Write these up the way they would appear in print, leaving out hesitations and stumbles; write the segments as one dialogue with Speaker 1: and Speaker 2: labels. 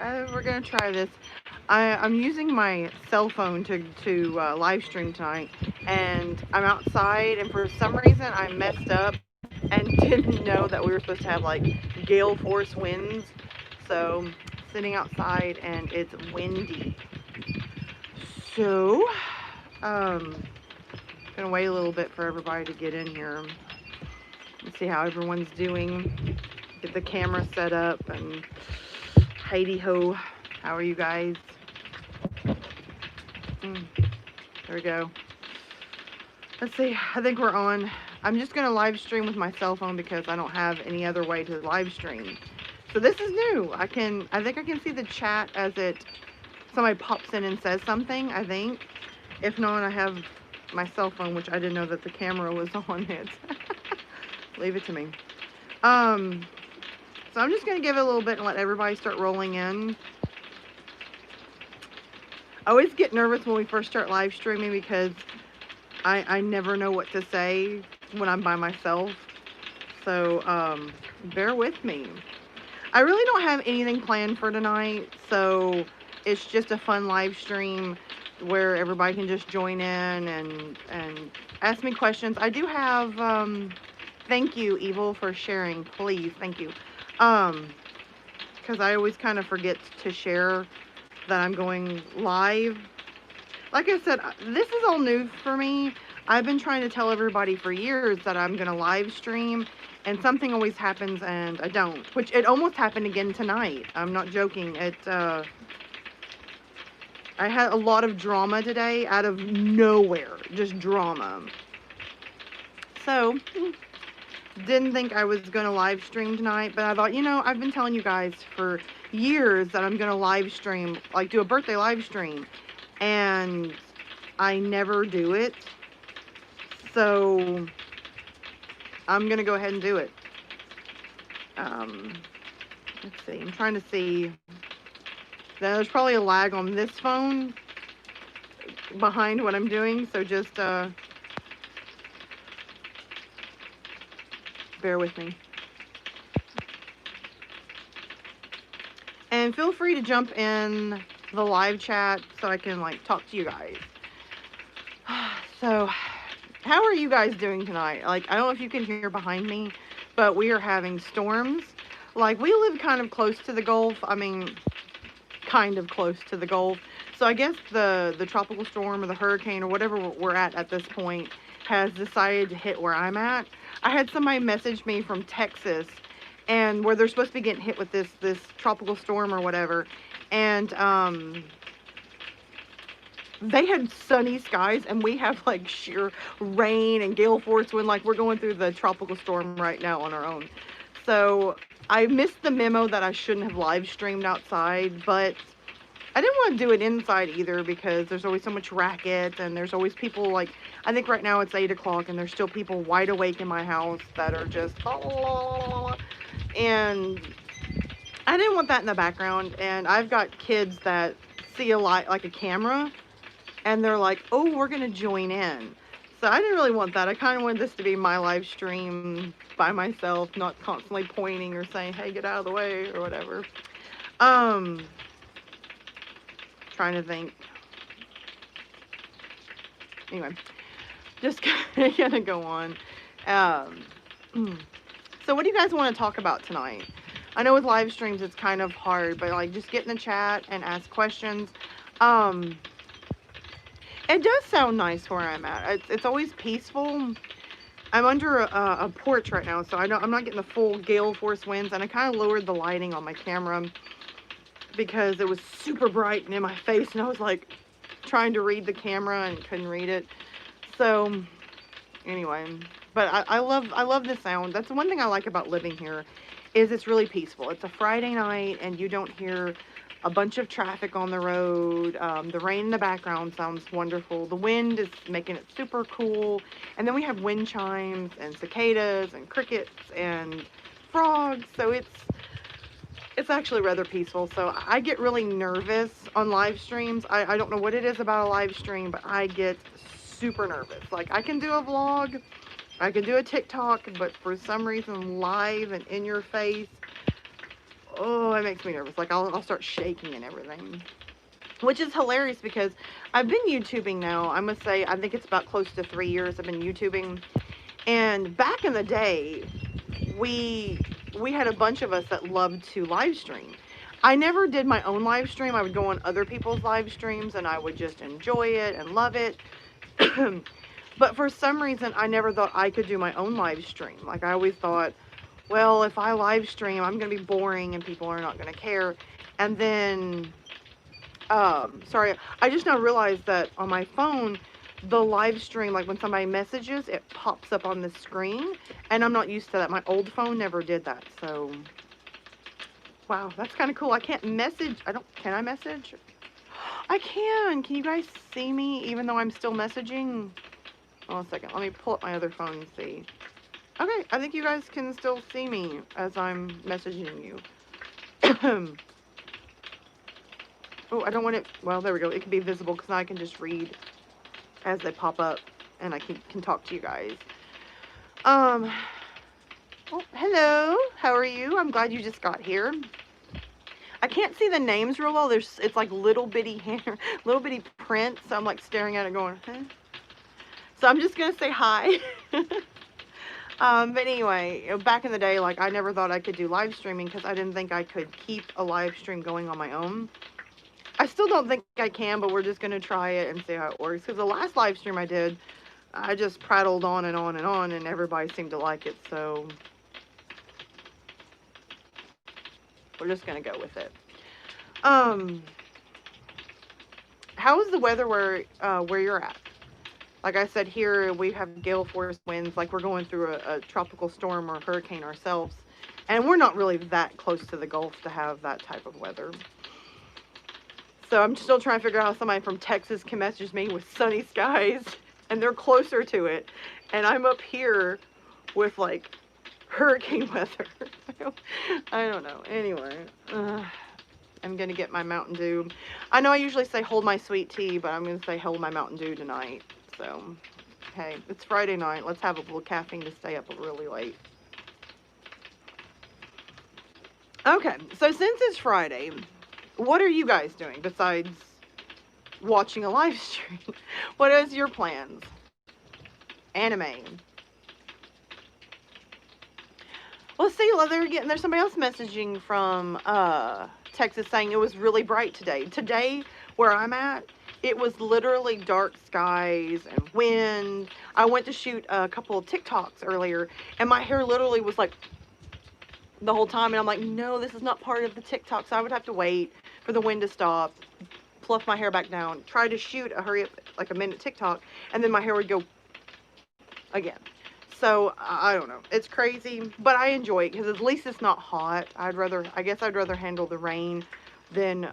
Speaker 1: We're gonna try this. I'm using my cell phone to live stream tonight, and I'm outside, and for some reason I messed up and didn't know that we were supposed to have like gale force winds. So sitting outside and it's windy. So gonna wait a little bit for everybody to get in here and see how everyone's doing. Get the camera set up and Heidi ho. How are you guys? There we go. Let's see. I think we're on. I'm just gonna live stream with my cell phone because I don't have any other way to live stream. So this is new. I think I can see the chat as somebody pops in and says something, I think. If not, I have my cell phone, which I didn't know that the camera was on it. Leave it to me. So I'm just gonna give it a little bit and let everybody start rolling in. I always get nervous when we first start live streaming because I never know what to say when I'm by myself. So bear with me. I really don't have anything planned for tonight, so it's just a fun live stream where everybody can just join in and ask me questions. I do have thank you, Evil, for sharing. Please, thank you. Because I always kind of forget to share that I'm going live. Like I said, this is all new for me. I've been trying to tell everybody for years that I'm going to live stream, and something always happens and I don't. Which it almost happened again tonight. I'm not joking. I had a lot of drama today out of nowhere. Just drama. So, didn't think I was going to live stream tonight, but I thought, I've been telling you guys for years that I'm going to live stream, like do a birthday live stream, and I never do it. So I'm going to go ahead and do it. Let's see. I'm trying to see. There's probably a lag on this phone behind what I'm doing, so just bear with me. And feel free to jump in the live chat so I can talk to you guys. So, how are you guys doing tonight? I don't know if you can hear behind me, but we are having storms. We live kind of close to the Gulf. I mean, kind of close to the Gulf. So I guess the tropical storm or the hurricane or whatever we're at this point has decided to hit where I'm at. I had somebody message me from Texas, and where they're supposed to be getting hit with this tropical storm or whatever, and they had sunny skies, and we have sheer rain and gale force wind. We're going through the tropical storm right now on our own. So I missed the memo that I shouldn't have live streamed outside, but I didn't want to do it inside either because there's always so much racket, and there's always people I think right now it's 8 o'clock and there's still people wide awake in my house that are just and I didn't want that in the background. And I've got kids that see a camera, and they're like, oh, we're going to join in. So I didn't really want that. I kind of wanted this to be my live stream by myself, not constantly pointing or saying, hey, get out of the way or whatever. Trying to think. Anyway, just gonna go on. So what do you guys want to talk about tonight? I know with live streams it's kind of hard, but just get in the chat and ask questions. It does sound nice where I'm at. It's always peaceful. I'm under a porch right now, so I'm not getting the full gale force winds, and I kind of lowered the lighting on my camera because it was super bright and in my face, and I was trying to read the camera and couldn't read it. So anyway, but I love the sound. That's the one thing I like about living here, is it's really peaceful. It's a Friday night and you don't hear a bunch of traffic on the road. The rain in the background sounds wonderful. The wind is making it super cool. And then we have wind chimes and cicadas and crickets and frogs. So it's actually rather peaceful. So I get really nervous on live streams. I don't know what it is about a live stream, but I get super nervous. I can do a vlog, I can do a TikTok, but for some reason live and in your face, oh, it makes me nervous. Like, I'll start shaking and everything. Which is hilarious because I've been YouTubing now. I must say, I think it's about close to 3 years I've been YouTubing. And back in the day, we had a bunch of us that loved to live stream. I never did my own live stream. I would go on other people's live streams and I would just enjoy it and love it. But for some reason, I never thought I could do my own live stream. Like, I always thought, well, if I live stream, I'm going to be boring and people are not going to care. And then, sorry, I just now realized that on my phone, the live stream, like when somebody messages, it pops up on the screen. And I'm not used to that. My old phone never did that. So, wow, that's kind of cool. I can't message. Can I message? I can. Can you guys see me even though I'm still messaging? Hold on a second. Let me pull up my other phone and see. Okay, I think you guys can still see me as I'm messaging you. Oh, I don't want it. Well, there we go. It can be visible because now I can just read as they pop up and I can talk to you guys. Oh, hello. How are you? I'm glad you just got here. I can't see the names real well. It's like little bitty hair, little bitty print. So I'm like staring at it going, huh? So I'm just going to say hi. But anyway, back in the day, like I never thought I could do live streaming because I didn't think I could keep a live stream going on my own. I still don't think I can, but we're just going to try it and see how it works. Because the last live stream I did, I just prattled on and on and on, and everybody seemed to like it. So we're just going to go with it. How is the weather where you're at? Like I said, here we have gale force winds, like we're going through a tropical storm or hurricane ourselves. And we're not really that close to the Gulf to have that type of weather. So I'm still trying to figure out how somebody from Texas can message me with sunny skies, and they're closer to it. And I'm up here with like hurricane weather. I don't know. Anyway, I'm going to get my Mountain Dew. I know I usually say hold my sweet tea, but I'm going to say hold my Mountain Dew tonight. So, hey, it's Friday night. Let's have a little caffeine to stay up really late. Okay, so since it's Friday, what are you guys doing besides watching a live stream? What is your plans? Anime. Well, see, there's somebody else messaging from Texas saying it was really bright today. Today, where I'm at, it was literally dark skies and wind. I went to shoot a couple of TikToks earlier, and my hair literally was like the whole time. And I'm like, no, this is not part of the TikTok. So I would have to wait for the wind to stop, fluff my hair back down, try to shoot a hurry up, like a minute TikTok, and then my hair would go again. So I don't know. It's crazy, but I enjoy it because at least it's not hot. I guess I'd rather handle the rain than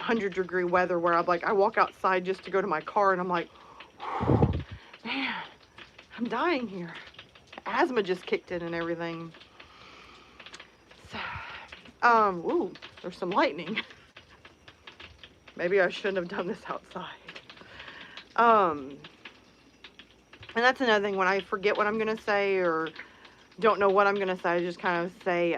Speaker 1: 100-degree weather where I'm like, I walk outside just to go to my car and I'm like, man, I'm dying here. Asthma just kicked in and everything. So, ooh, there's some lightning. Maybe I shouldn't have done this outside. And that's another thing, when I forget what I'm going to say or don't know what I'm going to say, I just kind of say,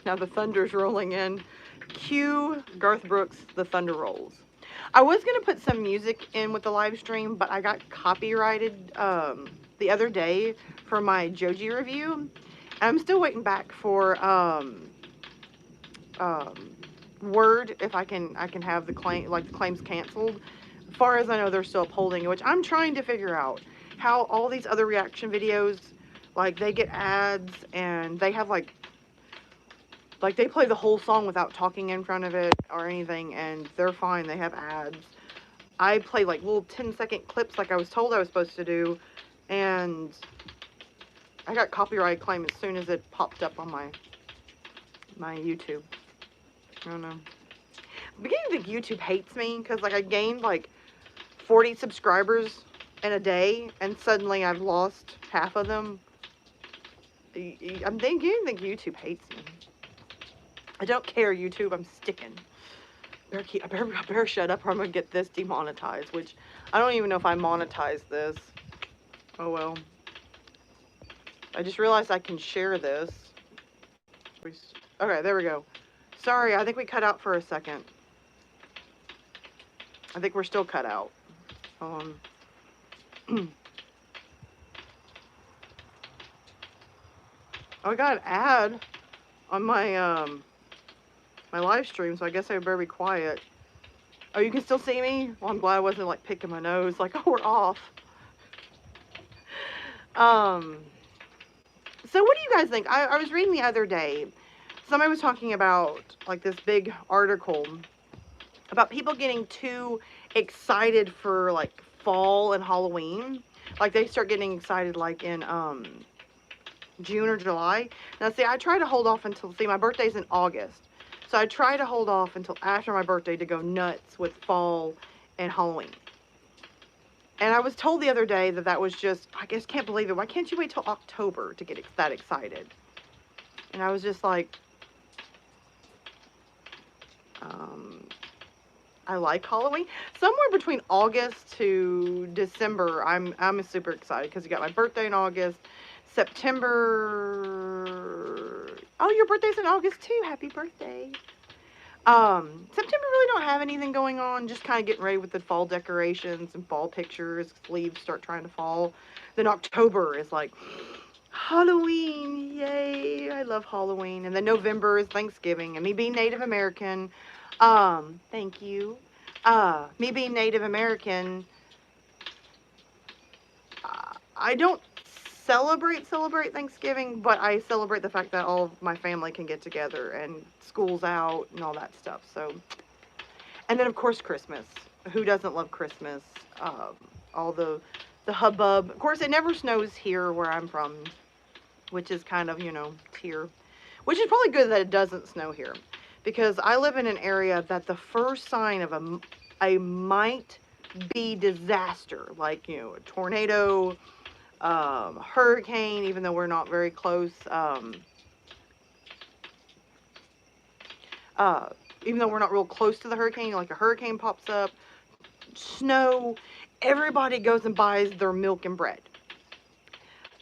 Speaker 1: Now the thunder's rolling in. Cue Garth Brooks, The Thunder Rolls. I was going to put some music in with the live stream, but I got copyrighted the other day for my Joji review. I'm still waiting back for word if I can have the claims canceled. As far as I know, they're still upholding it, which I'm trying to figure out how all these other reaction videos, like they get ads and they have like they play the whole song without talking in front of it or anything, and they're fine. They have ads. I play like little 10-second clips like I was told I was supposed to do, and I got copyright claim as soon as it popped up on my YouTube. I don't know. I'm beginning to think YouTube hates me because like I gained like 40 subscribers in a day, and suddenly I've lost half of them. I'm beginning to think YouTube hates me. I don't care, YouTube. I'm sticking. I better shut up or I'm gonna get this demonetized, which I don't even know if I monetize this. Oh well. I just realized I can share this. Okay, there we go. Sorry, I think we cut out for a second. I think we're still cut out. Oh, I got an ad on my live stream, so I guess I better be quiet. Oh, you can still see me? Well, I'm glad I wasn't like picking my nose, like, oh, we're off. Um, so what do you guys think? I was reading the other day, somebody was talking about like this big article about people getting too excited for like fall and Halloween. Like they start getting excited like in June or July. Now see, I try to hold off until, see, my birthday's in August. So I try to hold off until after my birthday to go nuts with fall and Halloween. And I was told the other day that that was just, I just can't believe it. Why can't you wait till October to get that excited? And I was just like, I like Halloween. Somewhere between August to December, I'm super excited because you got my birthday in August. September. Oh, your birthday's in August too. Happy birthday. September really don't have anything going on. Just kind of getting ready with the fall decorations and fall pictures. Leaves start trying to fall. Then October is like Halloween. Yay! I love Halloween. And then November is Thanksgiving. And me being Native American, thank you. Me being Native American, I don't celebrate Thanksgiving, but I celebrate the fact that all of my family can get together and school's out and all that stuff. So, and then of course Christmas. Who doesn't love Christmas? All the hubbub. Of course, it never snows here where I'm from, which is kind of, you know, here. Which is probably good that it doesn't snow here, because I live in an area that the first sign of a might be disaster, like, you know, a tornado, hurricane, even though we're not very close, even though we're not real close to the hurricane, like a hurricane pops up, snow, everybody goes and buys their milk and bread.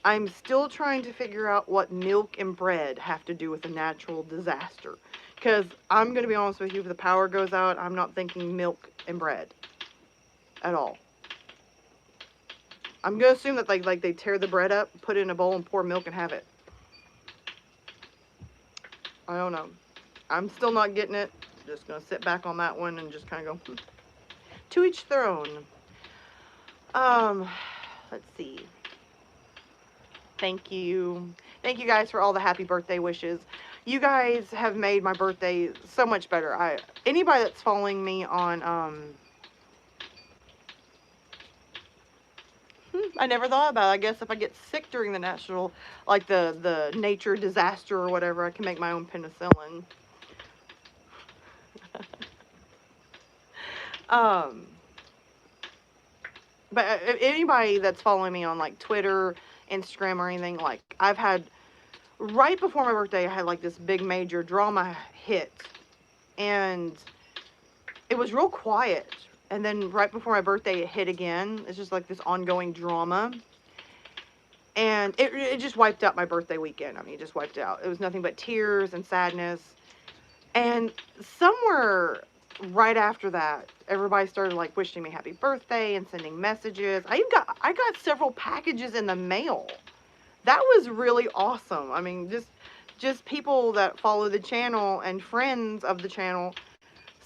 Speaker 1: I'm still trying to figure out what milk and bread have to do with a natural disaster. Because I'm going to be honest with you, if the power goes out, I'm not thinking milk and bread at all. I'm going to assume that they tear the bread up, put it in a bowl, and pour milk and have it. I don't know. I'm still not getting it. Just going to sit back on that one and just kind of go, to each their own. Let's see. Thank you. Thank you guys for all the happy birthday wishes. You guys have made my birthday so much better. Anybody that's following me on, I never thought about it. I guess if I get sick during the national, like the nature disaster or whatever, I can make my own penicillin. But anybody that's following me on like Twitter, Instagram, or anything, like I've had, right before my birthday, I had like this big major drama hit, and it was real quiet. And then right before my birthday, it hit again. It's just like this ongoing drama. And it just wiped out my birthday weekend. I mean, it just wiped out. It was nothing but tears and sadness. And somewhere right after that, everybody started like wishing me happy birthday and sending messages. I got several packages in the mail. That was really awesome. I mean, just people that follow the channel and friends of the channel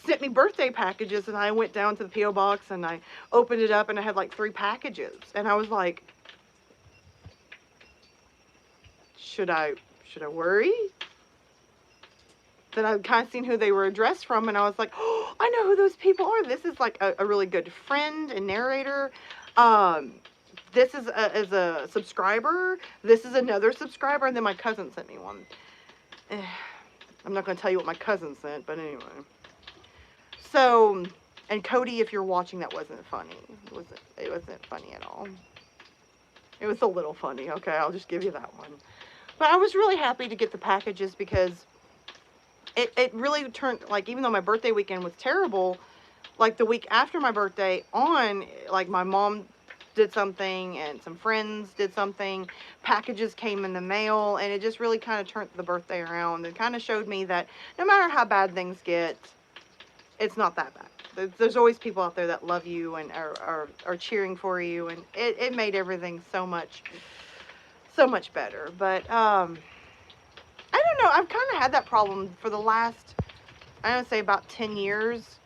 Speaker 1: sent me birthday packages, and I went down to the P.O. box and I opened it up and I had like 3 packages. And I was like, should I worry? Then I'd kind of seen who they were addressed from, and I was like, oh, I know who those people are. This is like a really good friend and narrator. This is a subscriber. This is another subscriber, and then my cousin sent me one. I'm not going to tell you what my cousin sent, but anyway. So, and Cody, if you're watching, that wasn't funny. It wasn't funny at all. It was a little funny, okay? I'll just give you that one. But I was really happy to get the packages because it really turned, like, even though my birthday weekend was terrible, like, the week after my birthday on, like, my mom did something and some friends did something, packages came in the mail, and it just really kind of turned the birthday around and kind of showed me that no matter how bad things get, it's not that bad. There's always people out there that love you and are cheering for you, and it made everything so much better. But I don't know, I've kind of had that problem for the last, I don't say, about 10 years.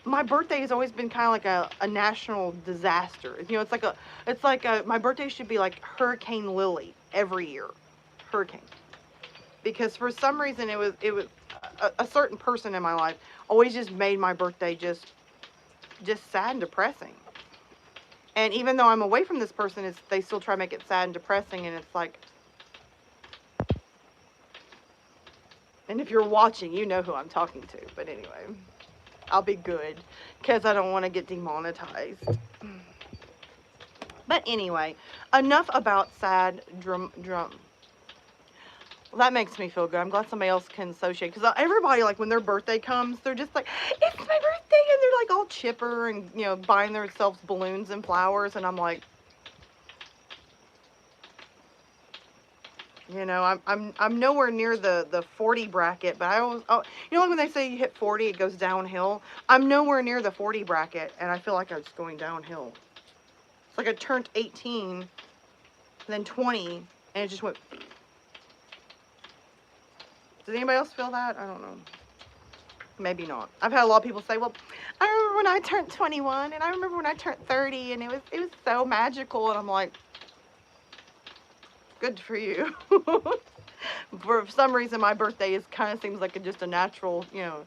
Speaker 1: My birthday has always been kind of like a national disaster. You know, it's like my birthday should be like Hurricane Lillie every year. Hurricane. Because for some reason it was a certain person in my life always just made my birthday just sad and depressing. And even though I'm away from this person, they still try to make it sad and depressing, and it's like, and if you're watching, you know who I'm talking to. But anyway, I'll be good because I don't want to get demonetized. But anyway, enough about sad drum. Well, that makes me feel good. I'm glad somebody else can associate, because everybody, like, when their birthday comes, they're just like, it's my birthday, and they're like all chipper and, you know, buying themselves balloons and flowers, and I'm like, you know, I'm nowhere near the 40 bracket, but I always, you know, like when they say you hit 40, it goes downhill. I'm nowhere near the 40 bracket, and I feel like I'm just going downhill. It's like I turned 18, then 20, and it just went. Does anybody else feel that? I don't know. Maybe not. I've had a lot of people say, well, I remember when I turned 21, and I remember when I turned 30, and it was so magical, and I'm like, good for you. For some reason, my birthday is kind of seems like just a natural, you know,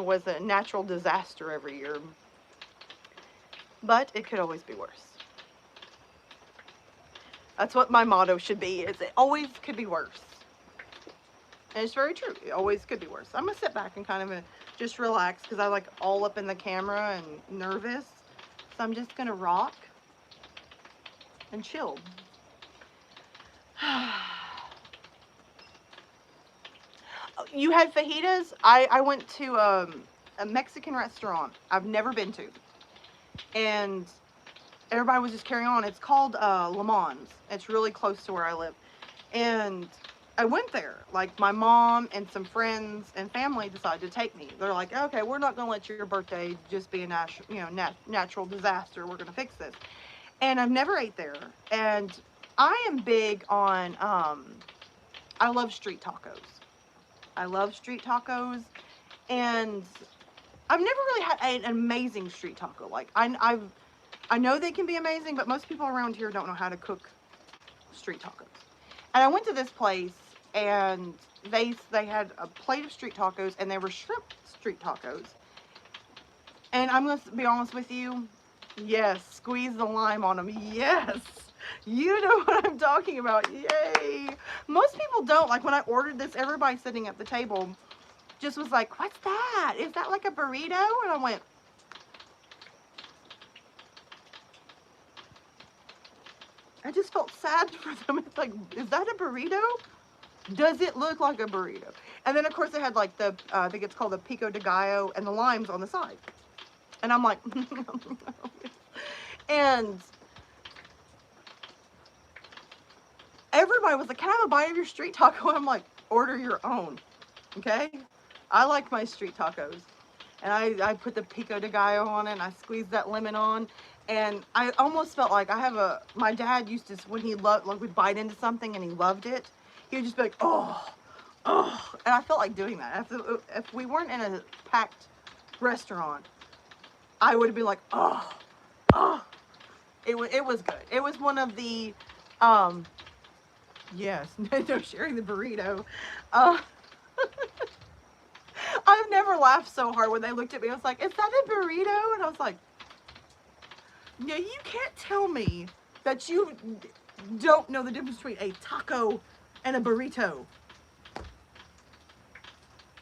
Speaker 1: was a natural disaster every year. But it could always be worse. That's what my motto should be, is it always could be worse. And it's very true. It always could be worse. I'm going to sit back and kind of just relax, because I like all up in the camera and nervous. So I'm just going to rock and chill. You had fajitas? I went to a Mexican restaurant I've never been to. And everybody was just carrying on. It's called Le Mans. It's really close to where I live. And I went there. Like, my mom and some friends and family decided to take me. They're like, okay, we're not going to let your birthday just be a natural disaster. We're going to fix this. And I've never ate there. And I am big on, I love street tacos. I love street tacos. And I've never really had an amazing street taco. Like, I know they can be amazing, but most people around here don't know how to cook street tacos. And I went to this place, and they had a plate of street tacos, and they were shrimp street tacos. And I'm going to be honest with you, yes, squeeze the lime on them, yes. You know what I'm talking about, yay. Most people don't. Like, when I ordered this, everybody sitting at the table just was like, what's that? Is that like a burrito? And I went, I just felt sad for them. It's like, is that a burrito? Does it look like a burrito? And then, of course, they had, like, the, I think it's called the pico de gallo, and the limes on the side. And I'm like, and everybody was like, can I have a bite of your street taco? And I'm like, order your own, okay? I like my street tacos. And I put the pico de gallo on it, and I squeezed that lemon on. And I almost felt like my dad used to, when he would bite into something and he loved it, he would just be like, oh. And I felt like doing that. If we weren't in a packed restaurant, I would be like, oh. It was good. It was one of the, yes, no sharing the burrito. I've never laughed so hard when they looked at me. I was like, is that a burrito? And I was like, yeah, you can't tell me that you don't know the difference between a taco and a burrito.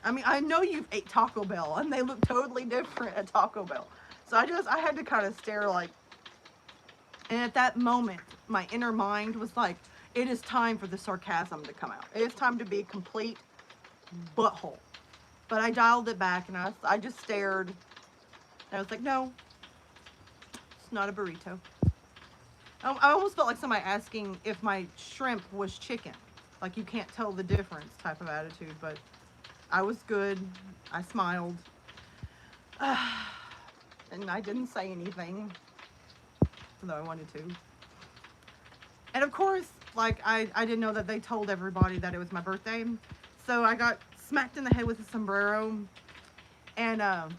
Speaker 1: I mean, I know you've ate Taco Bell, and they look totally different at Taco Bell. So I had to kind of stare, like, and at that moment, my inner mind was like, it is time for the sarcasm to come out. It is time to be a complete butthole. But I dialed it back and I just stared. And I was like, no, it's not a burrito. I almost felt like somebody asking if my shrimp was chicken. Like you can't tell the difference type of attitude, but I was good. I smiled. And I didn't say anything, though I wanted to. And of course, like I didn't know that they told everybody that it was my birthday. So I got smacked in the head with a sombrero. And I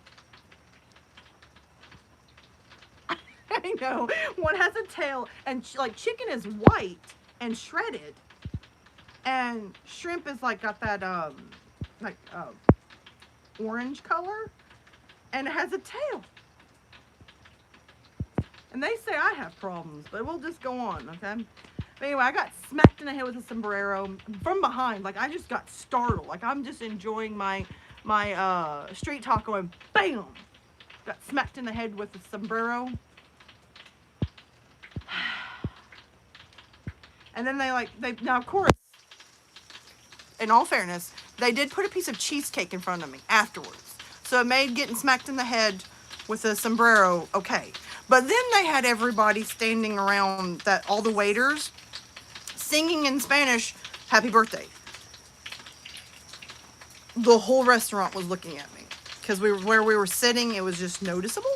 Speaker 1: know one has a tail, and like chicken is white and shredded, and shrimp is like got that orange color, and it has a tail. And they say I have problems, but we'll just go on, okay? But anyway, I got smacked in the head with a sombrero from behind. Like I just got startled. Like I'm just enjoying my street taco, and bam, got smacked in the head with a sombrero. And then now of course, in all fairness, they did put a piece of cheesecake in front of me afterwards. So it made getting smacked in the head with a sombrero okay. But then they had everybody standing around, all the waiters, singing in Spanish, happy birthday. The whole restaurant was looking at me. Because where we were sitting, it was just noticeable.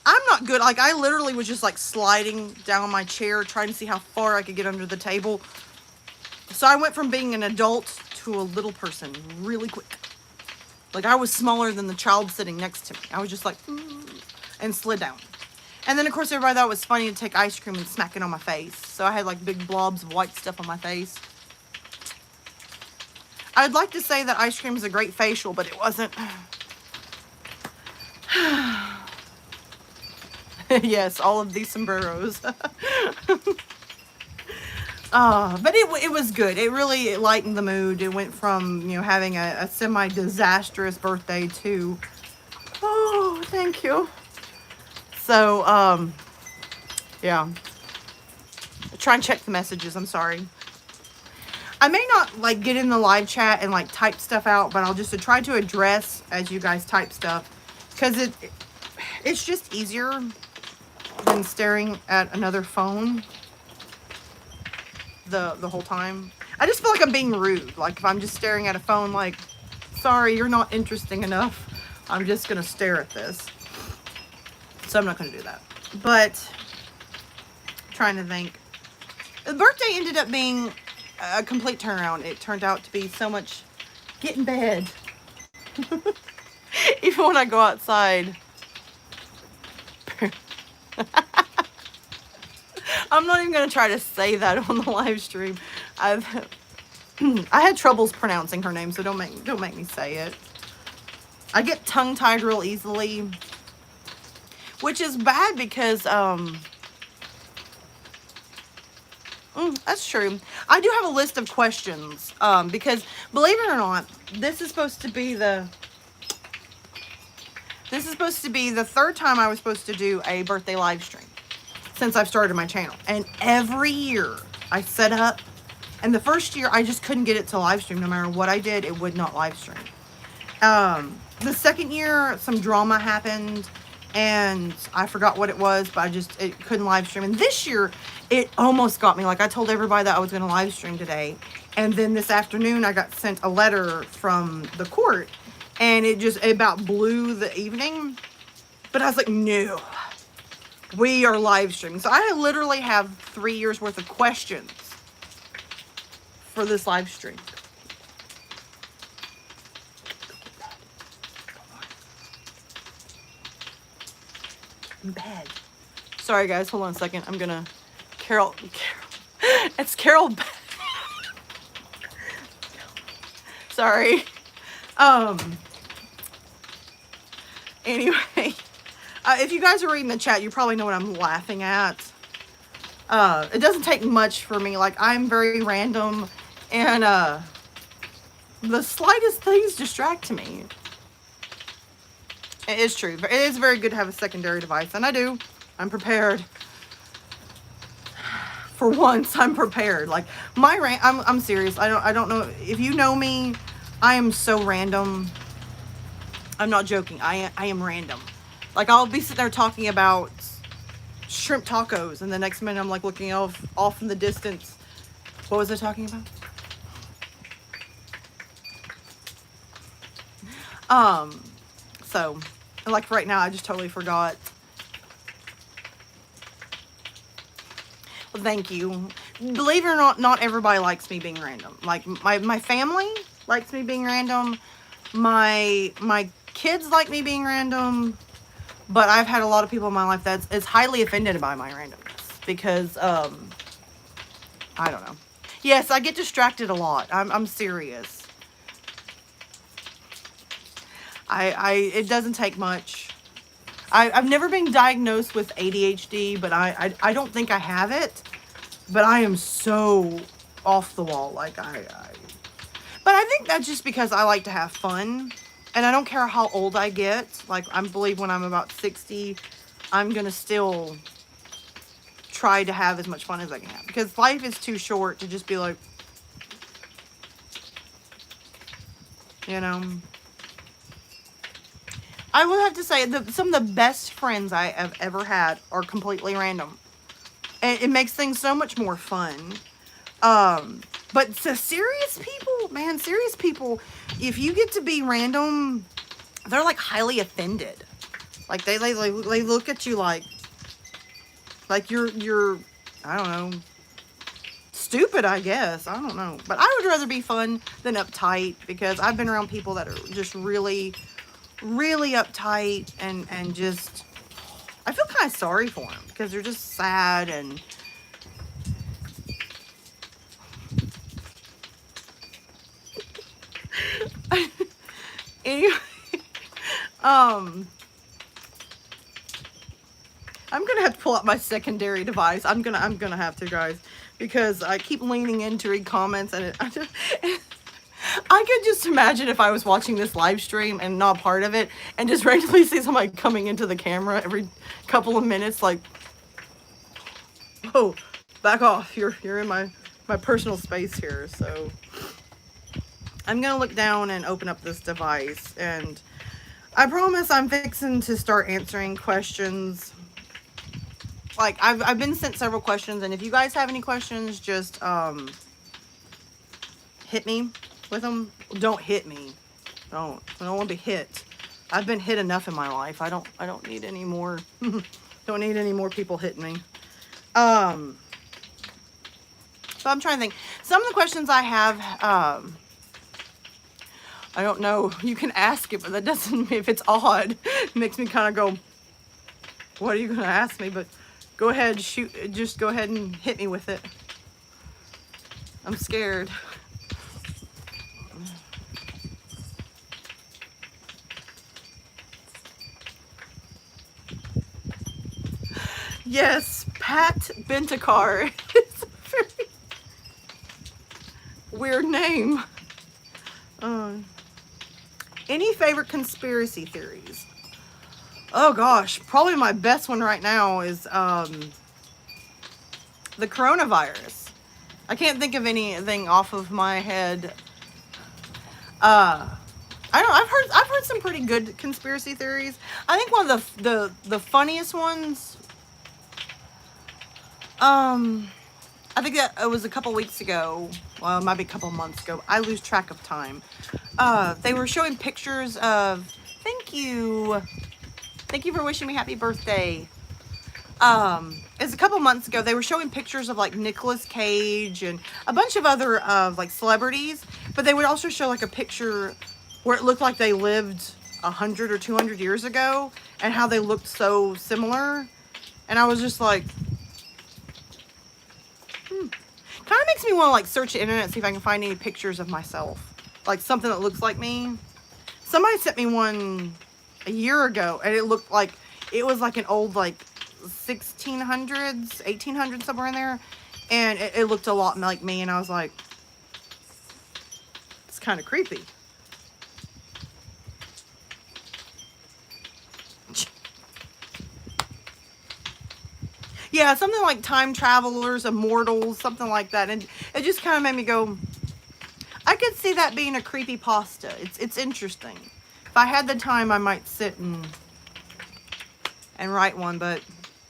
Speaker 1: I'm not good. Like, I literally was just, like, sliding down my chair, trying to see how far I could get under the table. So I went from being an adult to a little person really quick. Like, I was smaller than the child sitting next to me. I was just like, and slid down. And then, of course, everybody thought it was funny to take ice cream and smack it on my face. So I had, like, big blobs of white stuff on my face. I'd like to say that ice cream is a great facial, but it wasn't. Yes, all of these sombreros. But it was good. It really lightened the mood. It went from, having a semi-disastrous birthday to, oh, thank you. So, yeah. Try and check the messages. I'm sorry. I may not, like, get in the live chat and, like, type stuff out, but I'll just try to address as you guys type stuff. Because it's just easier than staring at another phone the whole time. I just feel like I'm being rude. Like, if I'm just staring at a phone, like, sorry, you're not interesting enough. I'm just going to stare at this. So I'm not going to do that. But, trying to think. The birthday ended up being a complete turnaround. It turned out to be so much get in bed. Even when I go outside. I'm not even going to try to say that on the live stream. I had troubles pronouncing her name, so don't make me say it. I get tongue-tied real easily, which is bad because that's true. I do have a list of questions because, believe it or not, this is supposed to be the third time I was supposed to do a birthday live stream since I've started my channel. And every year I set up, and the first year I just couldn't get it to live stream. No matter what I did, it would not live stream. The second year, some drama happened, and I forgot what it was, but it couldn't live stream. And this year, it almost got me. Like, I told everybody that I was going to live stream today. And then this afternoon, I got sent a letter from the court, and it about blew the evening. But I was like, no, we are live streaming. So I literally have 3 years worth of questions for this live stream. In bed. Sorry guys, hold on a second. I'm gonna Carol. It's Carol. Sorry. Anyway, if you guys are reading the chat, you probably know what I'm laughing at. It doesn't take much for me. Like, I'm very random, and the slightest things distract me. It is true. It is very good to have a secondary device, and I do. I'm prepared. For once, I'm prepared. Like I'm serious. I don't know if you know me. I am so random. I'm not joking. I am random. Like I'll be sitting there talking about shrimp tacos, and the next minute I'm like looking off in the distance. What was I talking about? So like right now I just totally forgot. Well, thank you. Believe it or not, not everybody likes me being random. Like my family likes me being random. My kids like me being random. But I've had a lot of people in my life that's highly offended by my randomness because I don't know. Yes, I get distracted a lot. I'm serious. It doesn't take much. I've never been diagnosed with ADHD, but I don't think I have it. But I am so off the wall. Like but I think that's just because I like to have fun. And I don't care how old I get. Like, I believe when I'm about 60, I'm going to still try to have as much fun as I can have. Because life is too short to just be like, you know. I will have to say, some of the best friends I have ever had are completely random. And it makes things so much more fun. But to serious people, man, serious people, if you get to be random, they're like highly offended. Like they look at you like you're I don't know, stupid, I guess. I don't know. But I would rather be fun than uptight because I've been around people that are just really, really uptight and just, I feel kind of sorry for them because they're just sad and anyway, I'm gonna have to pull out my secondary device. I'm gonna have to, guys, because I keep leaning in to read comments, and I could just imagine if I was watching this live stream and not part of it, and just randomly see somebody coming into the camera every couple of minutes, like, whoa, back off! You're in my personal space here, so. I'm going to look down and open up this device, and I promise I'm fixing to start answering questions. Like, I've been sent several questions, and if you guys have any questions, just hit me with them. Don't hit me. I don't want to be hit. I've been hit enough in my life. I don't need any more. Don't need any more people hitting me. So I'm trying to think. Some of the questions I have, I don't know. You can ask it, but that doesn't, if it's odd, it makes me kind of go, what are you going to ask me? But go ahead, shoot, just go ahead and hit me with it. I'm scared. Yes, Pat Bentacar. It's a very weird name. Any favorite conspiracy theories? Oh gosh, probably my best one right now is the coronavirus. I can't think of anything off of my head. I don't. I've heard some pretty good conspiracy theories. I think one of the funniest ones. I think that it was a couple weeks ago. Well, it might be a couple months ago. I lose track of time. They were showing pictures of. Thank you for wishing me happy birthday. It's a couple months ago. They were showing pictures of like Nicolas Cage and a bunch of other like celebrities, but they would also show like a picture where it looked like they lived 100 or 200 years ago and how they looked so similar. And I was just like, kind of makes me want to like search the internet and see if I can find any pictures of myself, like something that looks like me. Somebody sent me one a year ago, and it looked like it was like an old like 1600s, 1800s, somewhere in there, and it looked a lot like me, and I was like, it's kind of creepy. Yeah, something like time travelers, immortals, something like that. And it just kind of made me go, I could see that being a creepy pasta. It's interesting. If I had the time, I might sit and write one, but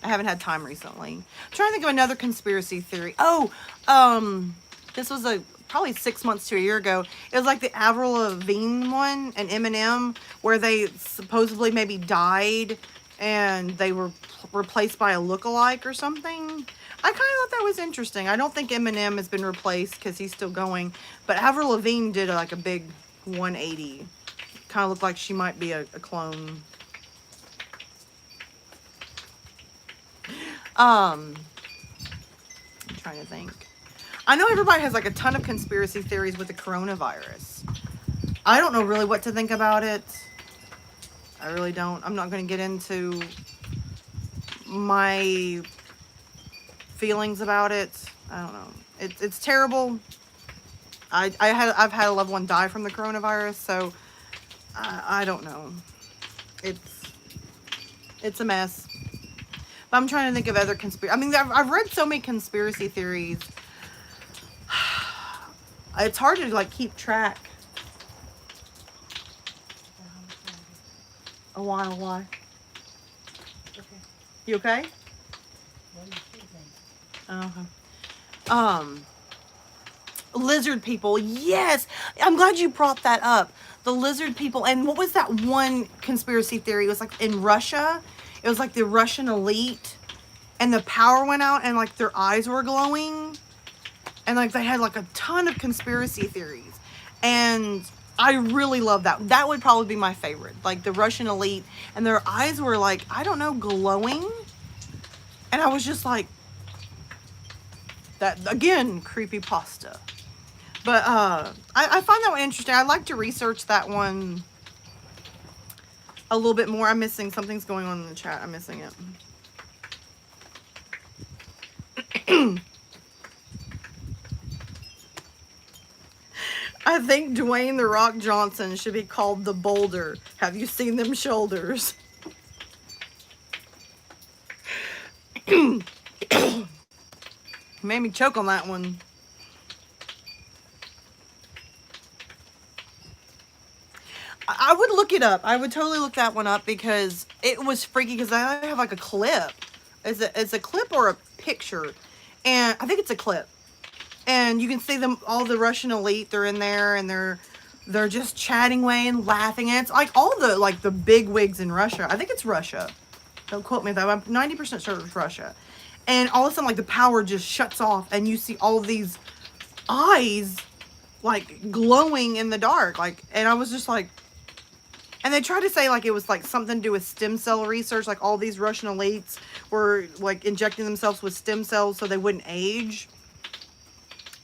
Speaker 1: I haven't had time recently. I'm trying to think of another conspiracy theory. Oh, this was probably 6 months to a year ago. It was like the Avril Lavigne one and Eminem, where they supposedly maybe died and they were replaced by a lookalike or something. I kind of thought that was interesting. I don't think Eminem has been replaced because he's still going, but Avril Lavigne did like a big 180. Kind of looked like she might be a clone. I'm trying to think. I know everybody has like a ton of conspiracy theories with the coronavirus. I don't know really what to think about it. I really don't. I'm not going to get into my feelings about it. I don't know. It's terrible. I've had a loved one die from the coronavirus, so I don't know. It's a mess. But I'm trying to think of other conspiracy. I mean, I've read so many conspiracy theories. It's hard to like keep track. A why? Okay. You okay? Okay. Lizard people. Yes, I'm glad you brought that up. The lizard people. And what was that one conspiracy theory? It was like in Russia. It was like the Russian elite, and the power went out, and like their eyes were glowing, and like they had like a ton of conspiracy theories, and I really love that. That would probably be my favorite, like the Russian elite, and their eyes were like, I don't know, glowing, and I was just like, that again, creepy pasta. But I find that one interesting. I'd like to research that one a little bit more. I'm missing, something's going on in the chat. I'm missing it. I think Dwayne "The Rock" Johnson should be called the Boulder. Have you seen them shoulders? Made me choke on that one. I would look it up. I would totally look that one up because it was freaky, because I have like a clip. It's a clip or a picture, and I think it's a clip. And you can see them, all the Russian elite, they're in there, and they're just chatting away and laughing. And it's like all the big wigs in Russia. I think it's Russia. Don't quote me though. I'm 90% sure it's Russia. And all of a sudden, like, the power just shuts off, and you see all these eyes like glowing in the dark. Like, and I was just like, and they tried to say like it was like something to do with stem cell research. Like all these Russian elites were like injecting themselves with stem cells so they wouldn't age.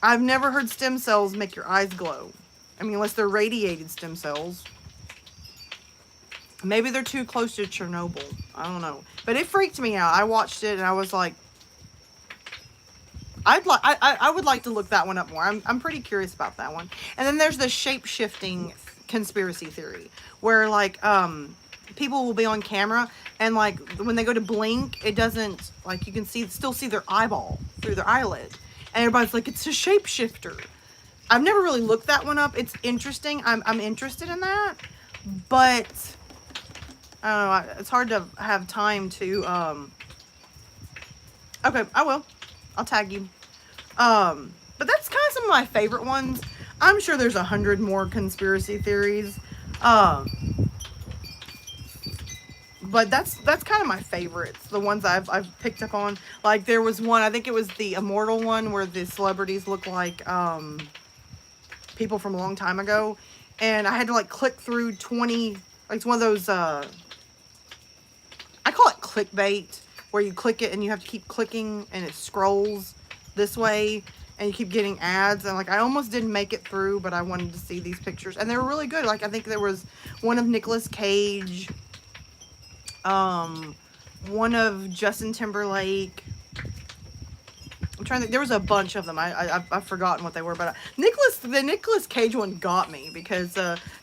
Speaker 1: I've never heard stem cells make your eyes glow. I mean, unless they're radiated stem cells. Maybe they're too close to Chernobyl. I don't know. But it freaked me out. I watched it and I was like, I would like to look that one up more. I'm pretty curious about that one. And then there's the shape-shifting conspiracy theory, where like people will be on camera, and like when they go to blink, it doesn't, like, you can still see their eyeball through their eyelid, and everybody's like, it's a shapeshifter. I've never really looked that one up. It's interesting. I'm interested in that, but I don't know. It's hard to have time to. Okay, I will. I'll tag you. But that's kind of some of my favorite ones. I'm sure there's 100 more conspiracy theories. But that's kind of my favorites. The ones I've picked up on. Like there was one, I think it was the immortal one, where the celebrities look like people from a long time ago. And I had to like click through 20, like it's one of those, I call it clickbait, where you click it and you have to keep clicking and it scrolls this way and you keep getting ads. And like I almost didn't make it through, but I wanted to see these pictures and they were really good. Like I think there was one of Nicolas Cage, one of Justin Timberlake. I'm trying to think. There was a bunch of them. I've forgotten what they were, but the Nicolas Cage one got me because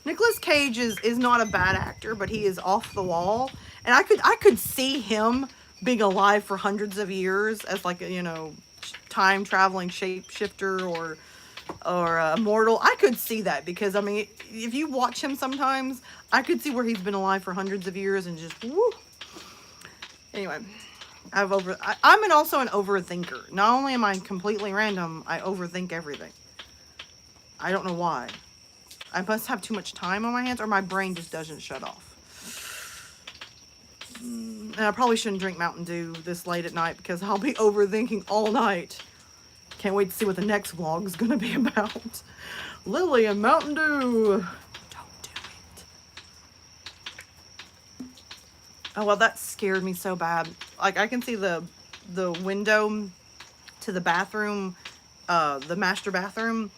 Speaker 1: Nicolas Cage is not a bad actor, but he is off the wall, and I could see him being alive for hundreds of years as like a, you know, time traveling shapeshifter or immortal. I could see that because I mean, if you watch him sometimes, I could see where he's been alive for hundreds of years and just woo. Anyway, I'm also an overthinker. Not only am I completely random, I overthink everything. I don't know why. I must have too much time on my hands or my brain just doesn't shut off. And I probably shouldn't drink Mountain Dew this late at night because I'll be overthinking all night. Can't wait to see what the next vlog is going to be about. Lillie and Mountain Dew. Don't do it. Oh, well, that scared me so bad. Like, I can see the window to the bathroom, the master bathroom,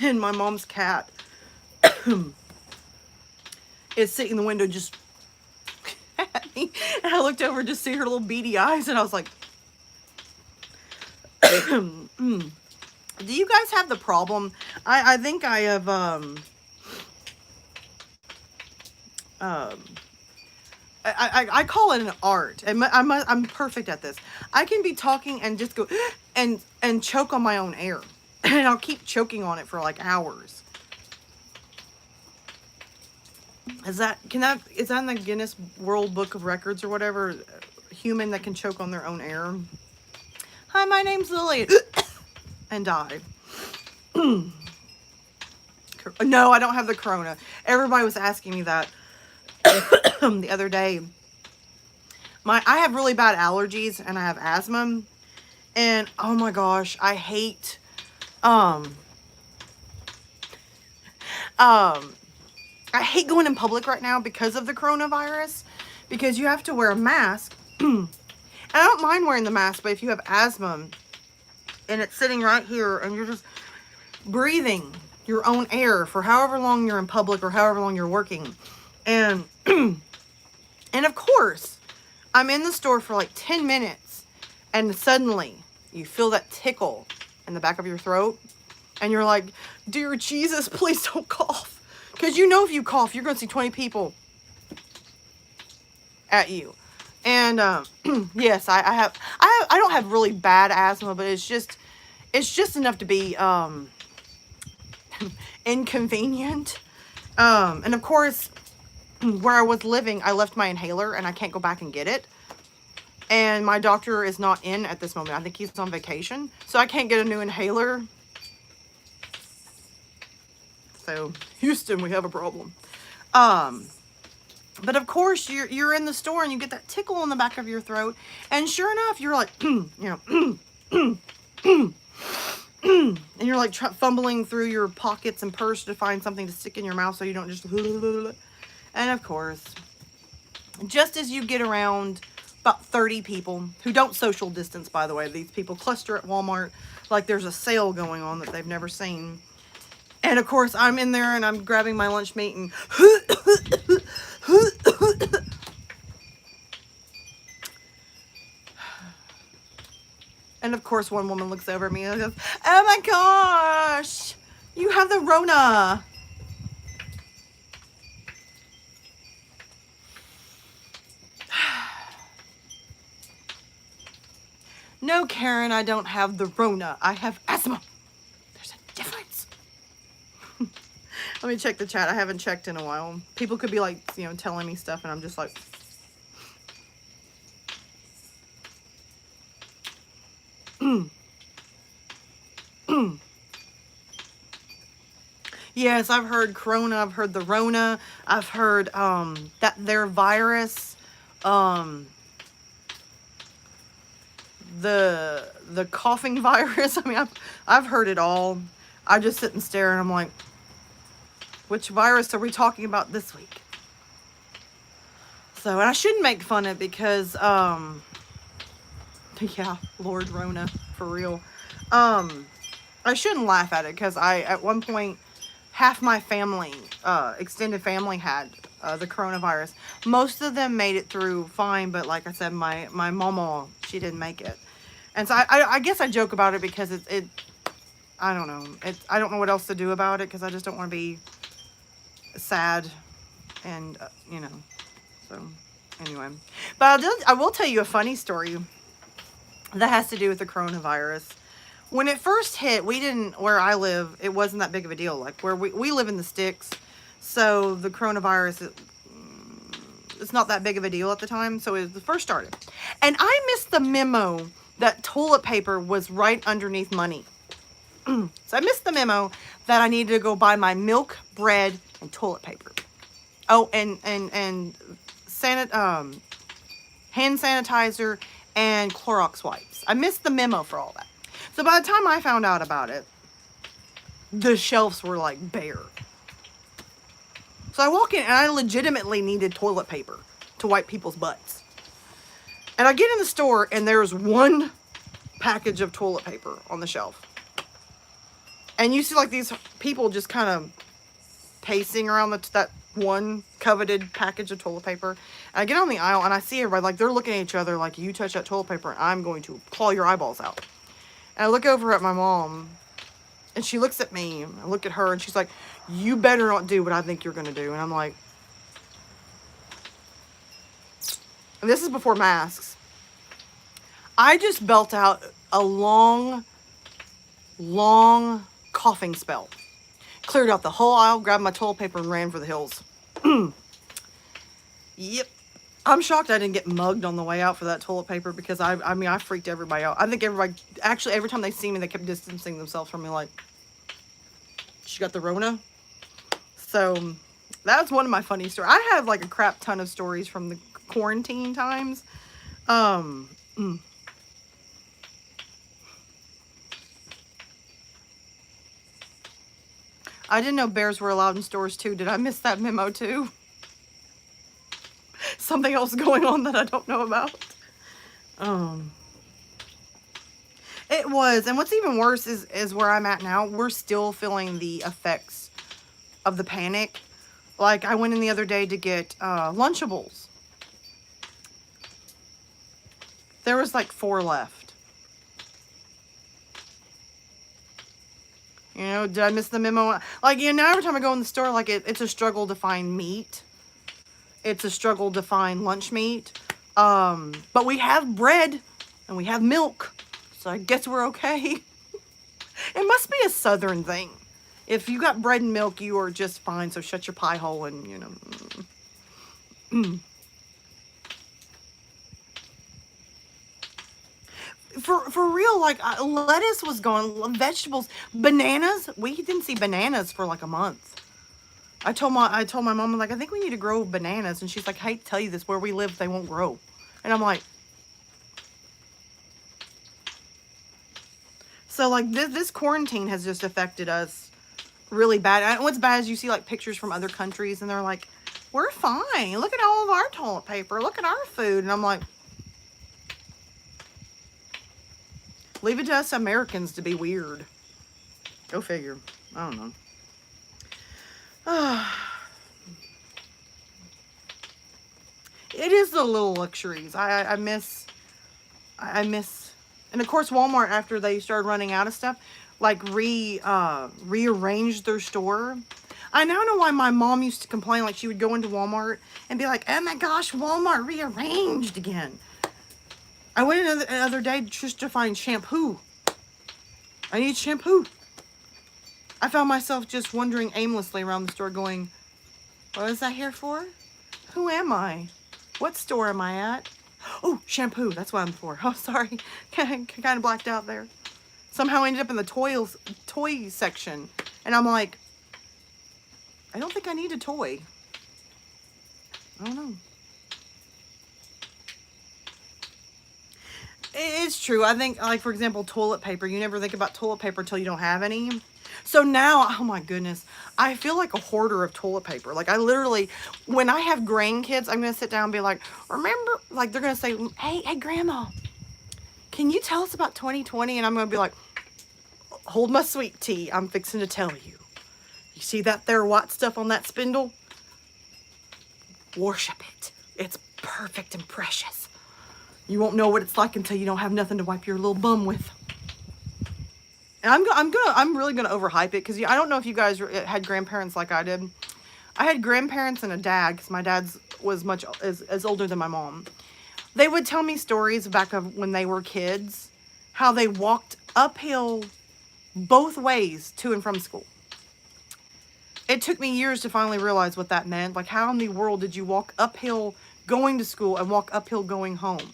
Speaker 1: and my mom's cat is sitting in the window just at me. And I looked over to see her little beady eyes, and I was like, do you guys have the problem? I think I have, I call it an art. I'm perfect at this. I can be talking and just go and choke on my own air. And I'll keep choking on it for like hours. Is that in the Guinness World Book of Records or whatever? Human that can choke on their own air. Hi, my name's Lillie. And die. No, I don't have the corona. Everybody was asking me that the other day. I have really bad allergies and I have asthma. And oh my gosh, I hate I hate going in public right now because of the coronavirus, because you have to wear a mask. And I don't mind wearing the mask, but if you have asthma and it's sitting right here and you're just breathing your own air for however long you're in public or however long you're working. And and of course, I'm in the store for like 10 minutes and suddenly you feel that tickle in the back of your throat and you're like, dear Jesus, please don't cough. Because you know if you cough, you're going to see 20 people at you. And yes, I don't have really bad asthma, but it's just enough to be inconvenient. And of course, where I was living, I left my inhaler and I can't go back and get it. And my doctor is not in at this moment. I think he's on vacation. So I can't get a new inhaler. So, Houston, we have a problem. But of course, you're in the store and you get that tickle in the back of your throat. And sure enough, you're like, you know, and you're like fumbling through your pockets and purse to find something to stick in your mouth so you don't just... And of course, just as you get around about 30 people who don't social distance, by the way, these people cluster at Walmart like there's a sale going on that they've never seen. And of course, I'm in there and I'm grabbing my lunch meat and and of course, one woman looks over at me and goes, oh my gosh, you have the Rona. No, Karen, I don't have the Rona. I have asthma. There's a difference. Let me check the chat. I haven't checked in a while. People could be like, you know, telling me stuff and I'm just like... Yes, I've heard corona. I've heard the Rona. I've heard that their virus... the coughing virus. I mean, I've heard it all. I just sit and stare and I'm like, which virus are we talking about this week? So, and I shouldn't make fun of it because, yeah, Lord Rona, for real. I shouldn't laugh at it because at one point, half my family, extended family had the coronavirus. Most of them made it through fine, but like I said, my mama, she didn't make it. And so I guess I joke about it because it I don't know. I don't know what else to do about it because I just don't want to be sad and, you know, so Anyway, but I will tell you a funny story that has to do with the coronavirus. When it first hit, we didn't, where I live, it wasn't that big of a deal. Like where we live in the sticks, so the coronavirus, it's not that big of a deal at the time. So it first started, and I missed the memo that toilet paper was right underneath money. So I missed the memo that I needed to go buy my milk, bread, and toilet paper. Oh, and hand sanitizer and Clorox wipes. I missed the memo for all that. So by the time I found out about it, the shelves were like bare. So I walk in and I legitimately needed toilet paper to wipe people's butts. And I get in the store and there's one package of toilet paper on the shelf. And you see like these people just kind of pacing around that one coveted package of toilet paper. And I get on the aisle and I see everybody like they're looking at each other like, you touch that toilet paper and I'm going to claw your eyeballs out. And I look over at my mom and she looks at me. I look at her and she's like, you better not do what I think you're going to do. And I'm like, and this is before masks. I just belt out a long coughing spell. Cleared out the whole aisle, grabbed my toilet paper and ran for the hills. Yep. I'm shocked I didn't get mugged on the way out for that toilet paper because I mean, I freaked everybody out. I think everybody, actually every time they see me, they kept distancing themselves from me like, she got the Rona. So that's one of my funny stories. I have like a crap ton of stories from the quarantine times. I didn't know bears were allowed in stores too. Did I miss that memo too? Something else going on that I don't know about. It was, and what's even worse is where I'm at now. We're still feeling the effects of the panic. Like I went in the other day to get Lunchables. There was like 4 left. You know, did I miss the memo? Like, you know, every time I go in the store, like it's a struggle to find meat. It's a struggle to find lunch meat. But we have bread and we have milk. So I guess we're okay. It must be a southern thing. If you got bread and milk, you are just fine. So shut your pie hole and, you know. For real, like lettuce was gone, vegetables, bananas. We didn't see bananas for like a month. I told my mom, I'm like, I think we need to grow bananas. And she's like, I hate to tell you this, where we live, they won't grow. And I'm like, so like this quarantine has just affected us really bad. And what's bad is you see like pictures from other countries and they're like, we're fine. Look at all of our toilet paper. Look at our food. And I'm like, leave it to us Americans to be weird. Go figure. I don't know. It is the little luxuries. I miss, and of course Walmart, after they started running out of stuff, like rearranged their store. I now know why my mom used to complain. Like she would go into Walmart and be like, oh my gosh, Walmart rearranged again. I went in the other day just to find shampoo. I need shampoo. I found myself just wandering aimlessly around the store going, what is that here for? Who am I? What store am I at? Oh, shampoo. That's what I'm for. Oh, sorry. Kind of blacked out there. Somehow ended up in the toy section. And I'm like, I don't think I need a toy. I don't know. It's true. I think, like, for example, toilet paper. You never think about toilet paper until you don't have any. So now, oh my goodness, I feel like a hoarder of toilet paper. Like I literally, when I have grandkids, I'm going to sit down and be like, remember, like they're going to say, hey, grandma, can you tell us about 2020? And I'm going to be like, hold my sweet tea. I'm fixing to tell you. You see that there white stuff on that spindle? Worship it. It's perfect and precious. You won't know what it's like until you don't have nothing to wipe your little bum with. And I'm really gonna overhype it because I don't know if you guys had grandparents like I did. I had grandparents and a dad because my dad's was much is older than my mom. They would tell me stories back of when they were kids, how they walked uphill both ways to and from school. It took me years to finally realize what that meant. Like, how in the world did you walk uphill going to school and walk uphill going home?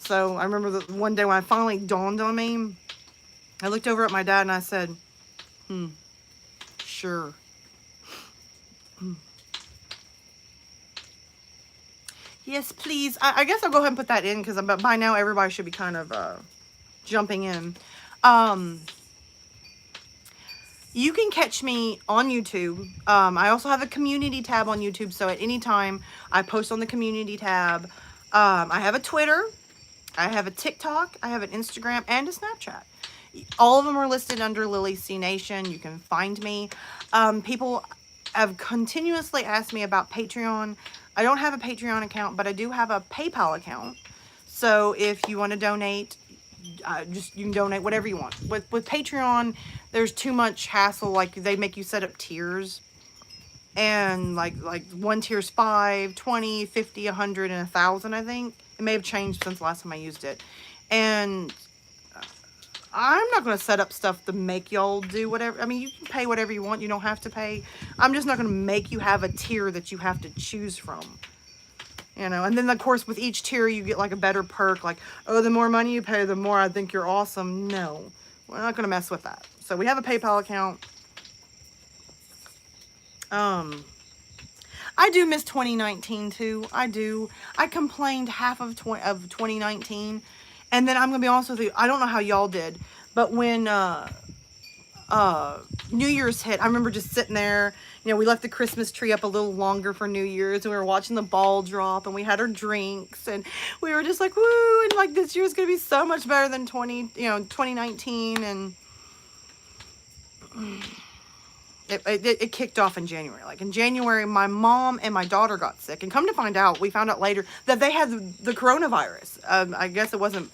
Speaker 1: So I remember that one day when I finally dawned on me, I looked over at my dad and I said, sure. Yes, please. I guess I'll go ahead and put that in because by now everybody should be kind of jumping in. You can catch me on YouTube. I also have a community tab on YouTube, so at any time I post on the community tab. I have a Twitter, I have a TikTok, I have an Instagram, and a Snapchat. All of them are listed under Lily C Nation. You can find me. People have continuously asked me about Patreon. I don't have a Patreon account, but I do have a PayPal account. So if you want to donate, you can donate whatever you want. With Patreon, there's too much hassle. Like, they make you set up tiers. And like one tier's 5, 20, 50, 100, and 1,000, I think. It may have changed since the last time I used it. And I'm not going to set up stuff to make y'all do whatever. I mean, you can pay whatever you want. You don't have to pay. I'm just not going to make you have a tier that you have to choose from. You know, and then, of course, with each tier, you get, like, a better perk. Like, oh, the more money you pay, the more I think you're awesome. No, we're not going to mess with that. So we have a PayPal account. I do miss 2019, too. I do. I complained half of 2019. And then I'm going to be honest with you, I don't know how y'all did, but when New Year's hit, I remember just sitting there. You know, we left the Christmas tree up a little longer for New Year's, and we were watching the ball drop, and we had our drinks, and we were just like, woo, and like, this year's going to be so much better than 2019, and it kicked off in January. Like, in January, my mom and my daughter got sick, and come to find out, we found out later that they had the coronavirus. I guess it wasn't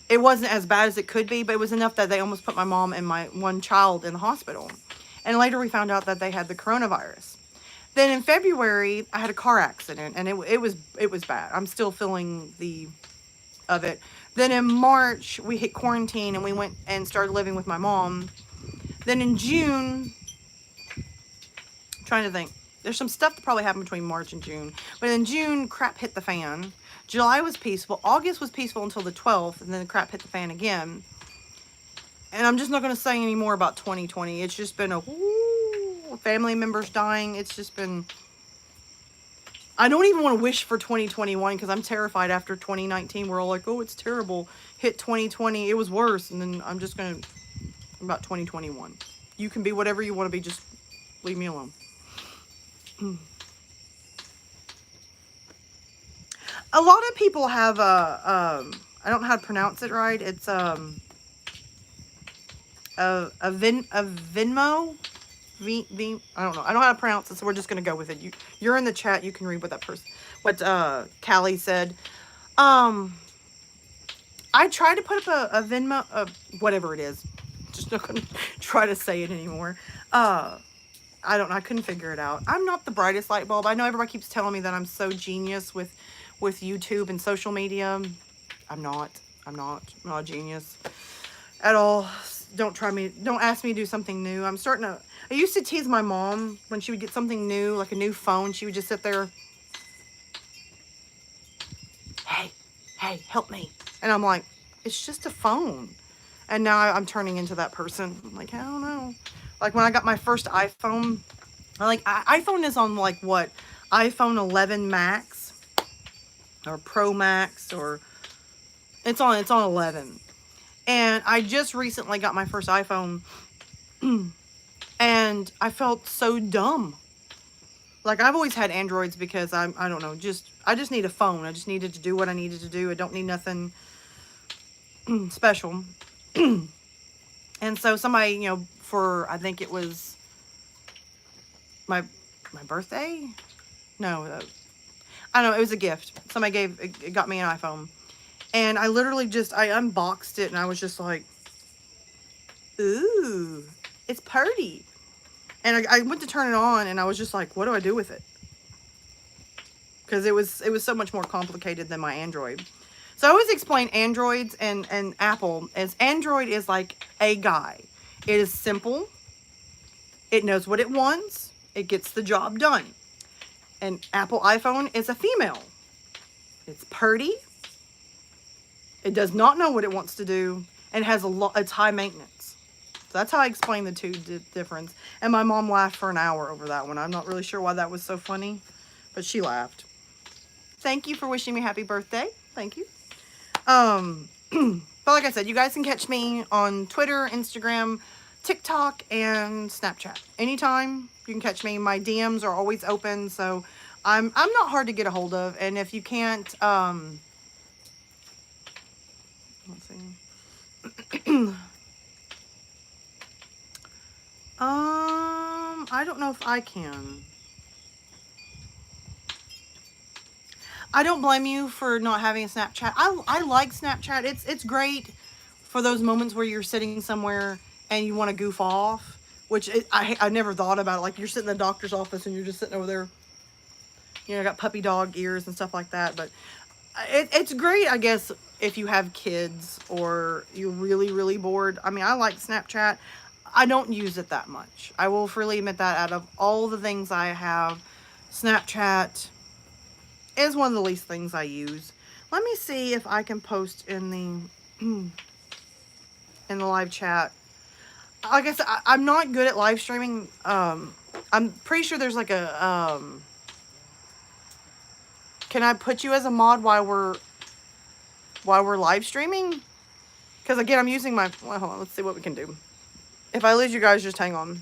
Speaker 1: as bad as it could be, but it was enough that they almost put my mom and my one child in the hospital. And later we found out that they had the coronavirus. Then in February, I had a car accident, and it was bad. I'm still feeling of it. Then in March, we hit quarantine, and we went and started living with my mom. Then in June, I'm trying to think. There's some stuff that probably happened between March and June. But in June, crap hit the fan. July was peaceful. August was peaceful until the 12th, and then the crap hit the fan again. And I'm just not going to say any more about 2020. It's just been family members dying. It's just been... I don't even want to wish for 2021 because I'm terrified after 2019. We're all like, oh, it's terrible. Hit 2020. It was worse. And then I'm just going to... about 2021. You can be whatever you want to be. Just leave me alone. A lot of people have I don't know how to pronounce it right. It's a Venmo. I don't know. I don't know how to pronounce it, so we're just gonna go with it. You're in the chat. You can read what Callie said. I tried to put up a Venmo, whatever it is. Just not gonna try to say it anymore. I don't know. I couldn't figure it out. I'm not the brightest light bulb. I know everybody keeps telling me that I'm so genius with YouTube and social media. I'm not a genius at all. Don't ask me to do something new. I used to tease my mom when she would get something new, like a new phone. She would just sit there, hey, help me. And I'm like, it's just a phone. And now I'm turning into that person. I'm like, I don't know. Like, when I got my first iPhone, iPhone is on, like, what? iPhone 11 Max or Pro Max, or it's on 11. And I just recently got my first iPhone, and I felt so dumb. Like, I've always had Androids because I don't know, I just need a phone. I just needed to do what I needed to do. I don't need nothing special. And so somebody, for, I think it was my birthday? No, I don't know, it was a gift. Somebody got me an iPhone. And I literally I unboxed it, and I was just like, ooh, it's pretty. And I went to turn it on, and I was just like, what do I do with it? Because it was so much more complicated than my Android. So I always explain Androids and Apple as Android is like a guy. It is simple. It knows what it wants. It gets the job done. And Apple iPhone is a female. It's purty. It does not know what it wants to do, and has it's high maintenance. So that's how I explain the two difference. And my mom laughed for an hour over that one. I'm not really sure why that was so funny, but she laughed. Thank you for wishing me happy birthday. Thank you. But like I said, you guys can catch me on Twitter, Instagram, TikTok, and Snapchat. Anytime you can catch me. My DMs are always open, so I'm not hard to get a hold of. And if you can't, let's see. I don't know if I can. I don't blame you for not having a Snapchat. I like Snapchat. It's great for those moments where you're sitting somewhere and you want to goof off, which I never thought about it. Like you're sitting in the doctor's office and you're just sitting over there, you know, got puppy dog ears and stuff like that. But it's great, I guess, if you have kids or you're really, really bored. I mean, I like Snapchat. I don't use it that much. I will freely admit that out of all the things I have, Snapchat is one of the least things I use. Let me see if I can post in the in the live chat. Like I said, I'm not good at live streaming. I'm pretty sure there's like a can I put you as a mod while we're live streaming? Because again, I'm using my, well, hold on, let's see what we can do. If I lose you guys, just hang on.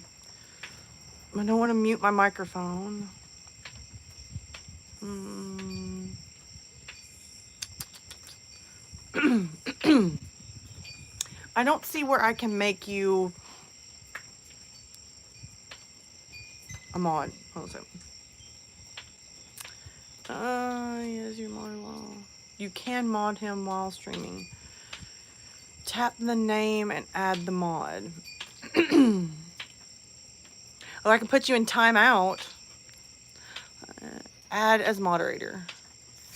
Speaker 1: I don't want to mute my microphone. I don't see where I can make you a mod. Hold on a second. Yes, you mod while. You can mod him while streaming. Tap the name and add the mod. Or I can put you in timeout. Add as moderator.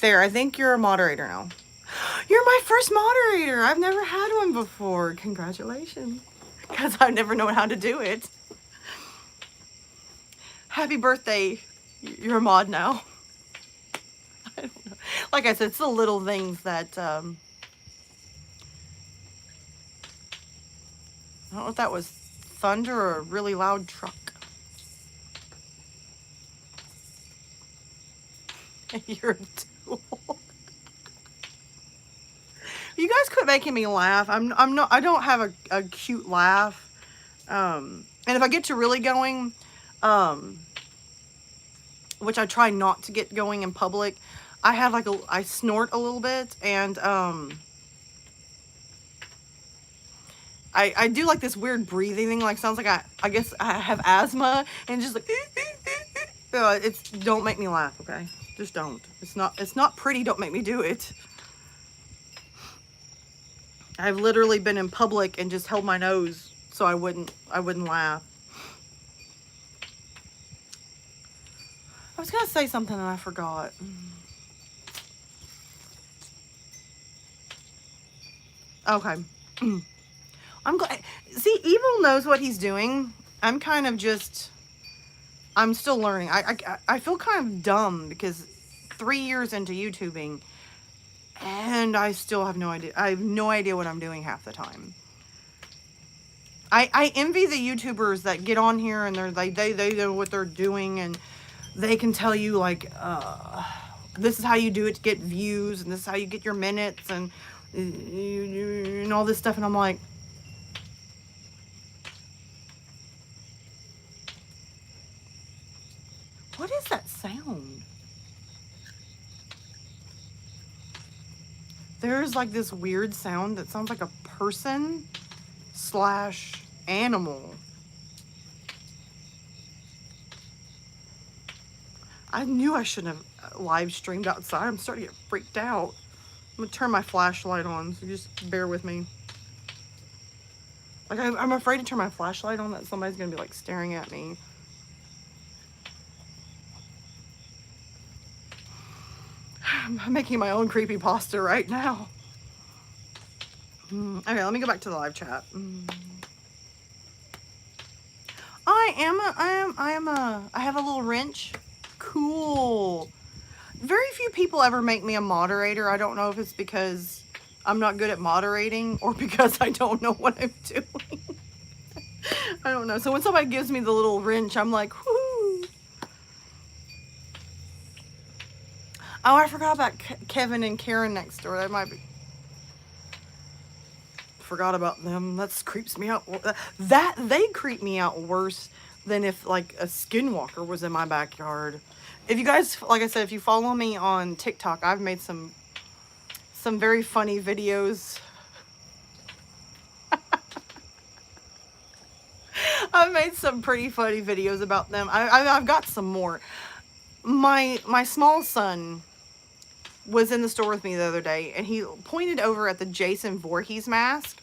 Speaker 1: There, I think you're a moderator now. You're my first moderator. I've never had one before. Congratulations. Because I've never known how to do it. Happy birthday. You're a mod now. I don't know. Like I said, it's the little things that... I don't know if that was thunder or a really loud truck. You're a tool. You guys quit making me laugh. I don't have a cute laugh. And if I get to really going, which I try not to get going in public, I have like I snort a little bit, and I do like this weird breathing thing, like sounds like I guess I have asthma, and just like don't make me laugh, okay? Just don't. It's not pretty. Don't make me do it. I've literally been in public and just held my nose so I wouldn't laugh. I was gonna say something and I forgot. Okay. I'm glad. See, Evil knows what he's doing. I'm kind of just... I'm still learning. I feel kind of dumb because 3 years into YouTubing and I still have no idea. I have no idea what I'm doing half the time. I envy the YouTubers that get on here and they know what they're doing, and they can tell you like, this is how you do it to get views, and this is how you get your minutes, and all this stuff. And I'm like, what is that sound? There's like this weird sound that sounds like a person / animal. I knew I shouldn't have live streamed outside. I'm starting to get freaked out. I'm gonna turn my flashlight on, so just bear with me. Like I'm afraid to turn my flashlight on that somebody's gonna be like staring at me. I'm making my own creepypasta right now. Okay, let me go back to the live chat. I have a little wrench. Cool. Very few people ever make me a moderator. I don't know if it's because I'm not good at moderating or because I don't know what I'm doing. I don't know. So when somebody gives me the little wrench, I'm like, whoo. Oh, I forgot about Kevin and Karen next door. That might be. Forgot about them. That creeps me out. They creep me out worse than if like a skinwalker was in my backyard. If you guys, like I said, if you follow me on TikTok, I've made some very funny videos. I've made some pretty funny videos about them. I've got some more. My small son was in the store with me the other day, and he pointed over at the Jason Voorhees mask.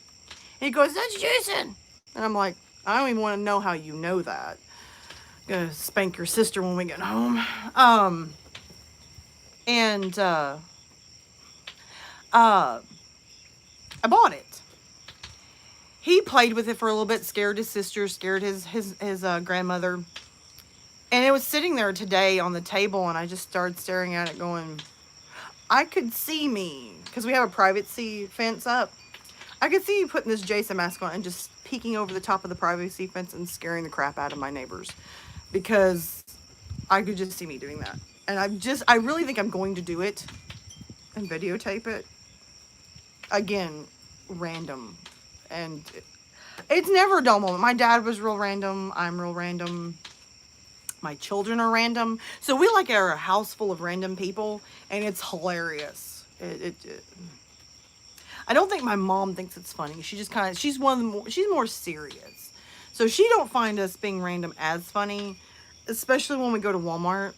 Speaker 1: And he goes, "That's Jason!" And I'm like, I don't even want to know how you know that. I'm gonna spank your sister when we get home. I bought it. He played with it for a little bit, scared his sister, scared his grandmother. And it was sitting there today on the table, and I just started staring at it going, I could see me, because we have a privacy fence up. I could see you putting this Jason mask on and just peeking over the top of the privacy fence and scaring the crap out of my neighbors. Because I could just see me doing that. And I really think I'm going to do it and videotape it. Again, random. And it's never a dull moment. My dad was real random. I'm real random. My children are random. So we like are a house full of random people, and it's hilarious. I don't think my mom thinks it's funny. She just kind of, she's more serious. So she don't find us being random as funny, especially when we go to Walmart.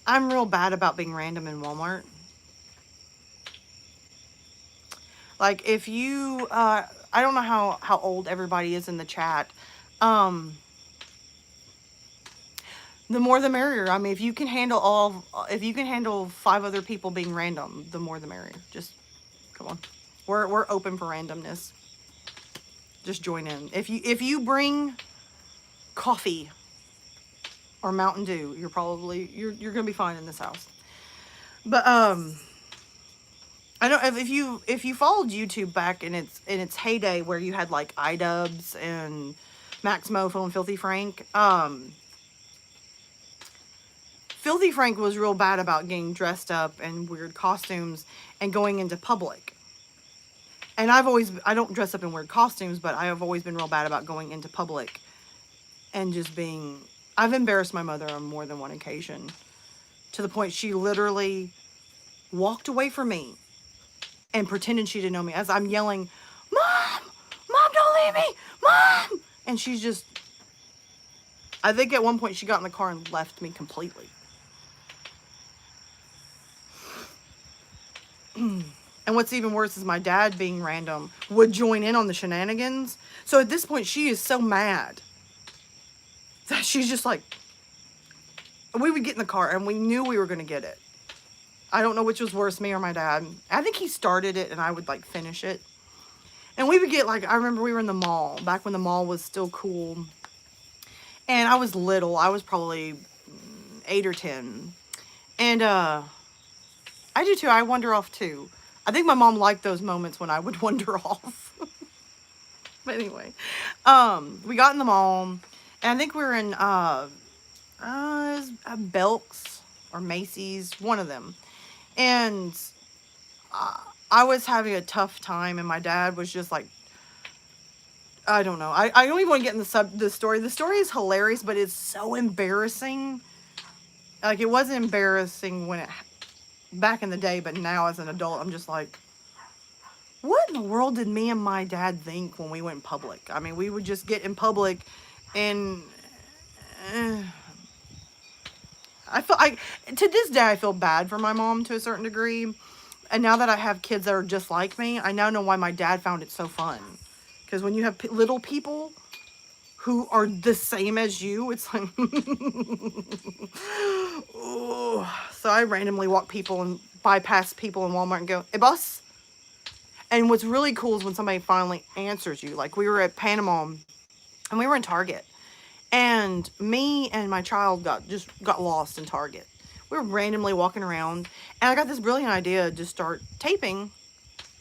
Speaker 1: I'm real bad about being random in Walmart. Like if you, I don't know how old everybody is in the chat. The more the merrier. I mean, if you can handle 5 other people being random, the more the merrier. Just come on. We're open for randomness. Just join in. If you bring coffee or Mountain Dew, you're gonna be fine in this house. But I don't, if you followed YouTube back in its heyday where you had like iDubbbz and Max Mofo and Filthy Frank, Filthy Frank was real bad about getting dressed up in weird costumes and going into public. And I don't dress up in weird costumes, but I have always been real bad about going into public and just being, I've embarrassed my mother on more than one occasion to the point she literally walked away from me and pretended she didn't know me as I'm yelling, Mom, don't leave me, Mom. And she's just, I think at one point she got in the car and left me completely. And what's even worse is my dad, being random, would join in on the shenanigans. So at this point, she is so mad that she's just like, we would get in the car and we knew we were going to get it. I don't know which was worse, me or my dad. I think he started it and I would like finish it. And we would get like, I remember we were in the mall, back when the mall was still cool. And I was little. I was probably 8 or 10. And I do too. I wander off too. I think my mom liked those moments when I would wander off. But anyway, we got in the mall, and I think we were in Belk's or Macy's, one of them. And I was having a tough time, and my dad was just like, I don't know. I don't even want to get in the story. The story is hilarious, but it's so embarrassing. Like, it wasn't embarrassing when back in the day, but now as an adult, I'm just like, what in the world did me and my dad think when we went in public? I mean, we would just get in public, and to this day, I feel bad for my mom to a certain degree. And now that I have kids that are just like me, I now know why my dad found it so fun. Because when you have little people who are the same as you, it's like, oh, So I randomly walk people and bypass people in Walmart and go, hey, boss. And what's really cool is when somebody finally answers you. Like, we were at Panama and we were in Target. And me and my child got lost in Target. We were randomly walking around. And I got this brilliant idea to just start taping.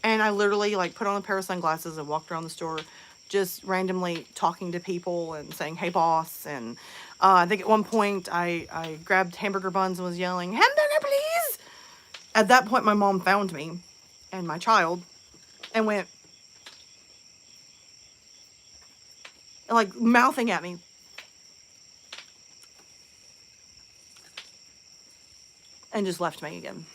Speaker 1: And I literally, like, put on a pair of sunglasses and walked around the store just randomly talking to people and saying, hey, boss. And I think at one point I grabbed hamburger buns and was yelling, hamburger, please. At that point, my mom found me and my child and went, like, mouthing at me. And just left me again.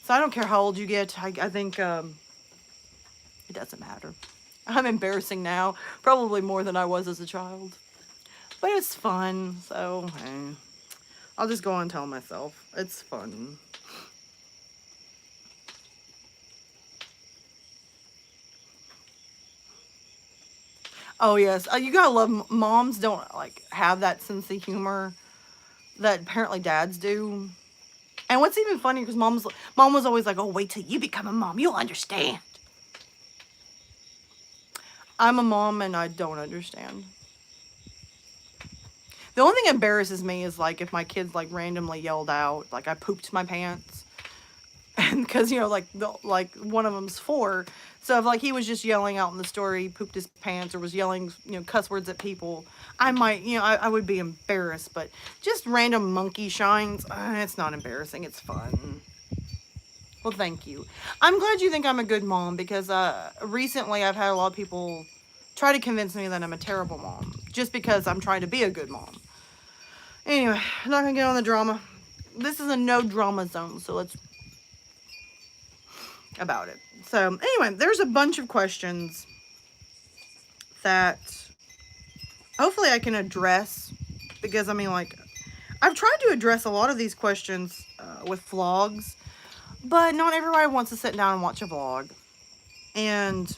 Speaker 1: So I don't care how old you get. I think it doesn't matter. I'm embarrassing now. Probably more than I was as a child. But it's fun. So, hey, I'll just go on and tell myself. It's fun. Oh, yes. You gotta love, moms don't, like, have that sense of humor that apparently dads do. And what's even funny, because mom was always like, oh, wait till you become a mom. You'll understand. I'm a mom and I don't understand. The only thing that embarrasses me is, like, if my kids, like, randomly yelled out, like, I pooped my pants. And because, you know, like, one of them's 4. So if, like, he was just yelling out in the store, he pooped his pants or was yelling, you know, cuss words at people, I might, you know, I would be embarrassed. But just random monkey shines, it's not embarrassing. It's fun. Well, thank you. I'm glad you think I'm a good mom because recently I've had a lot of people try to convince me that I'm a terrible mom just because I'm trying to be a good mom. Anyway, I'm not going to get on the drama. This is a no drama zone, so let's about it. So anyway, there's a bunch of questions that hopefully I can address because, I mean, like, I've tried to address a lot of these questions with vlogs, but not everybody wants to sit down and watch a vlog. And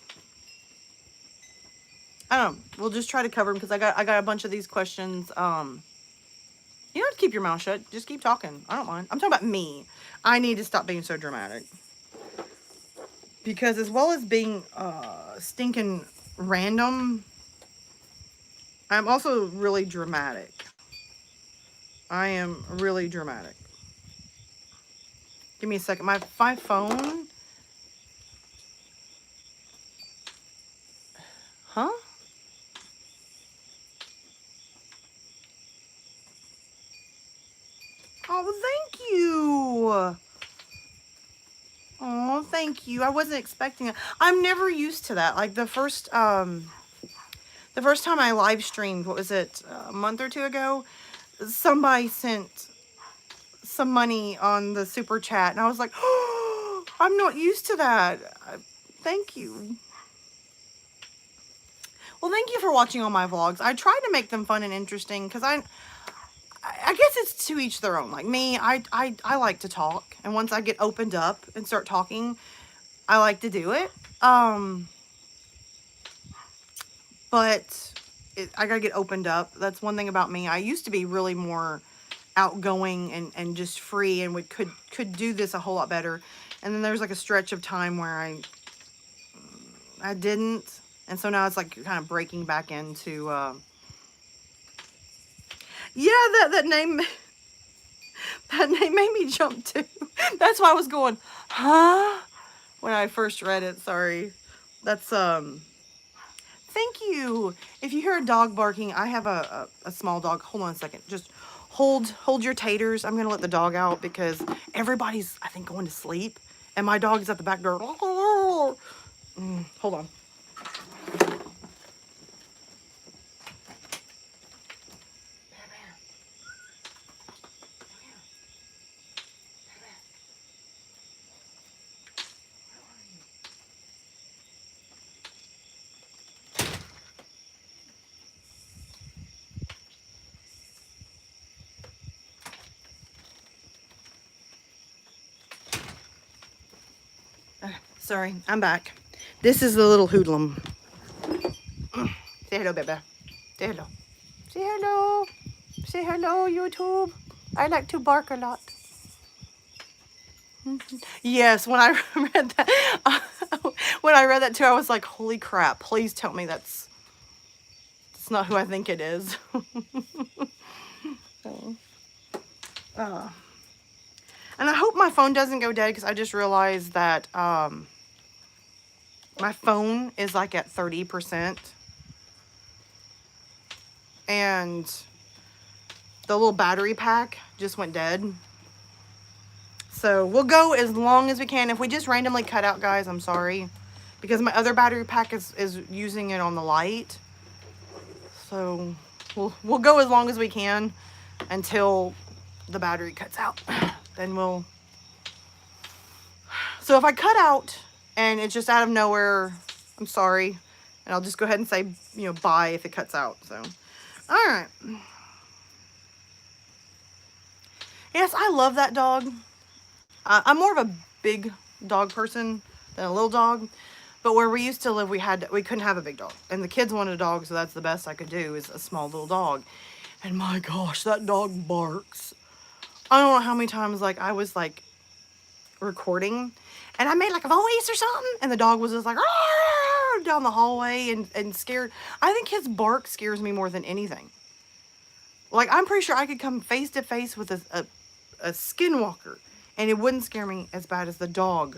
Speaker 1: I don't know, we'll just try to cover them because I got a bunch of these questions. You don't have to keep your mouth shut. Just keep talking. I don't mind. I'm talking about me. I need to stop being so dramatic. Because as well as being stinking random, I'm also really dramatic. I am really dramatic. Give me a second. My phone. Huh? Oh, thank you. Oh, thank you. I wasn't expecting it. I'm never used to that. Like the first time I live streamed, what was it, a month or 2 ago? Somebody sent some money on the super chat, and I was like, oh, I'm not used to that. Thank you. Well, thank you for watching all my vlogs. I try to make them fun and interesting because I guess it's to each their own. Like me, I like to talk, and once I get opened up and start talking, I like to do it. But I gotta get opened up. That's one thing about me. I used to be really more outgoing and just free and could do this a whole lot better. And then there's like a stretch of time where I didn't. And so now it's like kind of breaking back into, yeah, that name made me jump too. That's why I was going, huh? When I first read it, sorry. That's, thank you. If you hear a dog barking, I have a small dog. Hold on a second. Just hold your taters. I'm going to let the dog out because everybody's, I think, going to sleep. And my dog is at the back door. Hold on. Sorry, I'm back. This is the little hoodlum. Say hello, baby. Say hello. Say hello. Say hello, YouTube. I like to bark a lot. Yes, when I read that, when I read that too, I was like, holy crap, please tell me that's not who I think it is. So, and I hope my phone doesn't go dead, because I just realized that my phone is like at 30%. And the little battery pack just went dead. So we'll go as long as we can. If we just randomly cut out, guys, I'm sorry. Because my other battery pack is using it on the light. So we'll go as long as we can until the battery cuts out. Then we'll... So if I cut out and it's just out of nowhere, I'm sorry. And I'll just go ahead and say, you know, bye if it cuts out. So, all right. Yes, I love that dog. I'm more of a big dog person than a little dog. But where we used to live, we couldn't have a big dog. And the kids wanted a dog, so that's the best I could do, is a small little dog. And my gosh, that dog barks. I don't know how many times, like, I was, like, recording, and I made, like, a voice or something, and the dog was just like, down the hallway and scared. I think his bark scares me more than anything. Like, I'm pretty sure I could come face to face with a skinwalker, and it wouldn't scare me as bad as the dog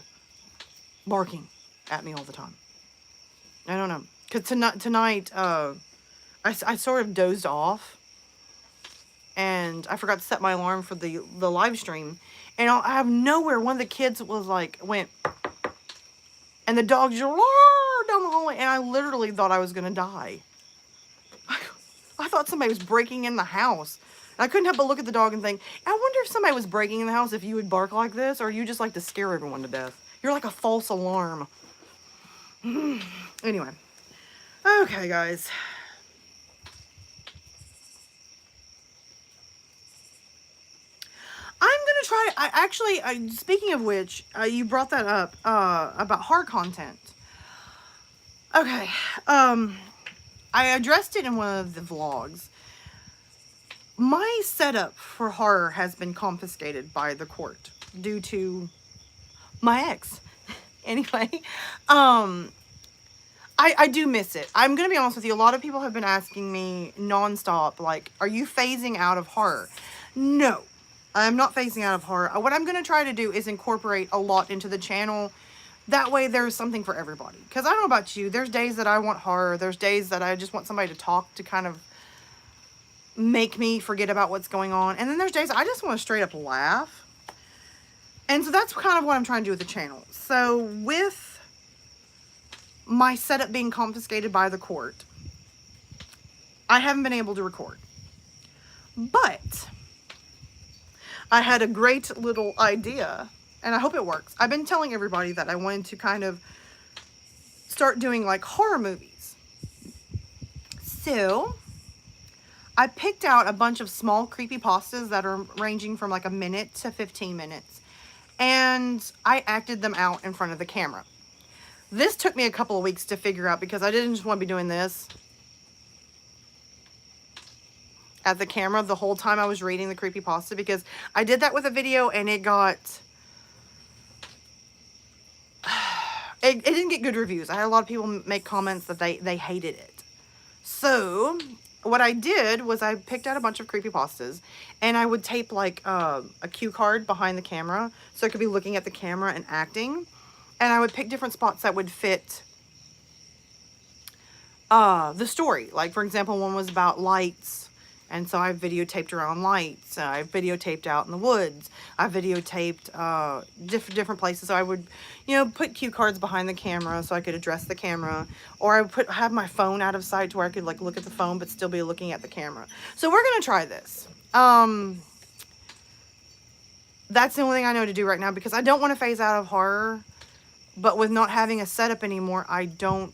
Speaker 1: barking at me all the time. I don't know. Because tonight, I sort of dozed off. And I forgot to set my alarm for the live stream. And out of nowhere, one of the kids went. And the dog just down the hallway. And I literally thought I was going to die. I thought somebody was breaking in the house. And I couldn't help but look at the dog and think, I wonder if somebody was breaking in the house, if you would bark like this. Or you just like to scare everyone to death. You're like a false alarm. Anyway. Okay, guys. I'm going to try, speaking of which, you brought that up, about horror content. Okay, I addressed it in one of the vlogs. My setup for horror has been confiscated by the court due to my ex. Anyway, I do miss it. I'm going to be honest with you. A lot of people have been asking me nonstop, like, are you phasing out of horror? No. I'm not phasing out of horror. What I'm going to try to do is incorporate a lot into the channel. That way there's something for everybody. Because I don't know about you. There's days that I want horror. There's days that I just want somebody to talk to kind of make me forget about what's going on. And then there's days I just want to straight up laugh. And so that's kind of what I'm trying to do with the channel. So with my setup being confiscated by the court, I haven't been able to record. But I had a great little idea, and I hope it works. I've been telling everybody that I wanted to kind of start doing like horror movies. So I picked out a bunch of small creepypastas that are ranging from like a minute to 15 minutes. And I acted them out in front of the camera. This took me a couple of weeks to figure out, because I didn't just want to be doing this at the camera the whole time I was reading the creepypasta, because I did that with a video and it got... It didn't get good reviews. I had a lot of people make comments that they hated it. So what I did was I picked out a bunch of creepypastas, and I would tape like a cue card behind the camera so I could be looking at the camera and acting. And I would pick different spots that would fit the story. Like, for example, one was about lights. And so I videotaped around lights. I videotaped out in the woods. I videotaped different places. So I would, you know, put cue cards behind the camera so I could address the camera. Or I would have my phone out of sight to where I could like look at the phone but still be looking at the camera. So we're going to try this. That's the only thing I know to do right now, because I don't want to phase out of horror. But with not having a setup anymore, I don't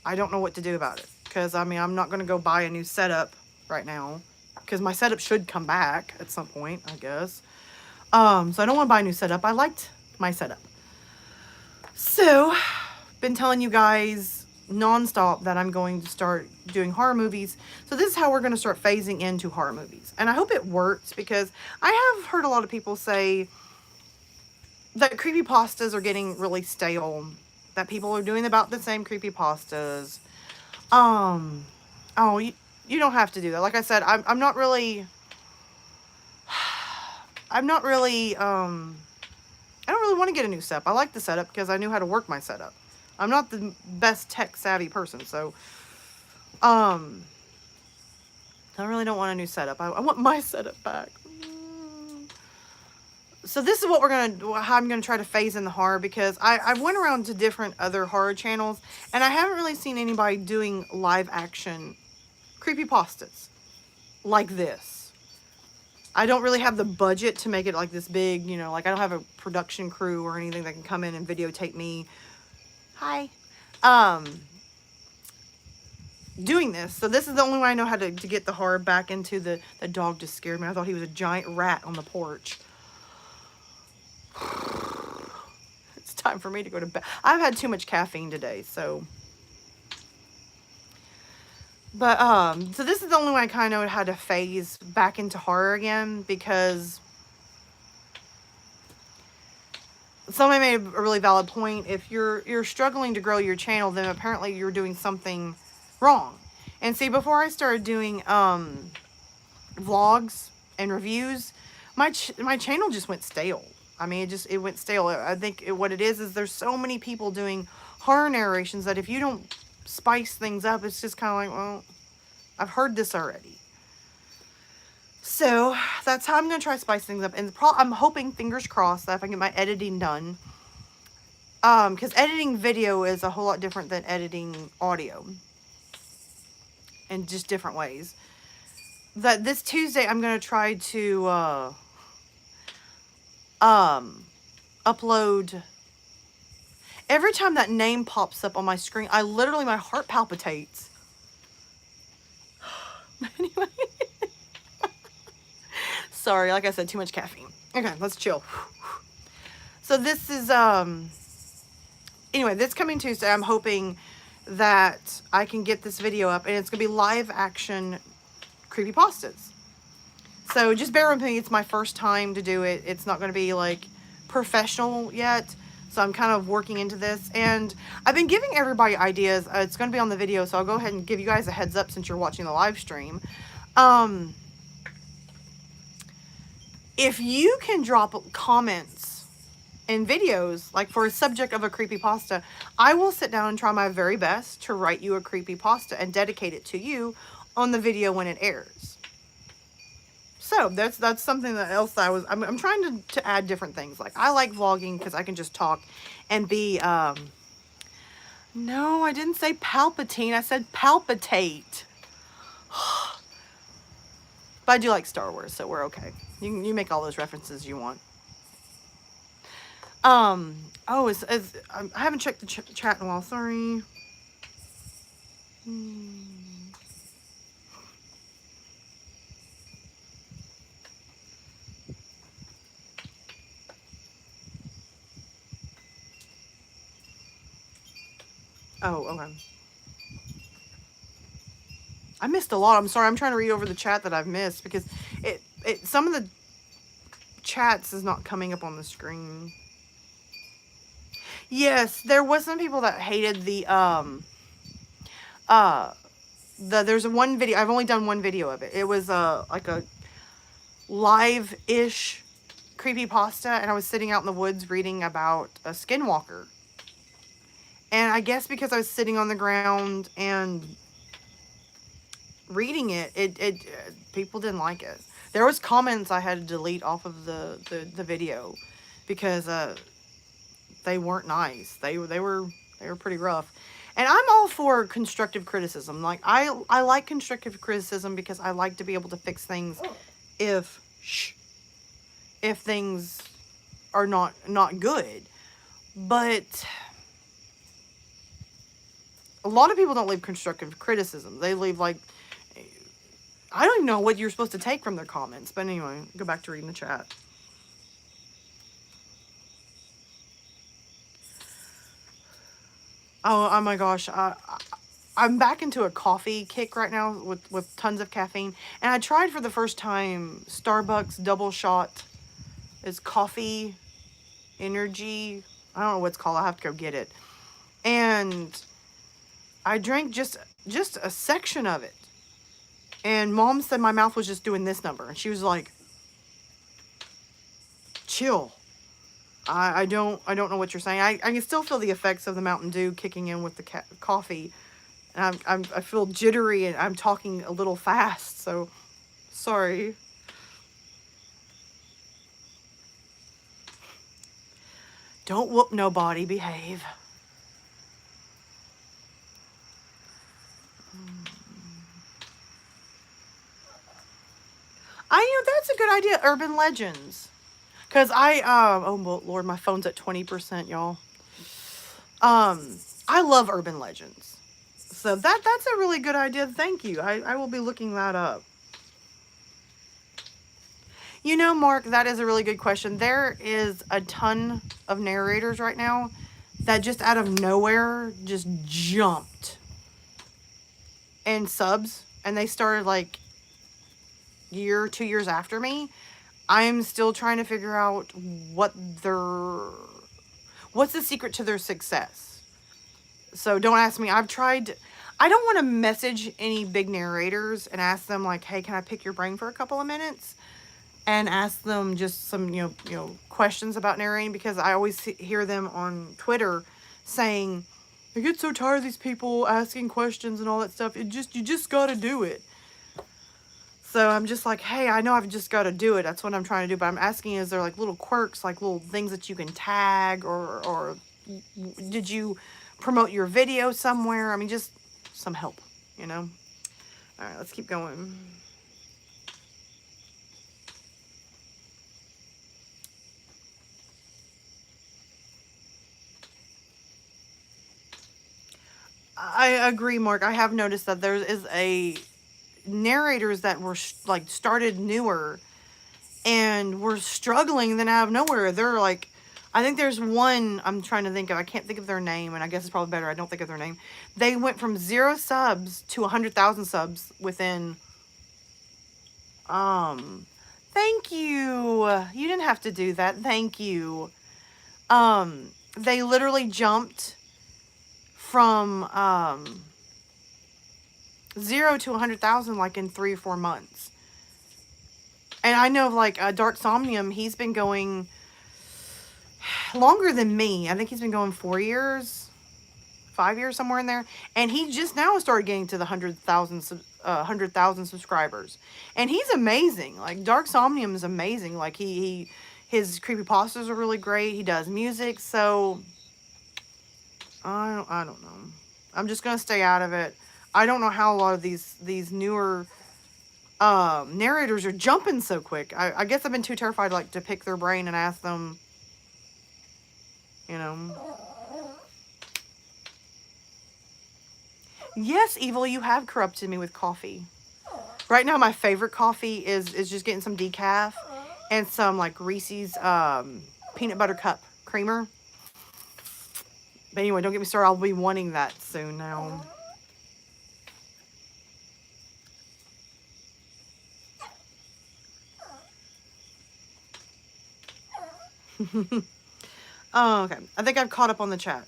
Speaker 1: know what to do about it. Because, I mean, I'm not going to go buy a new setup right now. Because my setup should come back at some point, I guess. So I don't want to buy a new setup. I liked my setup. So, been telling you guys nonstop that I'm going to start doing horror movies. So this is how we're going to start phasing into horror movies. And I hope it works, because I have heard a lot of people say that creepypastas are getting really stale, that people are doing about the same creepypastas. Oh, you don't have to do that. Like I said, I'm not really, I don't really want to get a new setup. I like the setup because I knew how to work my setup. I'm not the best tech savvy person, so I really don't want a new setup. I want my setup back. So this is what how I'm gonna try to phase in the horror, because I went around to different other horror channels, and I haven't really seen anybody doing live action creepypastas like this. I don't really have the budget to make it like this big, you know, like I don't have a production crew or anything that can come in and videotape me. Hi. Doing this. So this is the only way I know how to get the horror back into the dog just scared me. I thought he was a giant rat on the porch. It's time for me to go to bed. I've had too much caffeine today, so. But, so this is the only way I kind of know how to phase back into horror again, because somebody made a really valid point. If you're struggling to grow your channel, then apparently you're doing something wrong. And see, before I started doing vlogs and reviews, my channel just went stale. I mean, it went stale. I think what it is there's so many people doing horror narrations that if you don't spice things up, it's just kind of like, well, I've heard this already. So that's how I'm going to try to spice things up. And I'm hoping, fingers crossed, that if I can get my editing done, because editing video is a whole lot different than editing audio in just different ways. That this Tuesday I'm going to try to upload. Every time that name pops up on my screen, my heart palpitates. Anyway. Sorry, like I said, too much caffeine. Okay, let's chill. So this is, anyway, this coming Tuesday, I'm hoping that I can get this video up, and it's going to be live action creepypastas. So just bear with me, it's my first time to do it. It's not going to be, like, professional yet. So I'm kind of working into this. And I've been giving everybody ideas. It's going to be on the video, so I'll go ahead and give you guys a heads up since you're watching the live stream. If you can drop comments in videos, like for a subject of a creepypasta, I will sit down and try my very best to write you a creepypasta and dedicate it to you on the video when it airs. So that's something else that I'm trying to add different things. Like I like vlogging because I can just talk and be, no, I didn't say Palpatine, I said palpitate. But I do like Star Wars, so we're okay. You make all those references you want. Oh, I haven't checked the chat in a while, sorry. Oh, okay. I missed a lot. I'm sorry. I'm trying to read over the chat that I've missed because some of the chats is not coming up on the screen. Yes, there was some people that hated there's one video. I've only done one video of it. It was like a live-ish creepypasta, and I was sitting out in the woods reading about a skinwalker. And I guess because I was sitting on the ground and reading it, people didn't like it. There was comments I had to delete off of the video because they weren't nice. They were pretty rough. And I'm all for constructive criticism. Like I like constructive criticism because I like to be able to fix things if things are not good. But a lot of people don't leave constructive criticism. They leave like, I don't even know what you're supposed to take from their comments. But anyway, go back to reading the chat. Oh my gosh. I'm back into a coffee kick right now with tons of caffeine. And I tried for the first time Starbucks double shot. It's coffee energy. I don't know what it's called. I have to go get it. And I drank just a section of it. And Mom said my mouth was just doing this number. And she was like, chill. I don't know what you're saying. I can still feel the effects of the Mountain Dew kicking in with the coffee. And I feel jittery and I'm talking a little fast. So sorry. Don't whoop nobody. Behave. That's a good idea. Urban legends. Cause oh well, Lord, my phone's at 20%, y'all. I love urban legends. So that's a really good idea. Thank you. I will be looking that up. You know, Mark, that is a really good question. There is a ton of narrators right now that just out of nowhere just jumped in subs, and they started like year, 2 years after me. I'm still trying to figure out what's the secret to their success. So don't ask me. I don't want to message any big narrators and ask them like, hey, can I pick your brain for a couple of minutes? And ask them just some, questions about narrating, because I always hear them on Twitter saying, I get so tired of these people asking questions and all that stuff. You just got to do it. So I'm just like, hey, I know I've just got to do it. That's what I'm trying to do. But I'm asking, is there like little quirks, like little things that you can tag, or did you promote your video somewhere? I mean, just some help, All right, let's keep going. I agree, Mark. I have noticed that there is a narrators that were like started newer and were struggling, then out of nowhere they're like, I think there's one I'm trying to think of. I can't think of their name, and I guess it's probably better I don't think of their name. They went from 0 subs to 100,000 subs within thank you. You didn't have to do that. Thank you. They literally jumped from 0 to 100,000 like in 3 or 4 months. And I know of like Dark Somnium, he's been going longer than me. I think he's been going 4 years, 5 years, somewhere in there. And he just now started getting to the 100,000 subscribers. And he's amazing. Like Dark Somnium is amazing. Like his creepypastas are really great. He does music. So I don't know. I'm just gonna stay out of it. I don't know how a lot of these newer narrators are jumping so quick. I guess I've been too terrified like to pick their brain and ask them, Yes, Evil, you have corrupted me with coffee. Right now my favorite coffee is just getting some decaf and some like Reese's peanut butter cup creamer. But anyway, don't get me started. I'll be wanting that soon now. Oh, okay. I think I've caught up on the chat.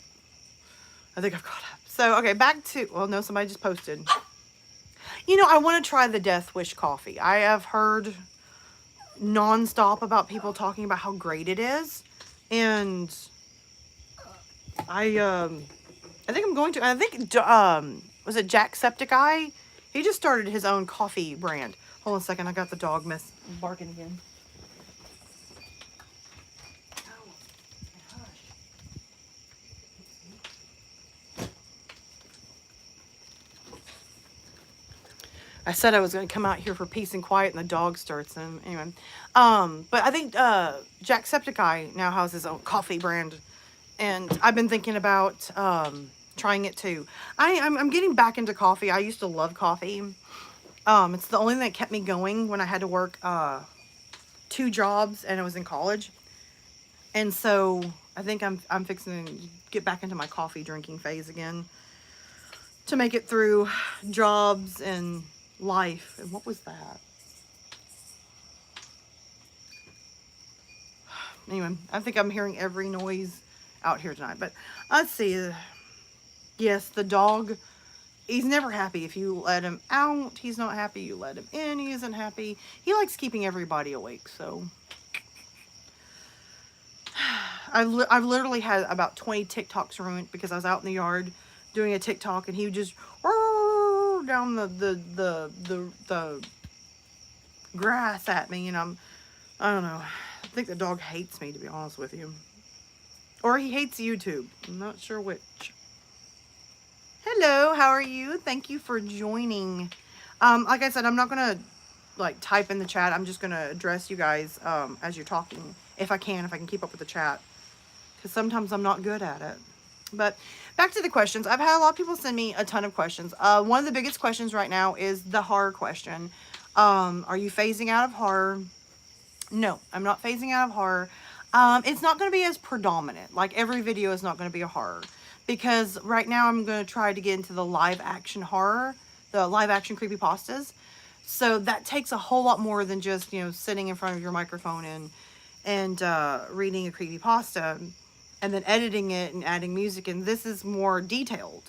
Speaker 1: So, okay, back to... Well, no, somebody just posted. I want to try the Death Wish coffee. I have heard nonstop about people talking about how great it is. And I think I'm going to... I think, was it Jacksepticeye? He just started his own coffee brand. Hold on a second. I got the dog barking again. I said I was going to come out here for peace and quiet, and the dog starts. And anyway, but I think Jacksepticeye now has his own coffee brand, and I've been thinking about trying it too. I'm getting back into coffee. I used to love coffee. It's the only thing that kept me going when I had to work 2 jobs and I was in college. And so I think I'm fixing to get back into my coffee drinking phase again to make it through jobs and life. And what was that? Anyway, I think I'm hearing every noise out here tonight. But let's see. Yes, the dog, he's never happy if you let him out. He's not happy. You let him in. He isn't happy. He likes keeping everybody awake. So I've literally had about 20 TikToks ruined because I was out in the yard doing a TikTok and he would just down the grass at me, and I don't know. I think the dog hates me, to be honest with you. Or he hates YouTube. I'm not sure which. Hello, how are you? Thank you for joining. Like I said, I'm not gonna like type in the chat. I'm just gonna address you guys as you're talking, if I can keep up with the chat, because sometimes I'm not good at it. But back to the questions. I've had a lot of people send me a ton of questions. One of the biggest questions right now is the horror question. Are you phasing out of horror? No, I'm not phasing out of horror. It's not going to be as predominant. Like every video is not going to be a horror, because right now I'm going to try to get into the live action horror, the live action creepypastas. So that takes a whole lot more than just, you know, sitting in front of your microphone and reading a creepypasta and then editing it and adding music. And this is more detailed.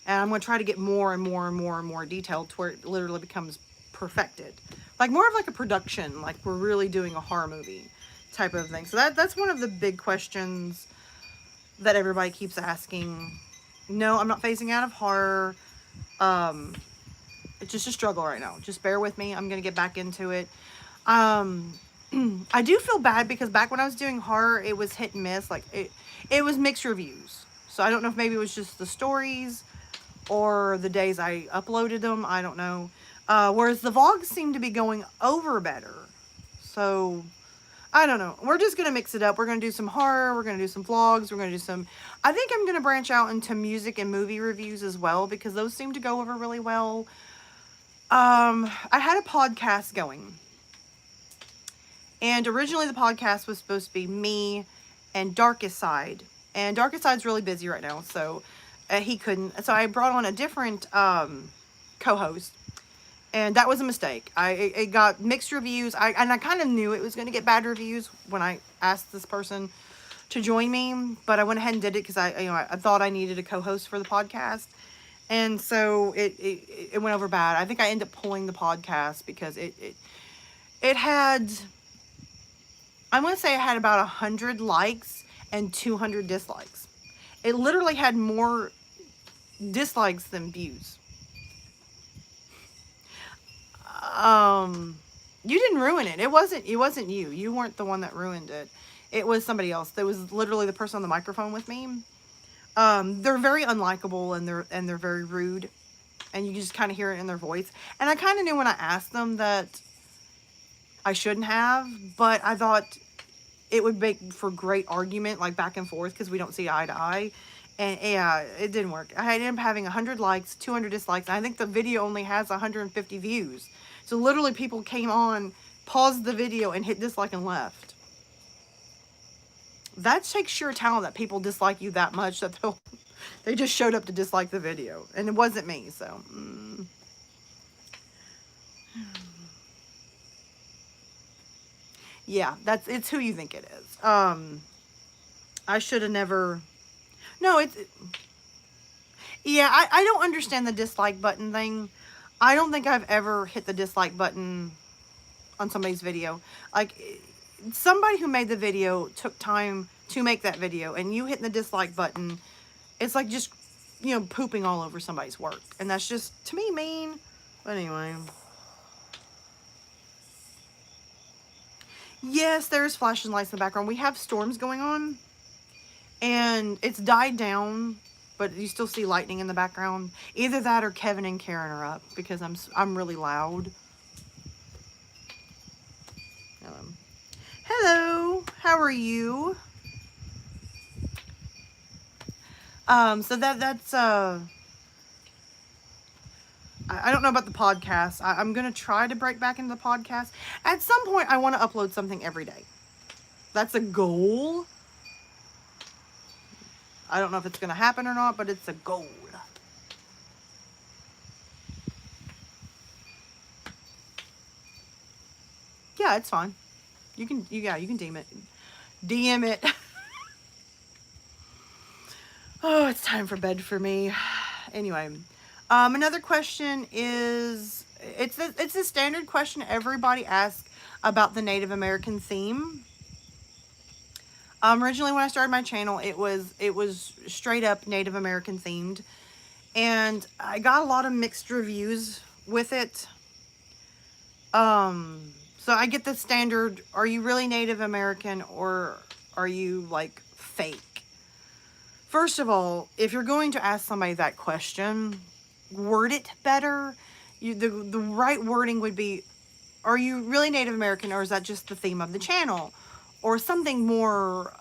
Speaker 1: And I'm going to try to get more and more and more and more detailed to where it literally becomes perfected. Like more of like a production, like we're really doing a horror movie type of thing. So that's one of the big questions that everybody keeps asking. No, I'm not phasing out of horror. It's just a struggle right now. Just bear with me. I'm going to get back into it. I do feel bad because back when I was doing horror, it was hit and miss. Like it was mixed reviews. So I don't know if maybe it was just the stories or the days I uploaded them. I don't know. Whereas the vlogs seem to be going over better. So I don't know. We're just going to mix it up. We're going to do some horror. We're going to do some vlogs. We're going to do some... I think I'm going to branch out into music and movie reviews as well, because those seem to go over really well. I had a podcast going. And originally the podcast was supposed to be me and Darkest Side. And Darkest Side's really busy right now, so he couldn't. So I brought on a different co-host. And that was a mistake. It got mixed reviews. And I kind of knew it was going to get bad reviews when I asked this person to join me. But I went ahead and did it because I thought I needed a co-host for the podcast. And so it went over bad. I think I ended up pulling the podcast because it had... I'm going to say it had about 100 likes and 200 dislikes. It literally had more dislikes than views. You didn't ruin it. It wasn't you. You weren't the one that ruined it. It was somebody else. That was literally the person on the microphone with me. They're very unlikable and they're very rude, and you just kind of hear it in their voice. And I kind of knew when I asked them that I shouldn't have, but I thought it would make for great argument, like back and forth, because we don't see eye to eye. And yeah, it didn't work. I ended up having 100 likes, 200 dislikes. I think the video only has 150 views. So literally people came on, paused the video, and hit dislike and left. That takes sheer talent that people dislike you that much that they just showed up to dislike the video. And it wasn't me, so... Yeah, it's who you think it is. I should have never... No, yeah, I don't understand the dislike button thing. I don't think I've ever hit the dislike button on somebody's video. Like, somebody who made the video took time to make that video, and you hitting the dislike button, it's like just, you know, pooping all over somebody's work. And that's just, to me, mean. But anyway. Yes, there's flashing lights in the background. We have storms going on, and it's died down, but you still see lightning in the background. Either that or Kevin and Karen are up because I'm really loud. Hello, how are you? So that's I don't know about the podcast. I'm going to try to break back into the podcast. At some point, I want to upload something every day. That's a goal. I don't know if it's going to happen or not, but it's a goal. Yeah, it's fine. You can DM it. DM it. Oh, it's time for bed for me. Anyway, another question is, it's a standard question everybody asks about the Native American theme. Originally when I started my channel, it was straight up Native American themed, and I got a lot of mixed reviews with it. So I get the standard, are you really Native American or are you like fake? First of all, if you're going to ask somebody that question, word it better. The right wording would be, are you really Native American, or is that just the theme of the channel? Or something more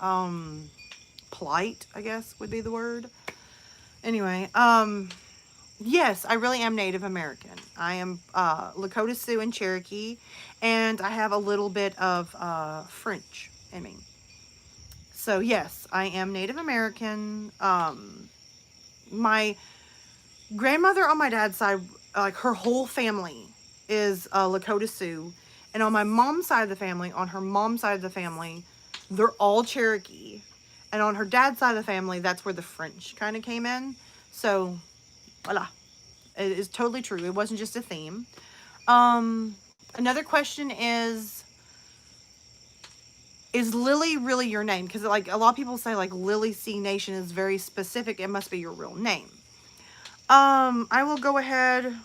Speaker 1: polite, I guess would be the word. Anyway, yes, I really am Native American. I am Lakota, Sioux, and Cherokee, and I have a little bit of French in me. So yes, I am Native American. My grandmother on my dad's side, like her whole family is Lakota Sioux. And on my mom's side of the family, on her mom's side of the family, they're all Cherokee. And on her dad's side of the family, that's where the French kind of came in. So, voila. It is totally true. It wasn't just a theme. Another question is Lillie really your name? Because like a lot of people say like Lillie C Nation is very specific. It must be your real name. I will go ahead.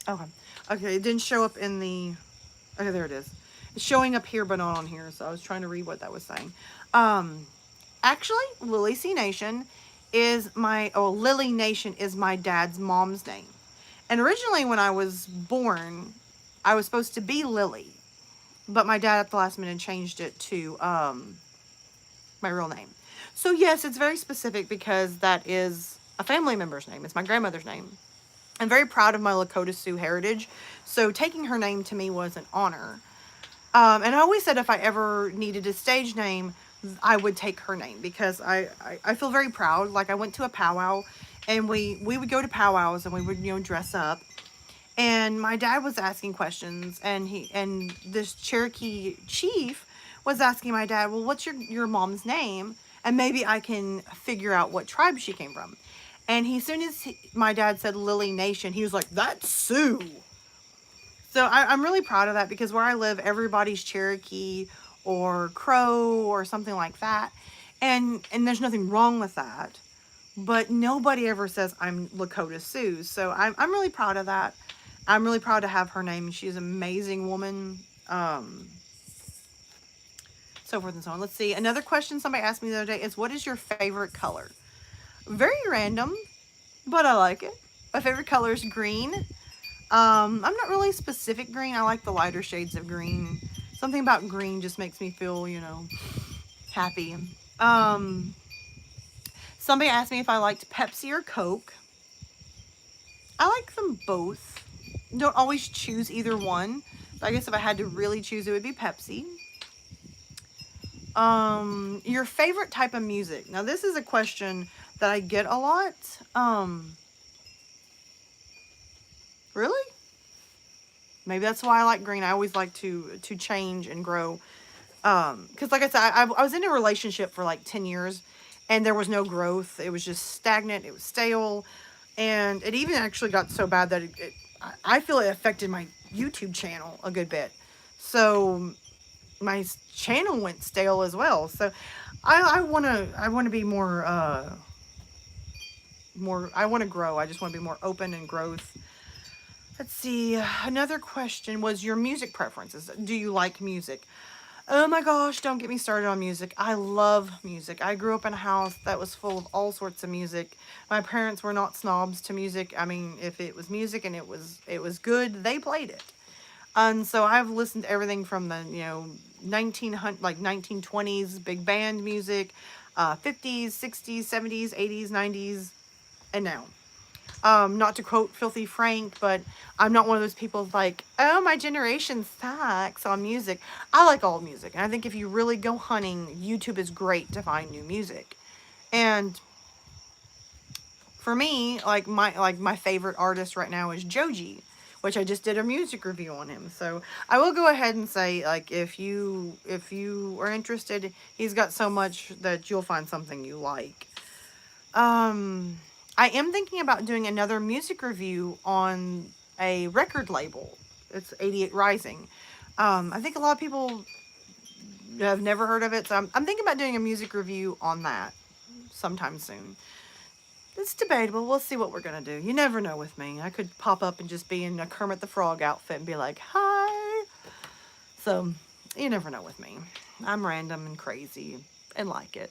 Speaker 1: Okay. Okay, it didn't show up in the... Okay, there it is. It's showing up here, but not on here, so I was trying to read what that was saying. Actually, Lillie C Nation is my... Oh, Lillie Nation is my dad's mom's name. And originally, when I was born, I was supposed to be Lillie. But my dad, at the last minute, changed it to my real name. So, yes, it's very specific because that is a family member's name. It's my grandmother's name. I'm very proud of my Lakota Sioux heritage, so taking her name to me was an honor. And I always said if I ever needed a stage name, I would take her name because I feel very proud. Like I went to a powwow, and we would go to powwows and we would, you know, dress up. And my dad was asking questions, and this Cherokee chief was asking my dad, well, what's your mom's name? And maybe I can figure out what tribe she came from. And as soon as my dad said Lillie Nation, he was like, that's Sioux. So I'm really proud of that because where I live, everybody's Cherokee or Crow or something like that. And there's nothing wrong with that. But nobody ever says I'm Lakota Sioux. So I'm really proud of that. I'm really proud to have her name. She's an amazing woman. So forth and so on. Let's see. Another question somebody asked me the other day is, what is your favorite color? Very random, but I like it. My favorite color is green. I'm not really specific green. I like the lighter shades of green. Something about green just makes me feel, you know, happy. Somebody asked me if I liked Pepsi or Coke. I like them both. Don't always choose either one. But I guess if I had to really choose, it would be Pepsi. Your favorite type of music. Now, this is a question that I get a lot. Really? Maybe that's why I like green. I always like to change and grow. Because like I said, I was in a relationship for like 10 years and there was no growth. It was just stagnant. It was stale. And it even actually got so bad that I feel it affected my YouTube channel a good bit. So my channel went stale as well. So I want to be more, I want to grow. I just want to be more open and growth. Let's see. Another question was your music preferences. Do you like music? Oh my gosh, don't get me started on music. I love music. I grew up in a house that was full of all sorts of music. My parents were not snobs to music. I mean, if it was music and it was good, they played it. And so I've listened to everything from the, you know, 1920s big band music, 50s, 60s, 70s, 80s, 90s, and now. Not to quote Filthy Frank, but I'm not one of those people like, oh, my generation sucks on music. I like all music. And I think if you really go hunting, YouTube is great to find new music. And for me, like my favorite artist right now is Joji, which I just did a music review on him. So I will go ahead and say, like, if you are interested, he's got so much that you'll find something you like. Um, I am thinking about doing another music review on a record label. It's 88 Rising. I think a lot of people have never heard of it, so I'm thinking about doing a music review on that sometime soon. It's debatable. We'll see what we're gonna do. You never know with me. I could pop up and just be in a Kermit the Frog outfit and be like, hi. So, you never know with me. I'm random and crazy and like it.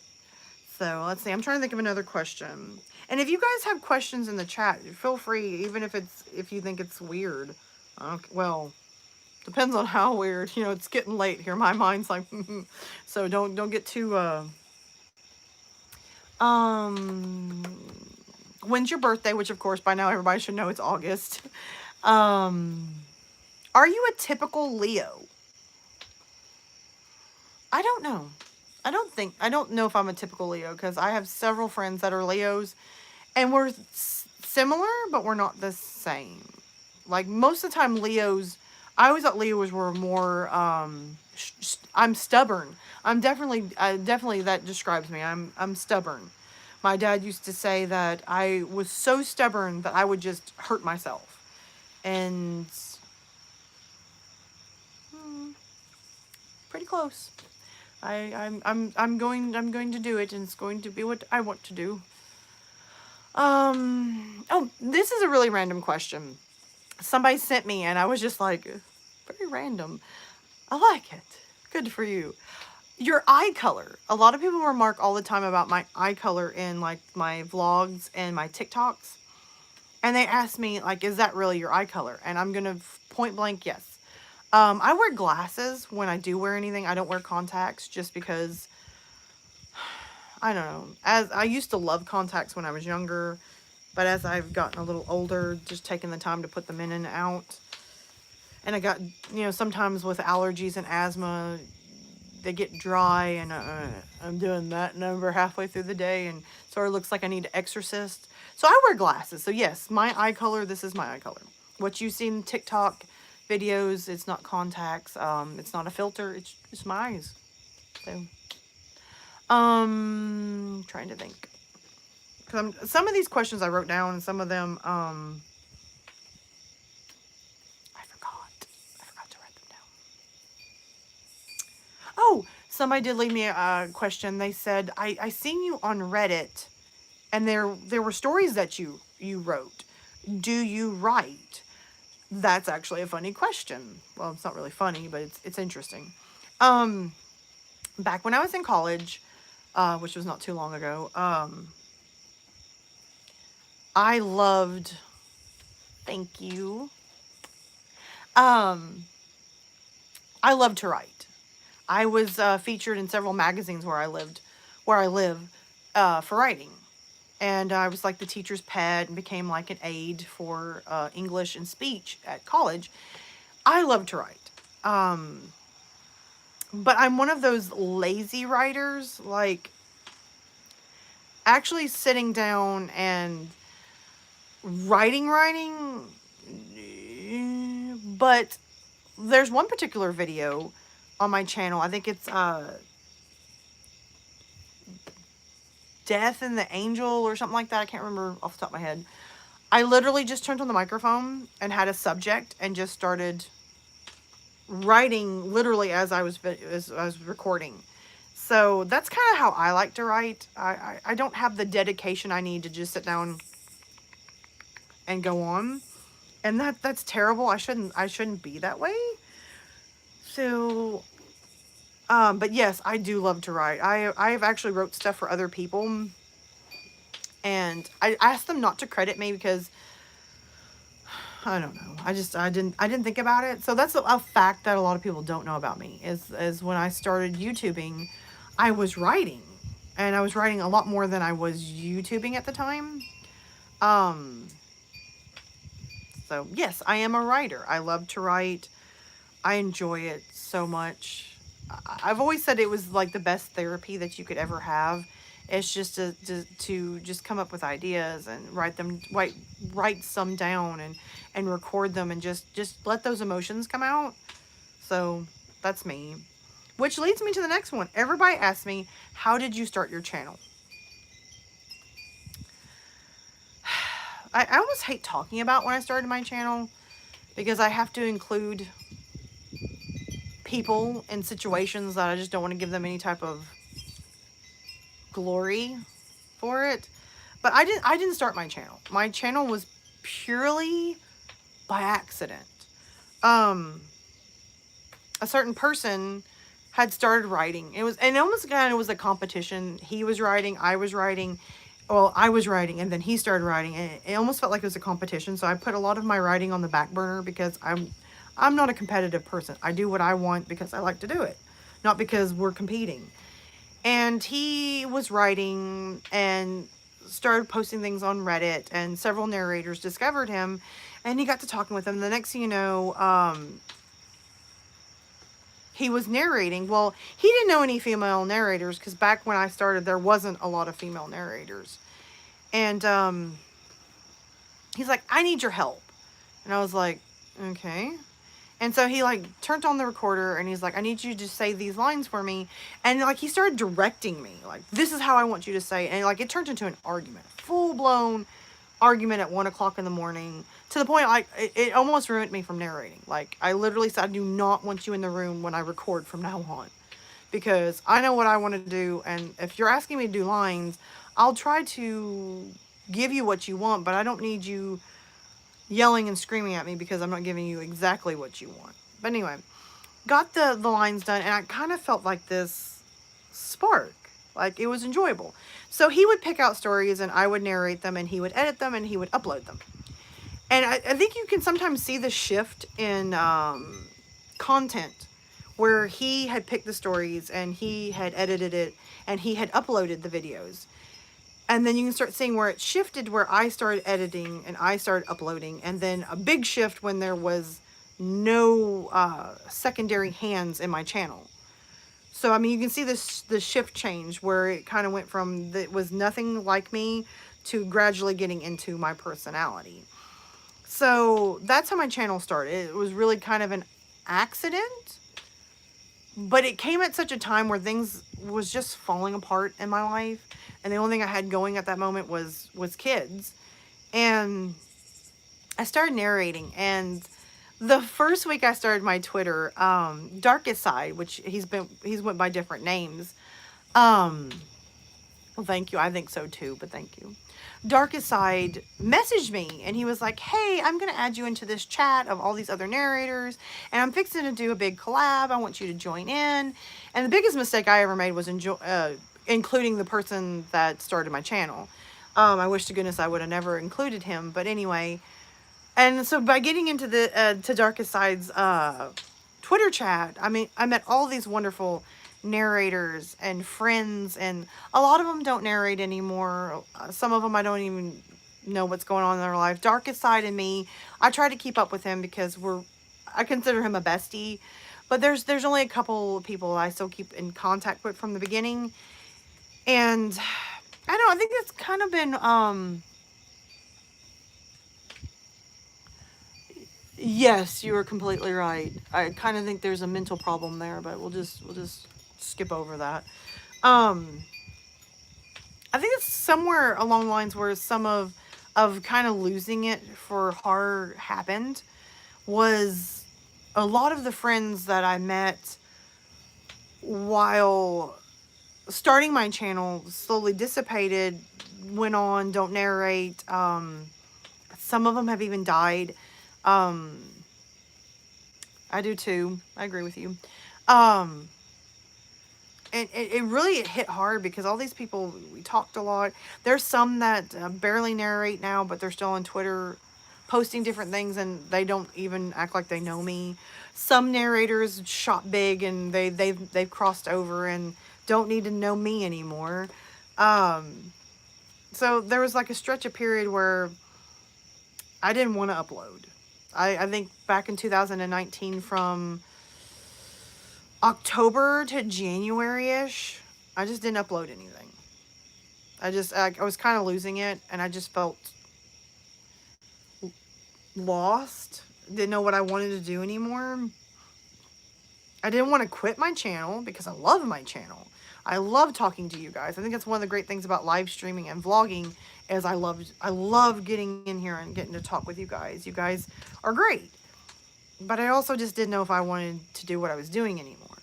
Speaker 1: So, let's see. I'm trying to think of another question. And if you guys have questions in the chat, feel free, even if you think it's weird. Okay, well, depends on how weird. You know, it's getting late here. My mind's like, so don't get too, when's your birthday? Which, of course, by now everybody should know it's August. Are you a typical Leo? I don't know. I don't know if I'm a typical Leo, because I have several friends that are Leos, and we're similar, but we're not the same. Like, most of the time, Leos, I always thought Leos were more, I'm stubborn. I'm definitely that describes me. I'm stubborn. My dad used to say that I was so stubborn that I would just hurt myself. And pretty close. I'm going to do it, and it's going to be what I want to do. Oh, this is a really random question. Somebody sent me, and I was just like, very random. I like it. Good for you. Your eye color. A lot of people remark all the time about my eye color in, like, my vlogs and my TikToks. And they ask me, like, is that really your eye color? And I'm going to point blank, yes. I wear glasses when I do wear anything. I don't wear contacts just because, I don't know. As I used to love contacts when I was younger, but as I've gotten a little older, just taking the time to put them in and out. And I got, sometimes with allergies and asthma, they get dry, and I'm doing that number halfway through the day, and sort of looks like I need to exorcist. So I wear glasses. So yes, my eye color, this is my eye color. What you see in TikTok videos, it's not contacts, it's not a filter, it's my eyes. So, trying to think. Cause some of these questions I wrote down, and some of them, I forgot to write them down. Oh, somebody did leave me a question. They said, I seen you on Reddit, and there were stories that you wrote. Do you write? That's actually a funny question. Well, it's not really funny, but it's interesting. Back when I was in college, which was not too long ago, I loved, thank you. I loved to write. I was featured in several magazines where I live, for writing. And I was like the teacher's pet and became like an aide for English and speech at college. I love to write. But I'm one of those lazy writers, like actually sitting down and writing. But there's one particular video on my channel. I think it's Death and the Angel or something like that. I can't remember off the top of my head. I literally just turned on the microphone and had a subject and just started writing literally as I was recording. So that's kind of how I like to write. I don't have the dedication I need to just sit down and go on. And that's terrible. I shouldn't be that way. So but yes, I do love to write. I've actually wrote stuff for other people, and I asked them not to credit me because I don't know. I didn't think about it. So that's a fact that a lot of people don't know about me is when I started YouTubing, I was writing, and I was writing a lot more than I was YouTubing at the time. So yes, I am a writer. I love to write. I enjoy it so much. I've always said it was like the best therapy that you could ever have. It's just to just come up with ideas and write some down and record them and just let those emotions come out. So that's me. Which leads me to the next one. Everybody asks me, how did you start your channel? I almost hate talking about when I started my channel because I have to include people and situations that I just don't want to give them any type of glory for it. But I didn't start my channel. My channel was purely by accident. A certain person had started writing. It almost kind of was a competition. He was writing, I was writing. Well, I was writing and then he started writing, and it almost felt like it was a competition. So I put a lot of my writing on the back burner because I'm not a competitive person. I do what I want because I like to do it, not because we're competing. And he was writing and started posting things on Reddit, and several narrators discovered him, and he got to talking with them. The next thing you know, he was narrating. Well, he didn't know any female narrators because back when I started, there wasn't a lot of female narrators. And he's like, I need your help. And I was like, okay. And so he like turned on the recorder and he's like, I need you to say these lines for me. And like he started directing me, like, this is how I want you to say it. And like it turned into an argument, full blown argument at 1 o'clock in the morning, to the point like it almost ruined me from narrating. Like I literally said, I do not want you in the room when I record from now on, because I know what I want to do. And if you're asking me to do lines, I'll try to give you what you want, but I don't need you yelling and screaming at me because I'm not giving you exactly what you want. But anyway, got the lines done, and I kind of felt like this spark, like it was enjoyable. So he would pick out stories and I would narrate them, and he would edit them and he would upload them. And I think you can sometimes see the shift in content, where he had picked the stories and he had edited it and he had uploaded the videos. And then you can start seeing where it shifted, where I started editing and I started uploading. And then a big shift when there was no secondary hands in my channel. So, I mean, you can see the shift change where it kind of went from, it was nothing like me, to gradually getting into my personality. So that's how my channel started. It was really kind of an accident, but it came at such a time where things was just falling apart in my life. And the only thing I had going at that moment was kids. And I started narrating. And the first week I started my Twitter, Darkest Side, which he's went by different names. Well, thank you. I think so too, but thank you. Darkest Side messaged me and he was like, hey, I'm going to add you into this chat of all these other narrators, and I'm fixing to do a big collab. I want you to join in. And the biggest mistake I ever made was including the person that started my channel. I wish to goodness I would have never included him, but anyway. And so by getting into the to Darkest Side's Twitter chat, I mean, I met all these wonderful narrators and friends, and a lot of them don't narrate anymore. Some of them I don't even know what's going on in their life. Darkest Side and me, I try to keep up with him because I consider him a bestie, but there's only a couple of people I still keep in contact with from the beginning. And I think it's kind of been yes, you are completely right. I kind of think there's a mental problem there, but we'll just skip over that. I think it's somewhere along the lines where some of kind of losing it for horror happened, was a lot of the friends that I met while starting my channel slowly dissipated, went on, don't narrate. Some of them have even died. I do too. I agree with you. And it really hit hard because all these people, we talked a lot. There's some that barely narrate now, but they're still on Twitter posting different things, and they don't even act like they know me. Some narrators shot big and they've crossed over and don't need to know me anymore. So there was like a stretch of period where I didn't want to upload. I think back in 2019 from October to January-ish, I just didn't upload anything. I was kind of losing it, and I just felt lost. Didn't know what I wanted to do anymore. I didn't want to quit my channel because I love my channel. I love talking to you guys. I think that's one of the great things about live streaming and vlogging is I love getting in here and getting to talk with you guys. You guys are great. But I also just didn't know if I wanted to do what I was doing anymore.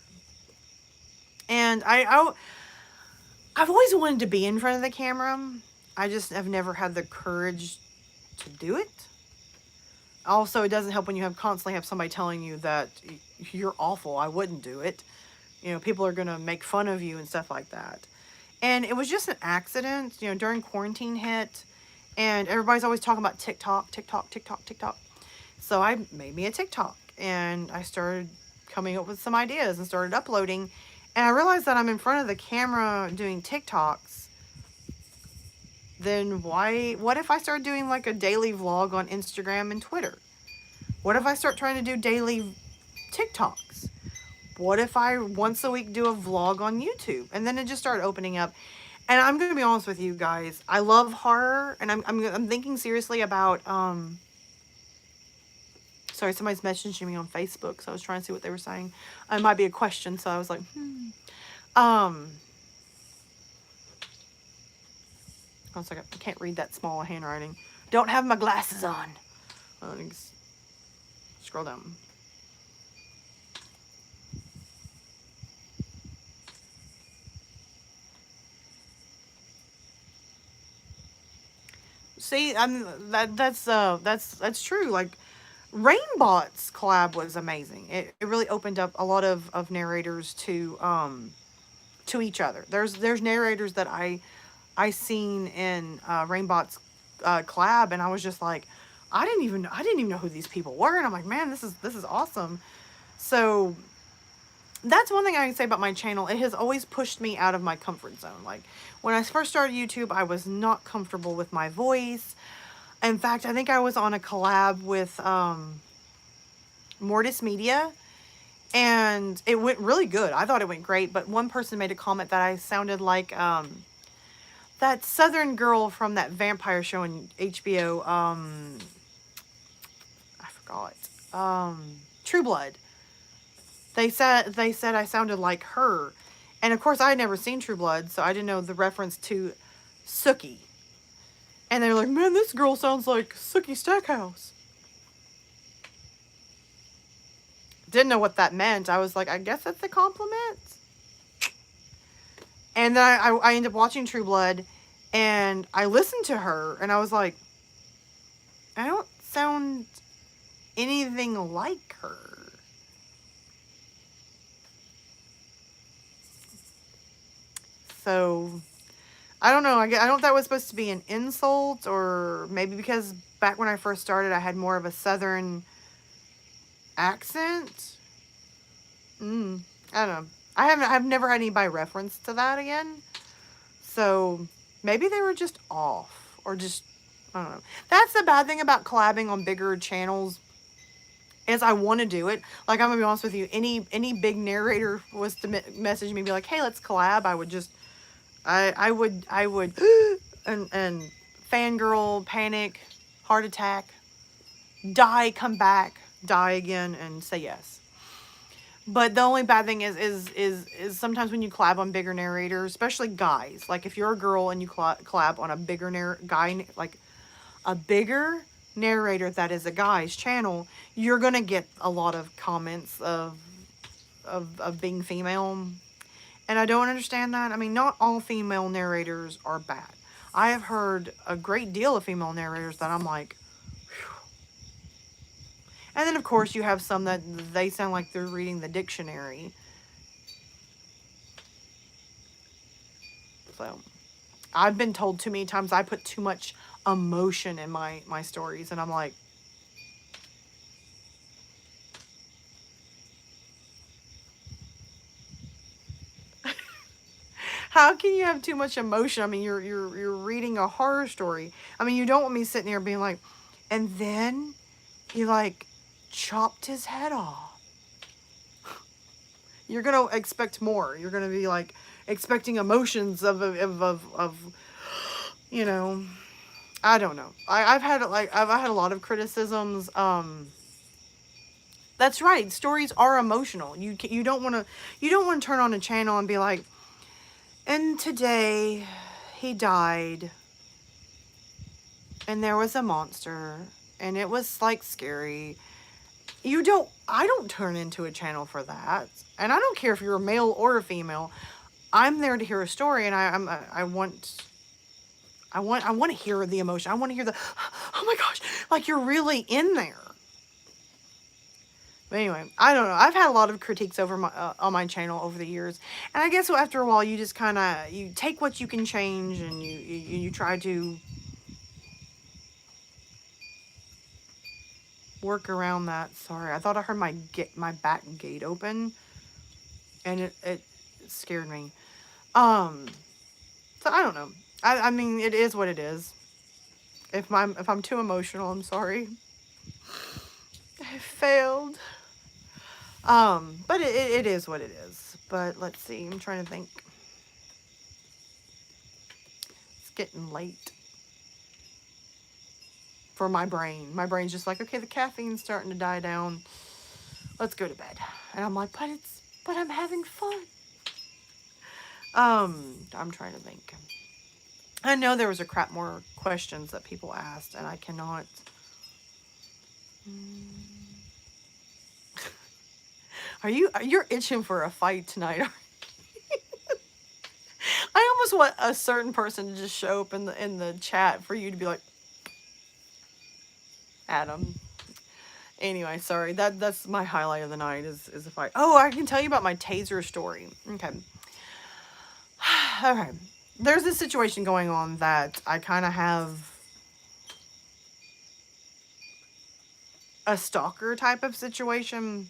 Speaker 1: And I've always wanted to be in front of the camera. I just have never had the courage to do it. Also, it doesn't help when you constantly have somebody telling you that you're awful. I wouldn't do it. You know, people are going to make fun of you and stuff like that. And it was just an accident, you know, during quarantine hit. And everybody's always talking about TikTok. So I made me a TikTok. And I started coming up with some ideas and started uploading. And I realized that I'm in front of the camera doing TikToks. Then what if I start doing like a daily vlog on Instagram and Twitter? What if I start trying to do daily TikToks? What if I once a week do a vlog on YouTube? And then it just started opening up. And I'm going to be honest with you guys. I love horror, and I'm thinking seriously about sorry, somebody's messaging me on Facebook, so I was trying to see what they were saying. It might be a question, so I was like, one second. I can't read that small handwriting. Don't have my glasses on. Scroll down. See, that's true. Like, Rainbot's collab was amazing. It really opened up a lot of narrators to each other. There's narrators that I seen in Rainbot's collab, and I was just like, I didn't even know who these people were, and I'm like, man, this is awesome. So that's one thing I can say about my channel. It has always pushed me out of my comfort zone. Like, when I first started YouTube, I was not comfortable with my voice. In fact, I think I was on a collab with Mortis Media, and it went really good. I thought it went great, but one person made a comment that I sounded like that Southern girl from that vampire show on HBO. I forgot. True Blood. They said I sounded like her. And of course I had never seen True Blood, so I didn't know the reference to Sookie. And they were like, man, this girl sounds like Sookie Stackhouse. Didn't know what that meant. I was like, I guess that's a compliment. And then I ended up watching True Blood, and I listened to her, and I was like, I don't sound anything like her. So, I don't know. I don't know if that was supposed to be an insult, or maybe because back when I first started, I had more of a Southern accent. I don't know. I've never had anybody reference to that again. So, maybe they were just off, or just, I don't know. That's the bad thing about collabing on bigger channels, is I want to do it. Like, I'm going to be honest with you, any big narrator was to message me and be like, hey, let's collab, I would just, I would, and fangirl, panic, heart attack, die, come back, die again, and say yes. But the only bad thing is sometimes when you collab on bigger narrators, especially guys, like if you're a girl and you collab on a bigger guy, like a bigger narrator that is a guy's channel, you're going to get a lot of comments of being female. And I don't understand that. I mean, not all female narrators are bad. I have heard a great deal of female narrators that I'm like, whew. And then, of course, you have some that they sound like they're reading the dictionary. So, I've been told too many times I put too much emotion in my stories. And I'm like, how can you have too much emotion? I mean, you're reading a horror story. I mean, you don't want me sitting there being like, and then he like chopped his head off. You're gonna expect more. You're gonna be like expecting emotions of you know, I don't know. I've had a lot of criticisms. That's right. Stories are emotional. You don't want to turn on a channel and be like, and today he died, and there was a monster, and it was like scary. I don't turn into a channel for that. And I don't care if you're a male or a female. I'm there to hear a story, and I want to hear the emotion. I want to hear the, oh my gosh, like you're really in there. But anyway, I don't know. I've had a lot of critiques over on my channel over the years, and I guess after a while, you just kind of you take what you can change, and you try to work around that. Sorry, I thought I heard my back gate open, and it scared me. So I don't know. I mean, it is what it is. If I'm too emotional, I'm sorry. I failed. But it is what it is. But let's see. I'm trying to think. It's getting late for my brain. My brain's just like, okay, the caffeine's starting to die down. Let's go to bed. And I'm like, but I'm having fun. I'm trying to think. I know there was a crap more questions that people asked, and I cannot. You're itching for a fight tonight? I almost want a certain person to just show up in the chat for you to be like, Adam. Anyway, sorry. That's my highlight of the night is a fight. Oh, I can tell you about my taser story. Okay. Okay. There's this situation going on that I kind of have a stalker type of situation.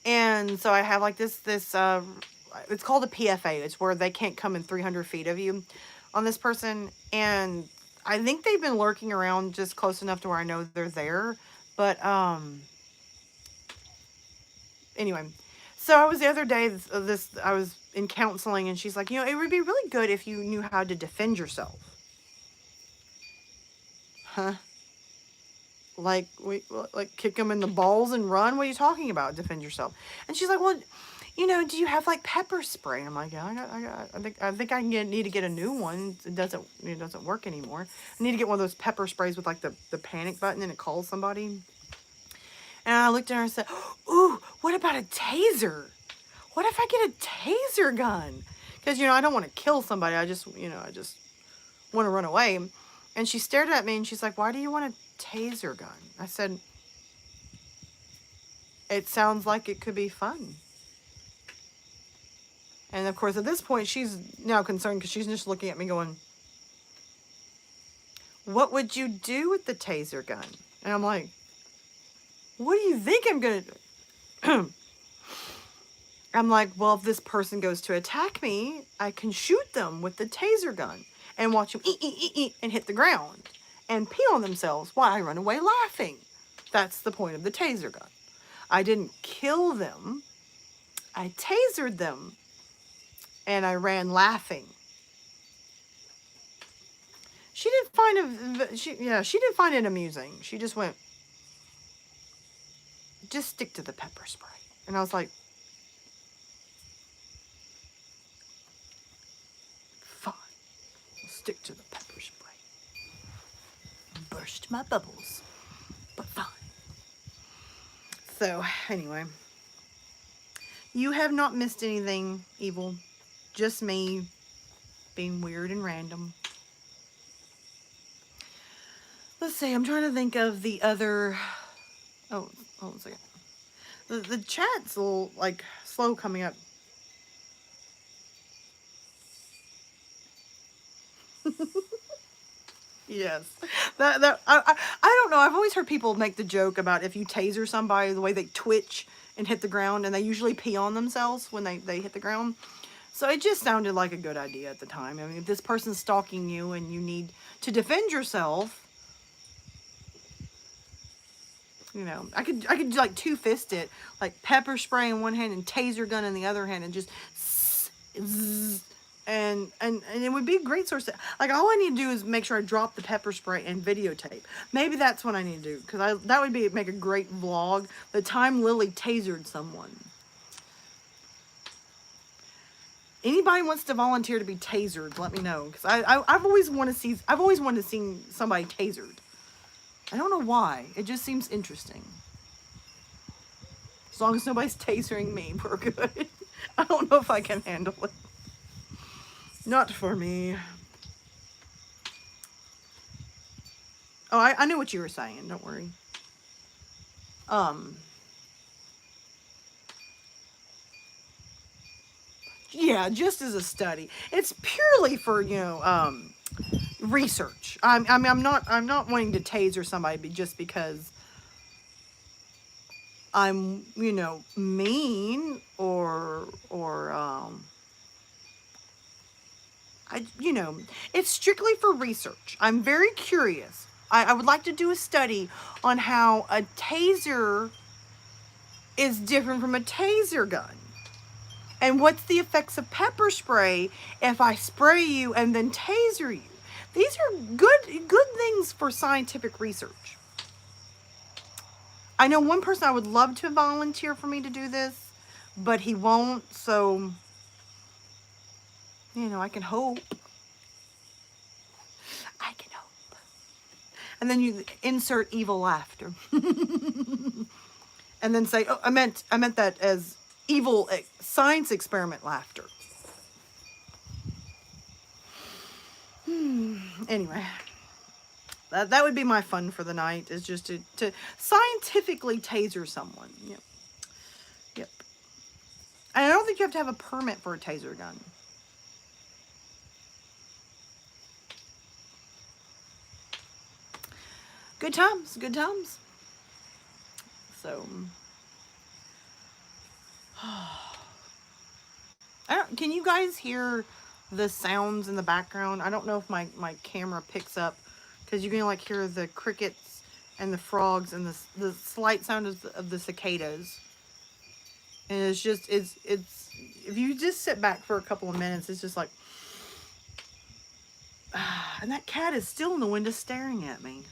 Speaker 1: And so I have like this it's called a PFA. It's where they can't come in 300 feet of you on this person. And I think they've been lurking around just close enough to where I know they're there. But, anyway, so I was the other day, I was in counseling, and she's like, you know, it would be really good if you knew how to defend yourself. Huh? Like kick them in the balls and run? What are you talking about? Defend yourself. And she's like, well, you know, do you have like pepper spray? And I'm like, yeah, I think I need to get a new one. It doesn't work anymore. I need to get one of those pepper sprays with like the panic button and it calls somebody. And I looked at her and said, ooh, what about a taser? What if I get a taser gun? Because, you know, I don't want to kill somebody. I just want to run away. And she stared at me and she's like, why do you want a taser gun? I said, it sounds like it could be fun. And of course, at this point, she's now concerned because she's just looking at me going, what would you do with the taser gun? And I'm like, what do you think I'm going to do? I'm like, well, if this person goes to attack me, I can shoot them with the taser gun and watch them eat and hit the ground and pee on themselves while I run away laughing. That's the point of the taser gun. I didn't kill them. I tasered them. And I ran laughing. She didn't find it amusing. She just went, just stick to the pepper spray. And I was like, fine, I'll stick to the pepper spray. Burst my bubbles, but fine. So anyway, you have not missed anything evil. Just me being weird and random. Let's see, I'm trying to think of the other... Oh, hold on a second. The chat's a little, like, slow coming up. Yes. I don't know. I've always heard people make the joke about if you taser somebody, the way they twitch and hit the ground, and they usually pee on themselves when they hit the ground. So it just sounded like a good idea at the time. I mean, if this person's stalking you and you need to defend yourself, You know, I could like two-fist it, like pepper spray in one hand and taser gun in the other hand, and just zzz, and it would be a great source of, like, all I need to do is make sure I drop the pepper spray and videotape. Maybe that's what I need to do, because that would make a great vlog. The time Lillie tasered someone. Anybody wants to volunteer to be tasered, let me know, because I've always wanted to see somebody tasered. I don't know why. It just seems interesting. As long as nobody's tasering me, we're good. I don't know if I can handle it. Not for me. Oh, I knew what you were saying. Don't worry. Yeah, just as a study. It's purely for, you know, research. I'm not wanting to taser somebody just because I'm, you know, mean or you know, it's strictly for research. I'm very curious. I would like to do a study on how a taser is different from a taser gun. And what's the effects of pepper spray if I spray you and then taser you? These are good things for scientific research. I know one person I would love to volunteer for me to do this, but he won't, so, you know, I can hope. I can hope. And then you insert evil laughter. And then say, oh, I meant that as evil science experiment laughter. Anyway, that would be my fun for the night, is just to scientifically taser someone. Yep. Yep. And I don't think you have to have a permit for a taser gun. Good times, good times. So, can you guys hear the sounds in the background? I don't know if my camera picks up, because you can like hear the crickets and the frogs and the slight sound of the cicadas. And it's just, it's if you just sit back for a couple of minutes, it's just like, and that cat is still in the window staring at me.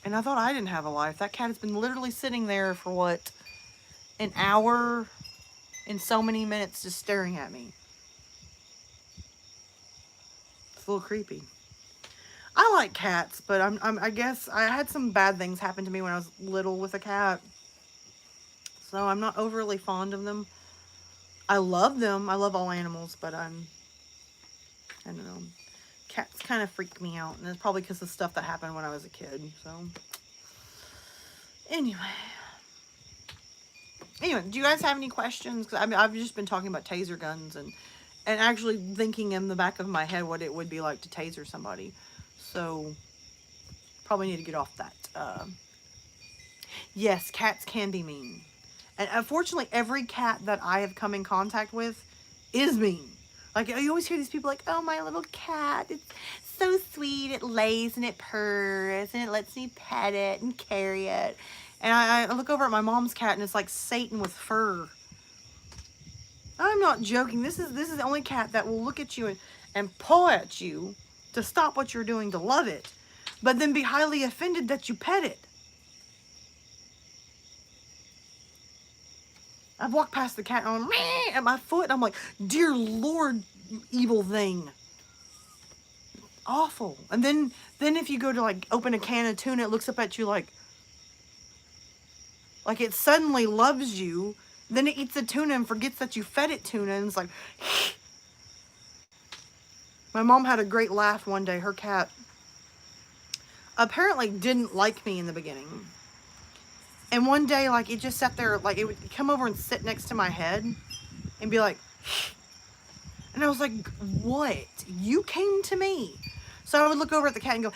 Speaker 1: And I thought I didn't have a life. That cat has been literally sitting there for what, an hour and so many minutes just staring at me. It's a little creepy. I like cats, but I guess I had some bad things happen to me when I was little with a cat. So I'm not overly fond of them. I love them. I love all animals, but I don't know. Cats kind of freak me out, and it's probably because of stuff that happened when I was a kid. So anyway, do you guys have any questions? Because I mean, I've just been talking about taser guns and actually thinking in the back of my head what it would be like to taser somebody. So probably need to get off that. Yes, cats can be mean, and unfortunately, every cat that I have come in contact with is mean. Like, you always hear these people like, oh, my little cat, it's so sweet, it lays and it purrs, and it lets me pet it and carry it. And I look over at my mom's cat, and it's like Satan with fur. I'm not joking. This is the only cat that will look at you and paw at you to stop what you're doing to love it, but then be highly offended that you pet it. I've walked past the cat and I'm like, at my foot, and I'm like, dear Lord, you evil thing. Awful. And then if you go to like open a can of tuna, it looks up at you like it suddenly loves you. Then it eats the tuna and forgets that you fed it tuna, and it's like, my mom had a great laugh one day. Her cat apparently didn't like me in the beginning. And one day, like, it just sat there, like, it would come over and sit next to my head and be like, and I was like, what? You came to me. So I would look over at the cat and go,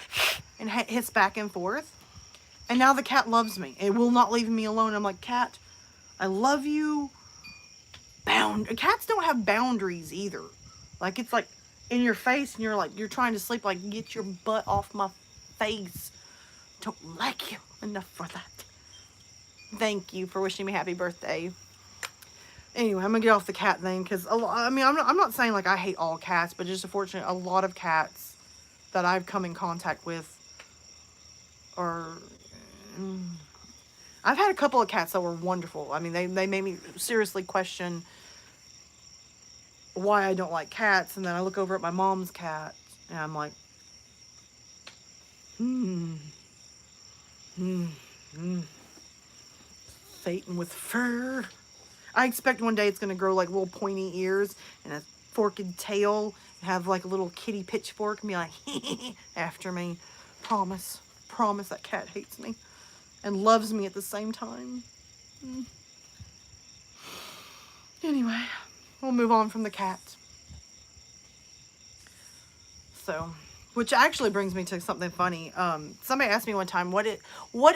Speaker 1: and hiss back and forth. And now the cat loves me. It will not leave me alone. I'm like, cat, I love you. Cats don't have boundaries either. Like, it's like in your face, and you're trying to sleep, like, get your butt off my face. don't like you enough for that. Thank you for wishing me happy birthday. Anyway, I'm gonna get off the cat thing because I mean, I'm not saying like I hate all cats, but just unfortunately, a lot of cats that I've come in contact with are. I've had a couple of cats that were wonderful. I mean, they made me seriously question why I don't like cats, and then I look over at my mom's cat, and I'm like, Satan with fur. I expect one day it's going to grow like little pointy ears and a forked tail and have like a little kitty pitchfork and be like, after me. Promise. Promise that cat hates me and loves me at the same time. Anyway, we'll move on from the cat. So, which actually brings me to something funny. Somebody asked me one time, what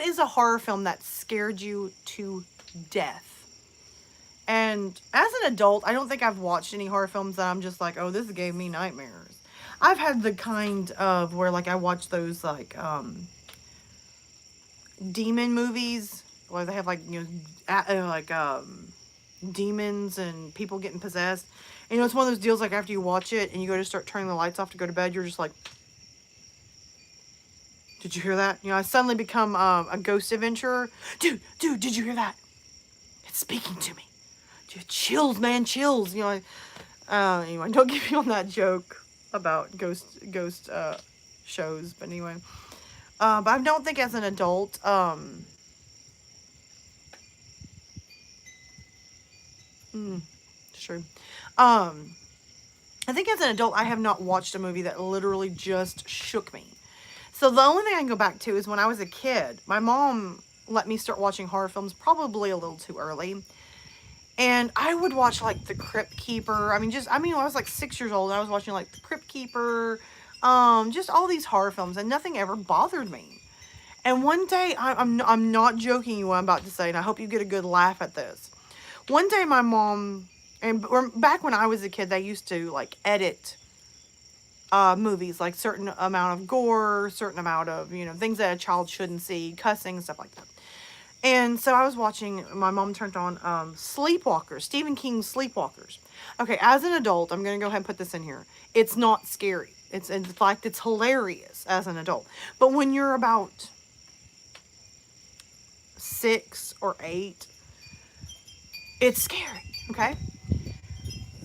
Speaker 1: is a horror film that scared you to death? And as an adult, I don't think I've watched any horror films that I'm just like, oh, this gave me nightmares. I've had the kind of where like I watch those like demon movies where they have like, you know, demons and people getting possessed. And, you know, it's one of those deals like after you watch it and you go to start turning the lights off to go to bed, you're just like, did you hear that? You know, I suddenly become a ghost adventurer. Dude, did you hear that? It's speaking to me. Dude, chills, man, chills. You know, anyway, don't get me on that joke about ghost shows. But anyway, but I don't think as an adult, it's true. I think as an adult, I have not watched a movie that literally just shook me. So the only thing I can go back to is when I was a kid, my mom let me start watching horror films probably a little too early. And I would watch like The Crypt Keeper. I mean, I was like 6 years old and I was watching like The Crypt Keeper, just all these horror films, and nothing ever bothered me. And one day, I'm not joking you what I'm about to say, and I hope you get a good laugh at this. One day my mom, back when I was a kid, they used to like edit movies, like certain amount of gore, certain amount of, you know, things that a child shouldn't see, cussing, stuff like that. And so I was watching, my mom turned on Sleepwalkers, Stephen King's Sleepwalkers. Okay, as an adult, I'm going to go ahead and put this in here. It's not scary. It's in fact, it's hilarious as an adult. But when you're about 6 or 8, it's scary, okay?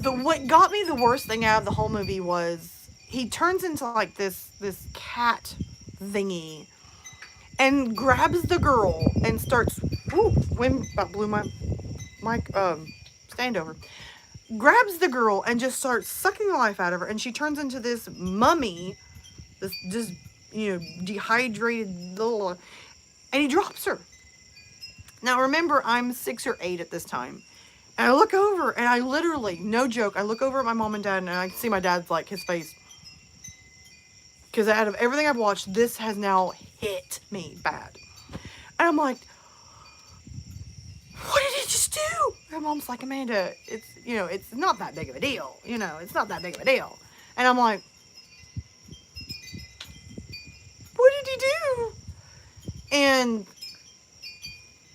Speaker 1: What got me the worst thing out of the whole movie was he turns into like this cat thingy and grabs the girl and starts, wind about blew my stand over. Grabs the girl and just starts sucking the life out of her, and she turns into this mummy, this just, you know, dehydrated little, and he drops her. Now remember, I'm 6 or 8 at this time. And I look over and I literally, no joke, I look over at my mom and dad and I can see my dad's like, his face. Because out of everything I've watched, this has now hit me bad. And I'm like, what did he just do? And mom's like, Amanda, it's, you know, it's not that big of a deal. You know, it's not that big of a deal. And I'm like, what did he do? And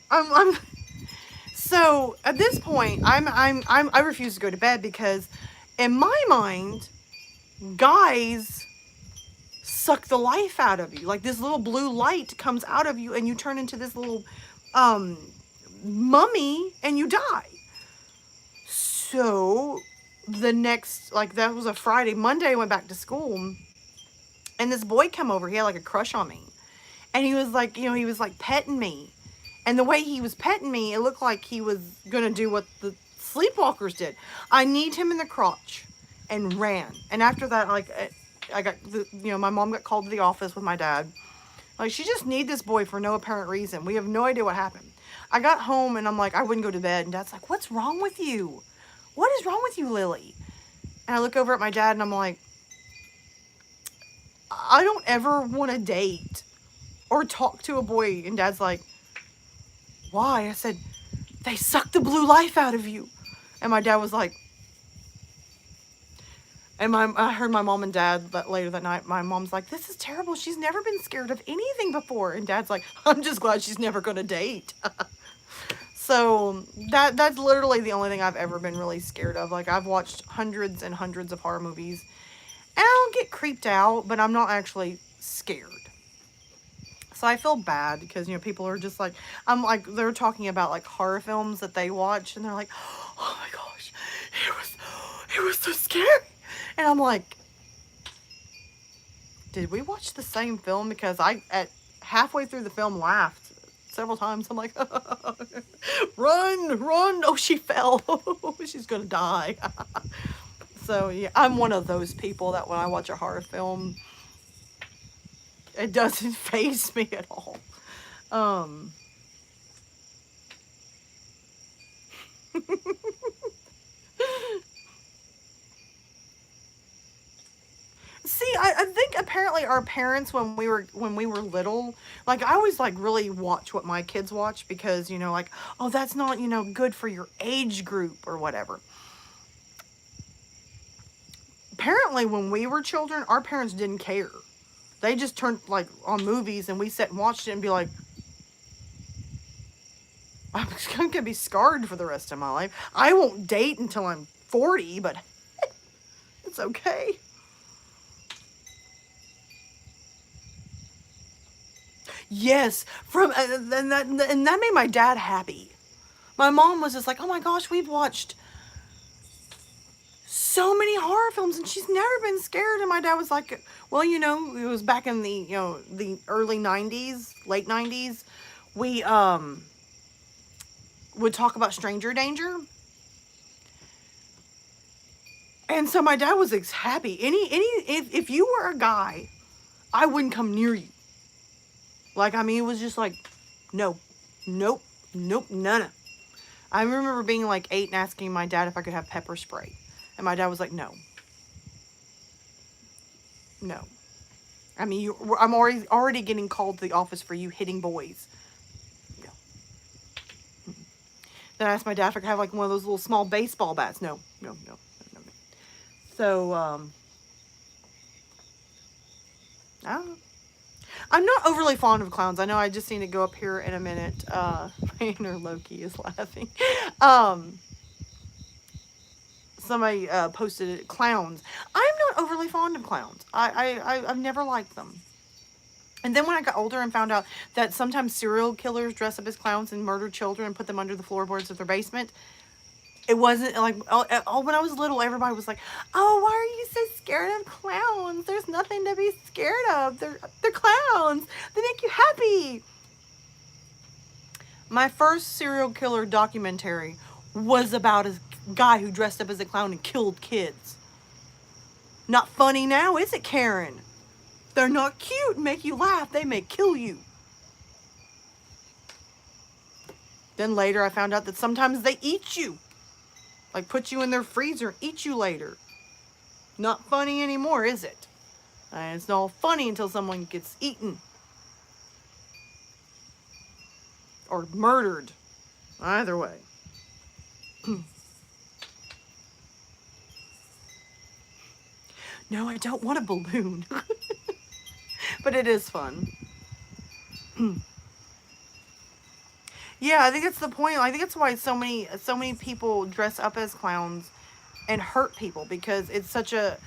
Speaker 1: I'm so at this point, I refuse to go to bed because in my mind, guys suck the life out of you. Like this little blue light comes out of you and you turn into this little mummy and you die. So the next, like that was a Friday, Monday I went back to school and this boy come over, he had like a crush on me. And he was like, you know, he was like petting me. And the way he was petting me, it looked like he was going to do what the Sleepwalkers did. I kneed him in the crotch and ran. And after that, like, I got, you know, my mom got called to the office with my dad. Like, she just kneed this boy for no apparent reason. We have no idea what happened. I got home and I'm like, I wouldn't go to bed. And Dad's like, what's wrong with you? What is wrong with you, Lily? And I look over at my dad and I'm like, I don't ever want to date or talk to a boy. And Dad's like, why? I said, they suck the blue life out of you. And my dad was like, And I heard my mom and dad later that night, my mom's like, this is terrible. She's never been scared of anything before. And dad's like, I'm just glad she's never going to date. So that's literally the only thing I've ever been really scared of. Like, I've watched hundreds and hundreds of horror movies. And I don't get creeped out, but I'm not actually scared. So I feel bad because, you know, people are just like, I'm like, they're talking about like horror films that they watch. And they're like, oh my gosh, it was so scary. And I'm like, did we watch the same film? Because I, at halfway through the film, laughed several times. I'm like, run, run. Oh, she fell. She's going to die. So, yeah, I'm one of those people that when I watch a horror film, it doesn't faze me at all. See, I think apparently our parents when we were little, like I always like really watch what my kids watch because, you know, like, oh, that's not, you know, good for your age group or whatever. Apparently when we were children, our parents didn't care. They just turned like on movies and we sat and watched it and be like, I'm going to be scarred for the rest of my life. I won't date until I'm 40, but it's okay. Yes, and that made my dad happy. My mom was just like, "Oh my gosh, we've watched so many horror films and she's never been scared." And my dad was like, "Well, you know, it was back in the, you know, the early 90s, late 90s. We would talk about stranger danger." And so my dad was happy. If you were a guy, I wouldn't come near you. Like, I mean, it was just like, no, nope, nope, none. I remember being like 8 and asking my dad if I could have pepper spray. And my dad was like, no. No. I mean, I'm already getting called to the office for you hitting boys. No. Then I asked my dad if I could have like one of those little small baseball bats. No. So, I don't know. I'm not overly fond of clowns. I know I just need to go up here in a minute. My inner Loki is laughing. Somebody posted it, clowns. I'm not overly fond of clowns. I've never liked them. And then when I got older and found out that sometimes serial killers dress up as clowns and murder children and put them under the floorboards of their basement, it wasn't like, when I was little, everybody was like, oh, why are you so scared of clowns? There's nothing to be scared of. They're clowns. They make you happy. My first serial killer documentary was about a guy who dressed up as a clown and killed kids. Not funny now, is it, Karen? They're not cute and make you laugh. They may kill you. Then later I found out that sometimes they eat you. Like put you in their freezer and eat you later. Not funny anymore, is it? And it's not funny until someone gets eaten. Or murdered. Either way. No, I don't want a balloon. But it is fun. Yeah, I think that's the point. I think that's why so many people dress up as clowns and hurt people, because it's such a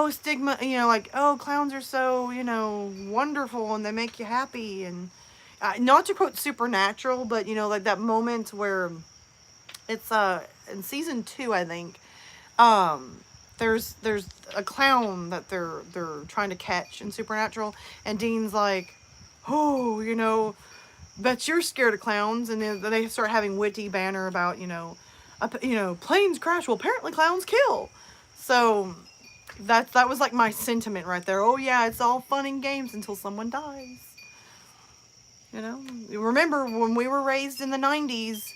Speaker 1: stigma, you know, like, oh, clowns are so, you know, wonderful and they make you happy. And not to quote Supernatural, but, you know, like that moment where it's in season 2, I think, there's a clown that they're trying to catch in Supernatural, and Dean's like, oh, you know, bet you're scared of clowns. And then they start having witty banter about, you know, planes crash. Well, apparently clowns kill. So that was like my sentiment right there. Oh yeah, it's all fun and games until someone dies. You know, remember when we were raised in the 90s,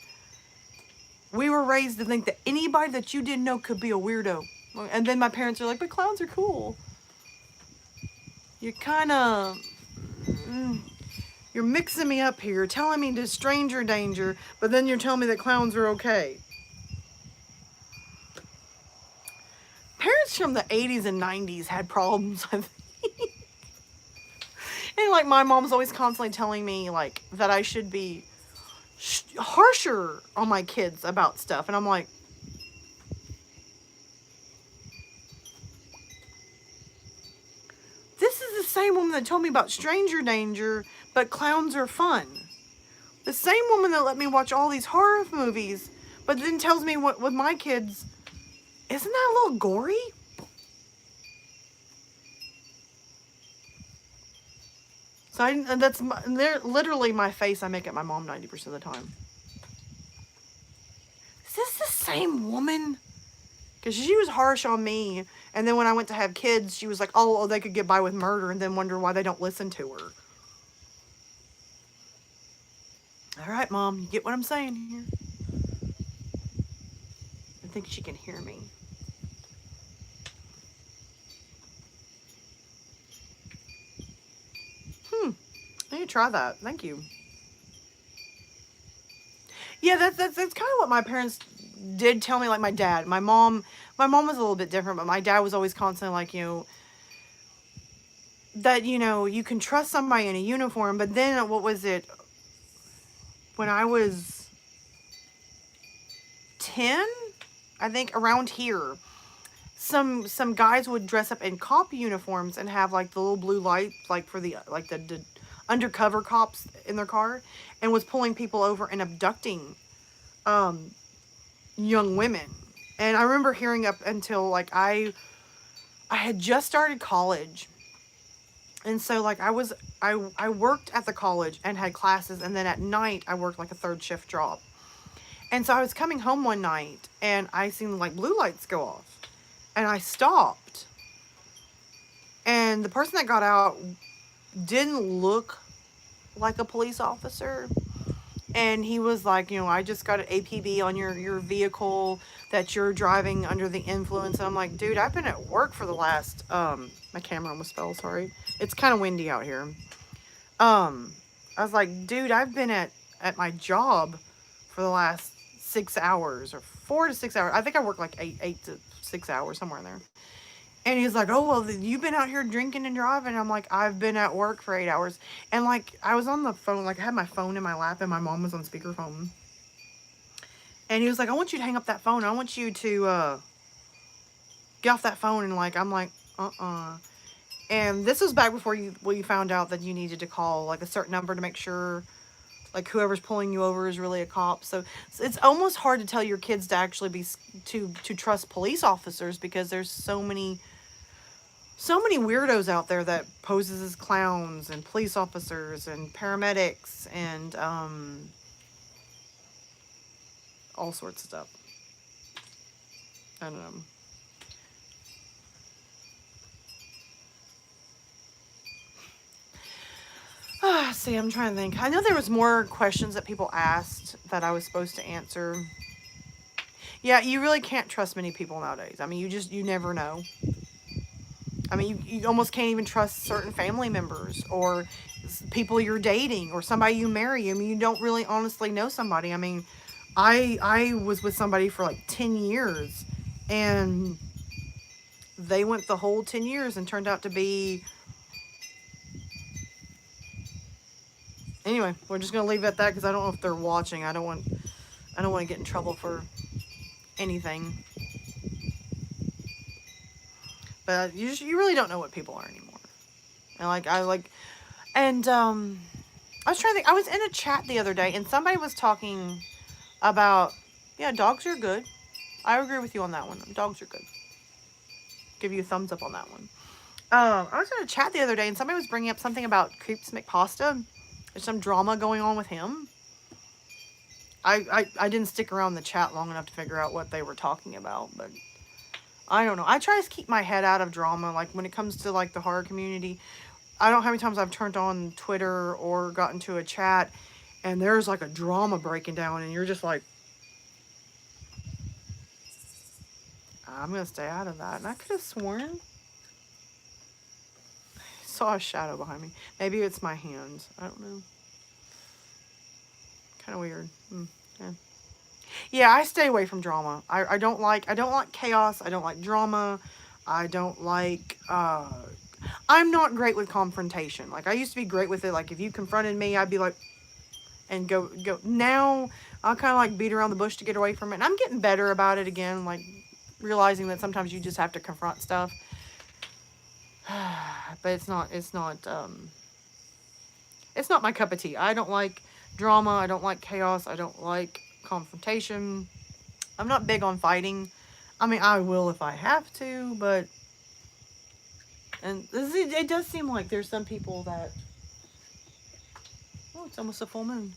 Speaker 1: we were raised to think that anybody that you didn't know could be a weirdo. And then my parents are like, but clowns are cool. You're kind of... You're mixing me up here, telling me to stranger danger, but then you're telling me that clowns are okay. movies from the 80s and 90s had problems, I think. And like my mom's always constantly telling me like that I should be harsher on my kids about stuff. And I'm like, this is the same woman that told me about stranger danger, but clowns are fun. The same woman that let me watch all these horror movies, but then tells me what with my kids, isn't that a little gory? So that's literally my face I make at my mom 90% of the time. Is this the same woman? Because she was harsh on me, and then when I went to have kids, she was like, oh, they could get by with murder, and then wonder why they don't listen to her. All right, Mom, you get what I'm saying here? I think she can hear me. I need to try that. Thank you. Yeah, that's kind of what my parents did tell me. Like my dad, my mom was a little bit different, but my dad was always constantly like, that you can trust somebody in a uniform. But then what was it? When I was 10, I think around here, some guys would dress up in cop uniforms and have like the little blue lights, like for the undercover cops in their car, and was pulling people over and abducting young women. And I remember hearing up until like I had just started college, and so like I worked at the college and had classes, and then at night I worked like a third shift job. And so I was coming home one night and I seen like blue lights go off, and I stopped, and the person that got out didn't look like a police officer. And he was like, I just got an APB on your vehicle that you're driving under the influence. And I'm like, dude, I've been at work for the last, my camera almost fell, sorry. It's kind of windy out here. I was like, dude, I've been at my job for the last 6 hours or 4 to 6 hours. I think I work like 8 to 6 hours, somewhere in there. And he's like, oh, well, you've been out here drinking and driving. I'm like, I've been at work for 8 hours. And, like, I was on the phone. Like, I had my phone in my lap, and my mom was on speakerphone. And he was like, I want you to hang up that phone. I want you to get off that phone. And, like, I'm like, And this was back before you found out that you needed to call, like, a certain number to make sure, like, whoever's pulling you over is really a cop. So it's almost hard to tell your kids to actually be to trust police officers, because there's so many weirdos out there that poses as clowns and police officers and paramedics and all sorts of stuff. I don't know. See, I'm trying to think. I know there was more questions that people asked that I was supposed to answer. Yeah, you really can't trust many people nowadays. I mean, you never know. I mean, you almost can't even trust certain family members or people you're dating or somebody you marry. I mean, you don't really honestly know somebody. I mean, I was with somebody for like 10 years, and they went the whole 10 years and turned out to be... Anyway, we're just going to leave it at that because I don't know if they're watching. I don't want to get in trouble for anything. But you really don't know what people are anymore. And I was trying to think. I was in a chat the other day, and somebody was talking about, yeah, dogs are good. I agree with you on that one. Dogs are good. Give you a thumbs up on that one. I was in a chat the other day, and somebody was bringing up something about Creeps McPasta. There's some drama going on with him. I didn't stick around the chat long enough to figure out what they were talking about, but I don't know. I try to keep my head out of drama. Like, when it comes to, like, the horror community, I don't know how many times I've turned on Twitter or gotten to a chat, and there's, like, a drama breaking down, and you're just like, I'm going to stay out of that. And I could have sworn I saw a shadow behind me. Maybe it's my hand. I don't know. Kind of weird. Yeah. Yeah, I stay away from drama. I don't like chaos. I don't like drama. I don't like, I'm not great with confrontation. Like, I used to be great with it. Like, if you confronted me, I'd be like, and go. Now, I'll kind of like beat around the bush to get away from it. And I'm getting better about it again, like realizing that sometimes you just have to confront stuff. But it's not my cup of tea. I don't like drama. I don't like chaos. I don't like confrontation. I'm not big on fighting. I mean, I will if I have to, but... And it does seem like there's some people that... Oh, it's almost a full moon.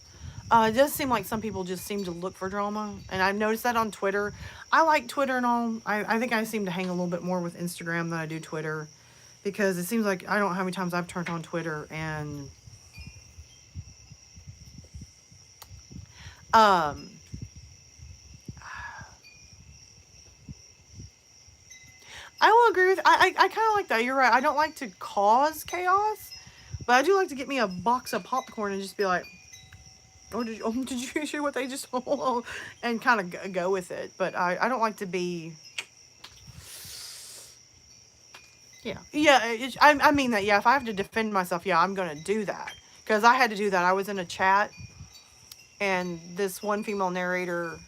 Speaker 1: It does seem like some people just seem to look for drama. And I've noticed that on Twitter. I like Twitter and all. I think I seem to hang a little bit more with Instagram than I do Twitter. Because it seems like, I don't know how many times I've turned on Twitter and... I will agree with... I kind of like that. You're right. I don't like to cause chaos. But I do like to get me a box of popcorn and just be like... Oh, did you hear what they just... and kind of go with it. But I don't like to be... Yeah. Yeah, I mean that, yeah, if I have to defend myself, yeah, I'm going to do that. Because I had to do that. I was in a chat, and this one female narrator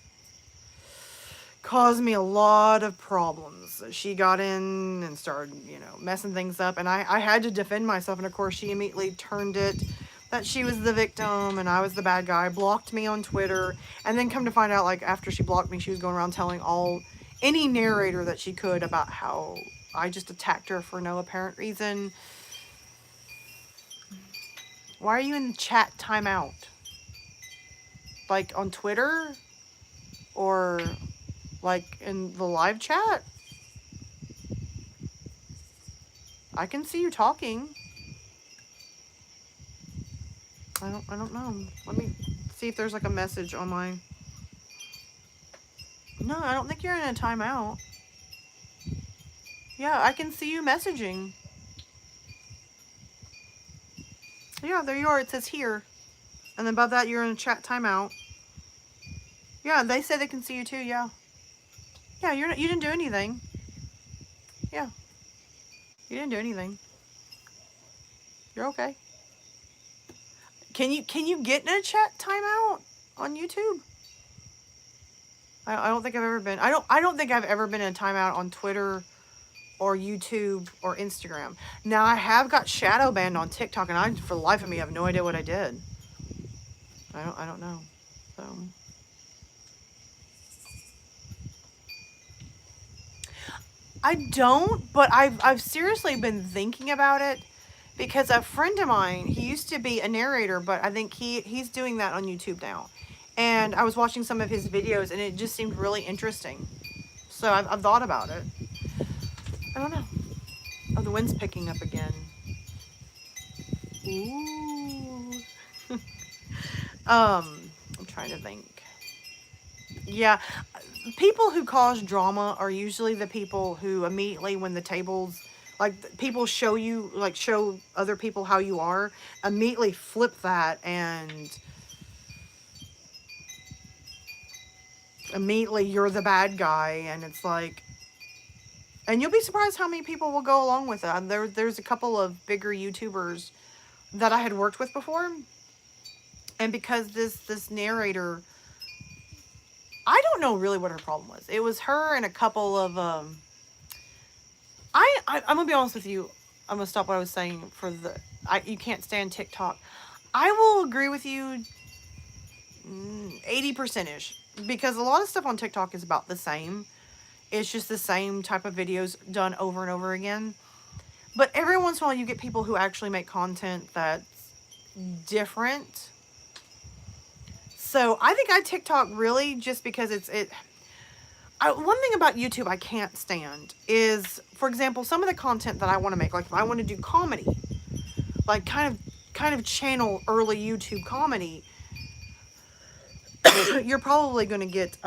Speaker 1: caused me a lot of problems. She got in and started, messing things up, and I had to defend myself, and of course she immediately turned it that she was the victim and I was the bad guy, blocked me on Twitter, and then come to find out, like, after she blocked me, she was going around telling any narrator that she could about how I just attacked her for no apparent reason. Why are you in chat timeout? Like, on Twitter? Or, like, in the live chat? I can see you talking. I don't know. Let me see if there's, like, a message on my... No, I don't think you're in a timeout. Yeah, I can see you messaging. Yeah, there you are. It says here. And then above that, you're in a chat timeout. Yeah, they say they can see you too, yeah. Yeah, you didn't do anything. Yeah. You didn't do anything. You're okay. Can you get in a chat timeout on YouTube? I don't think I've ever been. I don't think I've ever been in a timeout on Twitter or YouTube or Instagram. Now, I have got shadow banned on TikTok, and I, for the life of me, have no idea what I did. I don't know. So I don't, but I've seriously been thinking about it, because a friend of mine, he used to be a narrator, but I think he's doing that on YouTube now. And I was watching some of his videos, and it just seemed really interesting. So I've thought about it. I don't know. Oh, the wind's picking up again. Ooh. I'm trying to think. Yeah, people who cause drama are usually the people who immediately, when the tables, like, people show you, like, show other people how you are, immediately flip that and immediately you're the bad guy, and it's like, and you'll be surprised how many people will go along with it. There's a couple of bigger YouTubers that I had worked with before, and because this narrator, I don't know really what her problem was. It was her and a couple of I'm gonna be honest with you. I'm gonna stop what I was saying for you can't stand TikTok. I will agree with you 80%ish, because a lot of stuff on TikTok is about the same. It's just the same type of videos done over and over again. But every once in a while you get people who actually make content that's different. So I think I TikTok really just because one thing about YouTube I can't stand is, for example, some of the content that I want to make, like if I want to do comedy, like kind of channel early YouTube comedy, you're probably going to get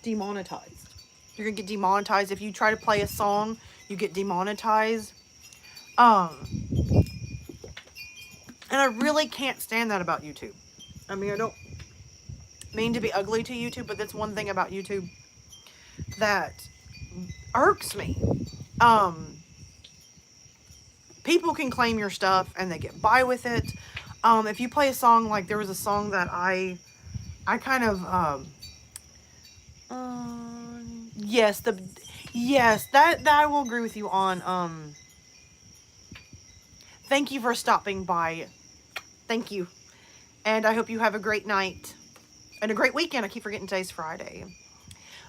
Speaker 1: demonetized. You're going to get demonetized. If you try to play a song, you get demonetized. And I really can't stand that about YouTube. I mean, I don't mean to be ugly to YouTube, but that's one thing about YouTube that irks me. People can claim your stuff and they get by with it. If you play a song, like there was a song that I kind of, yes, that I will agree with you on. Thank you for stopping by. Thank you. And I hope you have a great night and a great weekend. I keep forgetting today's Friday.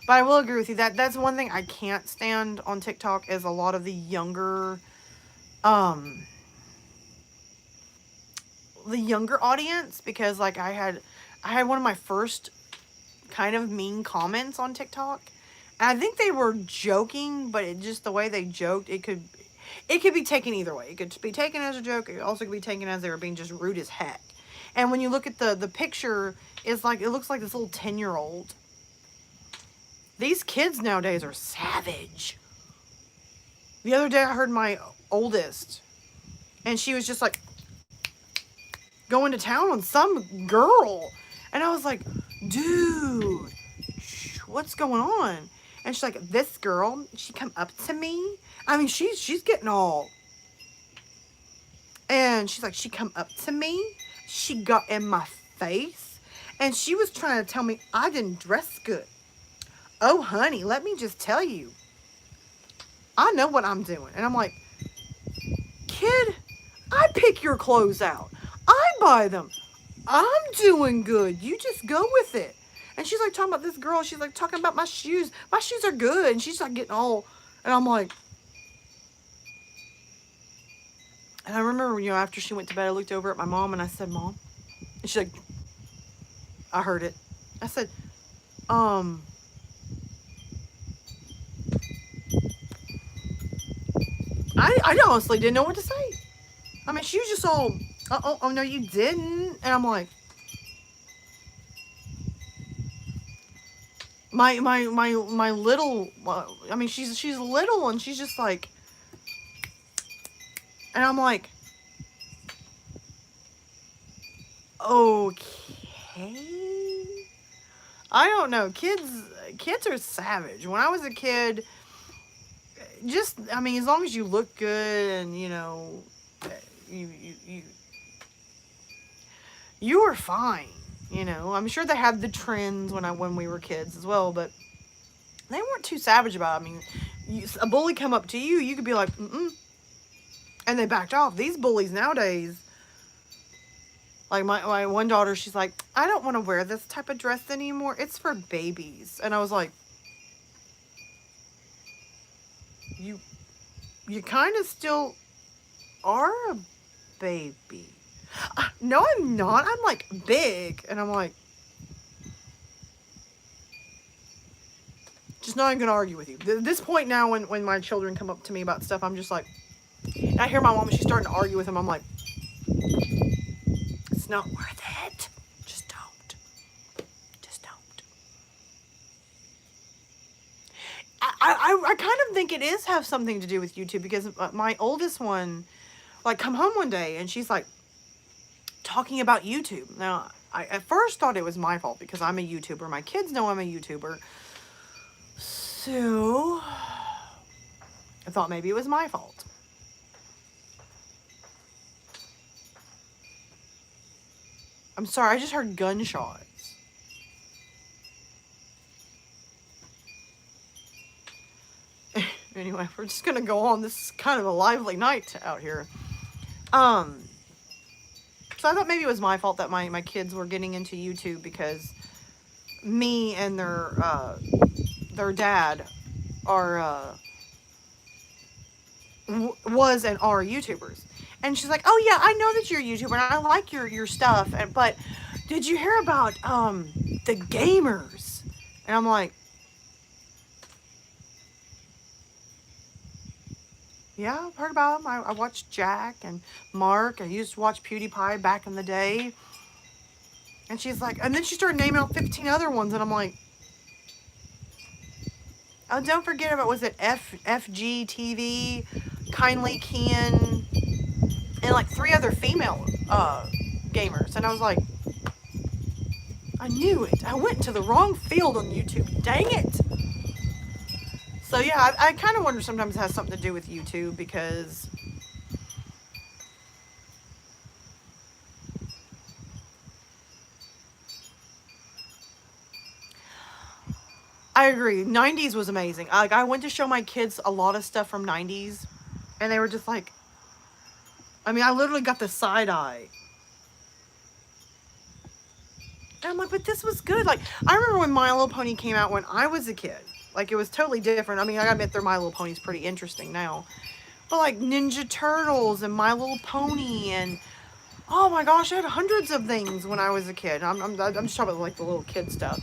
Speaker 1: But I will agree with you that that's one thing I can't stand on TikTok is a lot of the younger audience, because like I had one of my first kind of mean comments on TikTok. And I think they were joking, but it just the way they joked, it could be taken either way. It could be taken as a joke. It also could be taken as they were being just rude as heck. And when you look at the picture, it's like, it looks like this little 10-year-old. These kids nowadays are savage. The other day I heard my oldest, and she was just like going to town on some girl. And I was like, dude, what's going on? And she's like, this girl, she come up to me. I mean, she's getting all. And she's like, she come up to me. She got in my face. And she was trying to tell me I didn't dress good. Oh, honey, let me just tell you. I know what I'm doing. And I'm like, kid, I pick your clothes out. I buy them. I'm doing good. You just go with it. And she's like talking about this girl. She's like talking about my shoes. My shoes are good. And she's like getting all, and I'm like, and I remember, you know, after she went to bed, I looked over at my mom and I said, Mom. And she's like, I heard it. I said, I honestly didn't know what to say. I mean, she was just all, oh no, you didn't. And I'm like, my little, I mean, she's little and she's just like, and I'm like, okay. I don't know. Kids are savage. When I was a kid, just, I mean, as long as you look good and, you know, you were fine. You know, I'm sure they had the trends when we were kids as well, but they weren't too savage about it. I mean, a bully come up to you, you could be like, and they backed off. These bullies nowadays, like my one daughter, she's like, I don't want to wear this type of dress anymore. It's for babies. And I was like, you kind of still are a baby. No, I'm not. I'm like big. And I'm like, just not even going to argue with you. At this point now, when my children come up to me about stuff, I'm just like, and I hear my mom, she's starting to argue with them. I'm like, it's not worth it. Just don't. Just don't. I kind of think it is have something to do with YouTube, because my oldest one, like, come home one day and she's like talking about YouTube. Now, I at first thought it was my fault because I'm a YouTuber. My kids know I'm a YouTuber. So I thought maybe it was my fault. I'm sorry, I just heard gunshots. Anyway, we're just gonna go on. This is kind of a lively night out here. So I thought maybe it was my fault that my kids were getting into YouTube, because me and their dad are was and are YouTubers. And she's like, oh yeah, I know that you're a YouTuber and I like your stuff, but did you hear about the gamers? And I'm like, yeah, I've heard about them. I watched Jack and Mark. I used to watch PewDiePie back in the day. And she's like, and then she started naming out 15 other ones, and I'm like, oh, don't forget about, was it FGTV, Kindly Ken, and like 3 other female gamers. And I was like, I knew it. I went to the wrong field on YouTube. Dang it. So yeah, I kind of wonder sometimes it has something to do with YouTube because I agree. 90s was amazing. Like I went to show my kids a lot of stuff from 90s and they were just like, I mean, I literally got the side eye. And I'm like, but this was good. Like, I remember when My Little Pony came out when I was a kid. Like, it was totally different. I mean, I gotta admit, their My Little Pony's pretty interesting now. But, like, Ninja Turtles and My Little Pony and, oh my gosh, I had hundreds of things when I was a kid. I'm just talking about, like, the little kid stuff.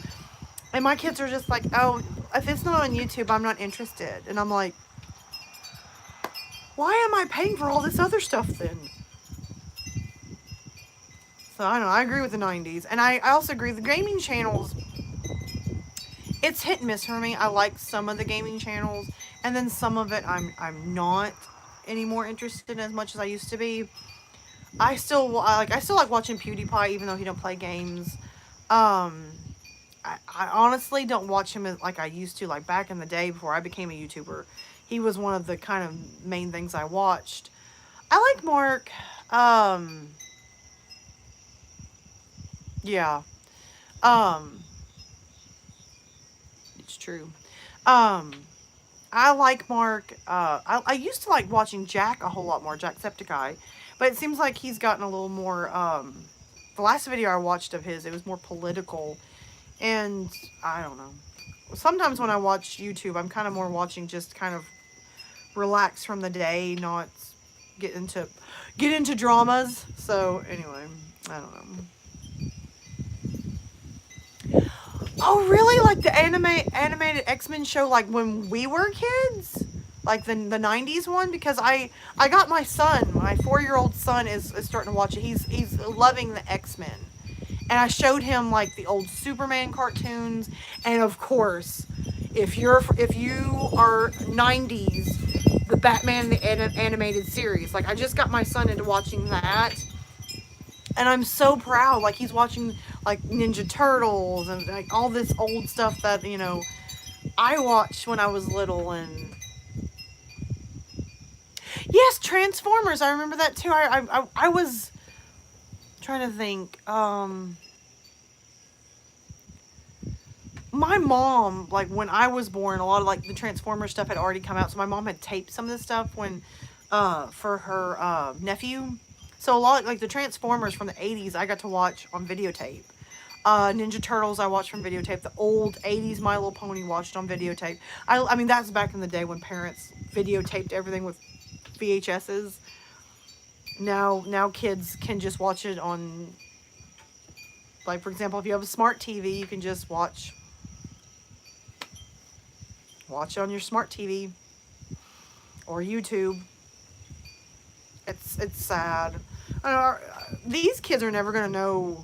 Speaker 1: And my kids are just like, oh, if it's not on YouTube, I'm not interested. And I'm like, why am I paying for all this other stuff then? So, I don't know. I agree with the 90s. And I also agree, the gaming channels, it's hit and miss for me. I like some of the gaming channels, and then some of it I'm not any more interested in as much as I used to be. I still like watching PewDiePie even though he don't play games. I honestly don't watch him like I used to, like back in the day before I became a YouTuber. He was one of the kind of main things I watched. I like Mark. Yeah. Um, it's true. Um, I like Mark. I used to like watching Jack a whole lot more, Jacksepticeye. But it seems like he's gotten a little more, the last video I watched of his, it was more political. And I don't know. Sometimes when I watch YouTube, I'm kind of more watching just kind of relax from the day, not get into dramas. So anyway, I don't know. Oh, really? Like the animated X-Men show, like when we were kids, like the '90s one. Because I got my son, my 4-year-old son is starting to watch it. He's loving the X-Men, and I showed him like the old Superman cartoons, and of course, if you are '90s, the Batman the animated series. Like I just got my son into watching that. And I'm so proud. Like he's watching like Ninja Turtles and like all this old stuff that, I watched when I was little. And yes, Transformers. I remember that too. I was trying to think. My mom, like when I was born, a lot of like the Transformer stuff had already come out. So my mom had taped some of this stuff for her nephew. So a lot like the Transformers from the 80s, I got to watch on videotape. Ninja Turtles I watched from videotape. The old 80s My Little Pony watched on videotape. I mean, that's back in the day when parents videotaped everything with VHSs. Now kids can just watch it on, like, for example, if you have a smart TV, you can just watch it on your smart TV or YouTube. It's sad. I know, these kids are never going to know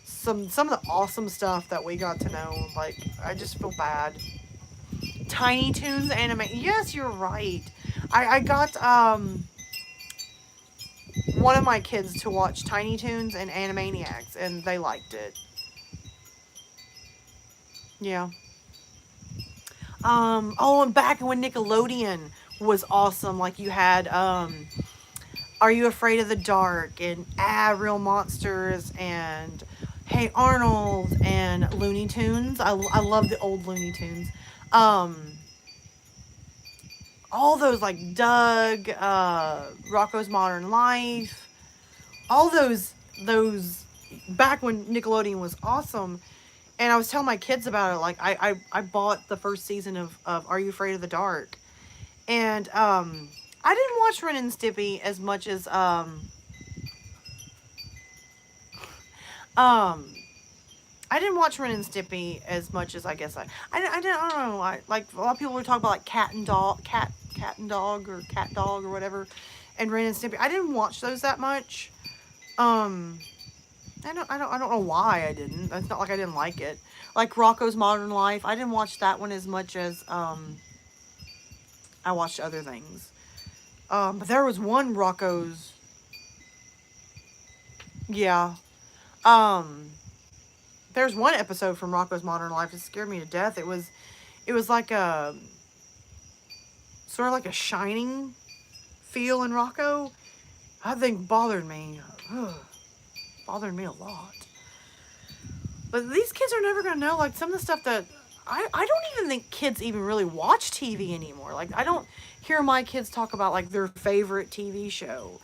Speaker 1: some of the awesome stuff that we got to know. Like, I just feel bad. Tiny Toons anime. Yes, you're right. I got one of my kids to watch Tiny Toons and Animaniacs, and they liked it. Yeah. Oh, and back when Nickelodeon was awesome, like you had Are You Afraid of the Dark and Real Monsters and Hey Arnold and Looney Tunes. I love the old Looney Tunes. All those like Doug, Rocko's Modern Life, all those back when Nickelodeon was awesome. And I was telling my kids about it. Like I bought the first season of Are You Afraid of the Dark, and I didn't watch Ren and Stimpy as much as I didn't watch Ren and Stimpy as much as I guess I don't know. Like a lot of people were talking about like cat and dog or cat dog or whatever, and Ren and Stimpy. I didn't watch those that much. I don't know why I didn't. It's not like I didn't like it. Like Rocko's Modern Life, I didn't watch that one as much as I watched other things. But there was one Rocko's. Yeah. There's one episode from Rocko's Modern Life that scared me to death. It was like a sort of like a Shining feel in Rocco, I think bothered me. Bothered me a lot. But these kids are never going to know, like, some of the stuff that... I don't even think kids even really watch TV anymore. Like, I don't hear my kids talk about, like, their favorite TV show.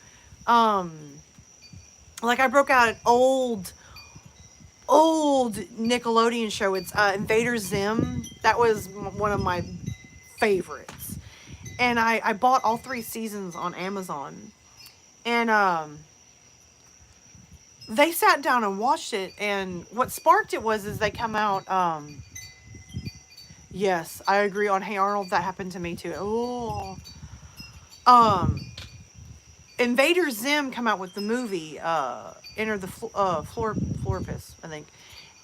Speaker 1: Like, I broke out an old Nickelodeon show. It's Invader Zim. That was one of my favorites. And I bought all 3 seasons on Amazon. And they sat down and watched it. And what sparked it is they come out... yes, I agree on Hey Arnold. That happened to me too. Oh. Invader Zim come out with the movie, Enter the Florpus, I think.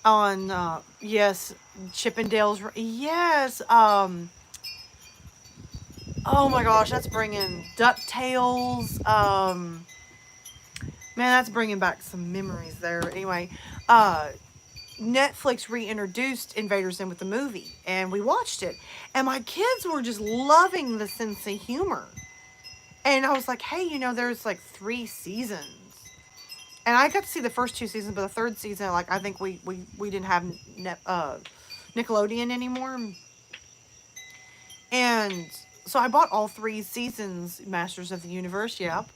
Speaker 1: On, yes, Chippendales. Yes, oh my gosh, that's bringing DuckTales. Man, that's bringing back some memories there. Anyway, Netflix reintroduced Invader Zim with the movie, and we watched it. And my kids were just loving the sense of humor. And I was like, hey, you know, there's like 3 seasons. And I got to see the first 2 seasons, but the 3rd season, like, I think we didn't have Nickelodeon anymore. And so I bought all 3 seasons, Masters of the Universe, yep.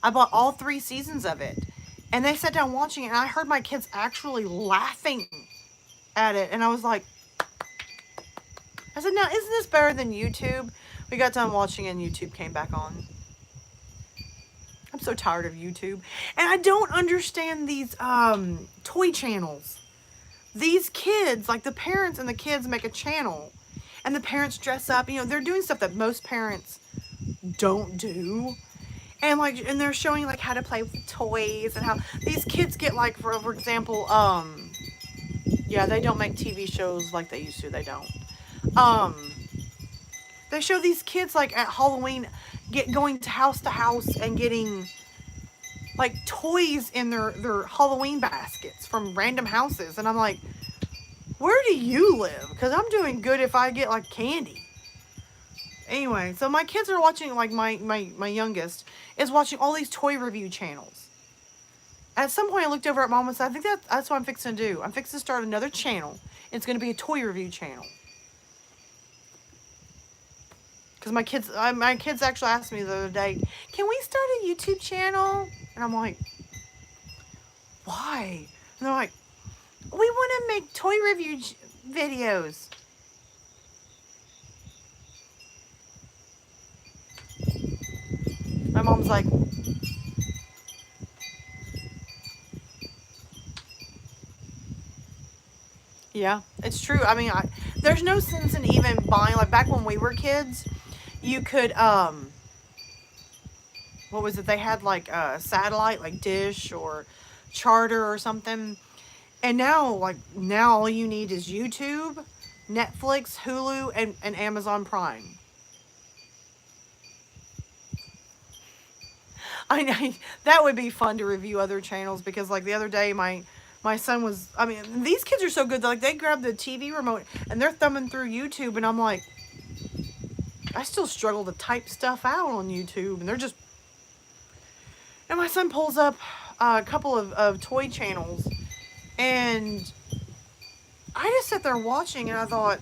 Speaker 1: I bought all 3 seasons of it. And they sat down watching it, and I heard my kids actually laughing at it. And I was like, I said, now, isn't this better than YouTube? We got done watching, and YouTube came back on. I'm so tired of YouTube. And I don't understand these toy channels. These kids, like the parents and the kids make a channel. And the parents dress up. You know, they're doing stuff that most parents don't do. And like, and they're showing like how to play with toys and how these kids get like, for example, yeah, they don't make TV shows like they used to. They don't. They show these kids like at Halloween going to house and getting like toys in their Halloween baskets from random houses. And I'm like, where do you live? Because I'm doing good if I get like candy. Anyway, so my kids are watching, like my youngest is watching all these toy review channels. At some point I looked over at Mom and said, I think that's what I'm fixing to do. I'm fixing to start another channel. It's going to be a toy review channel. Because my kids actually asked me the other day, can we start a YouTube channel? And I'm like, why? And they're like, we want to make toy review videos. My mom's like, yeah, it's true. I mean, there's no sense in even buying, like back when we were kids, you could, what was it? They had like a satellite, like Dish or Charter or something. And now, like, now all you need is YouTube, Netflix, Hulu, and Amazon Prime. I know, that would be fun to review other channels because, like, the other day, my son was, I mean, these kids are so good. Like, they grab the TV remote and they're thumbing through YouTube, and I'm like, I still struggle to type stuff out on YouTube, and they're just, and my son pulls up a couple of toy channels, and I just sat there watching, and I thought,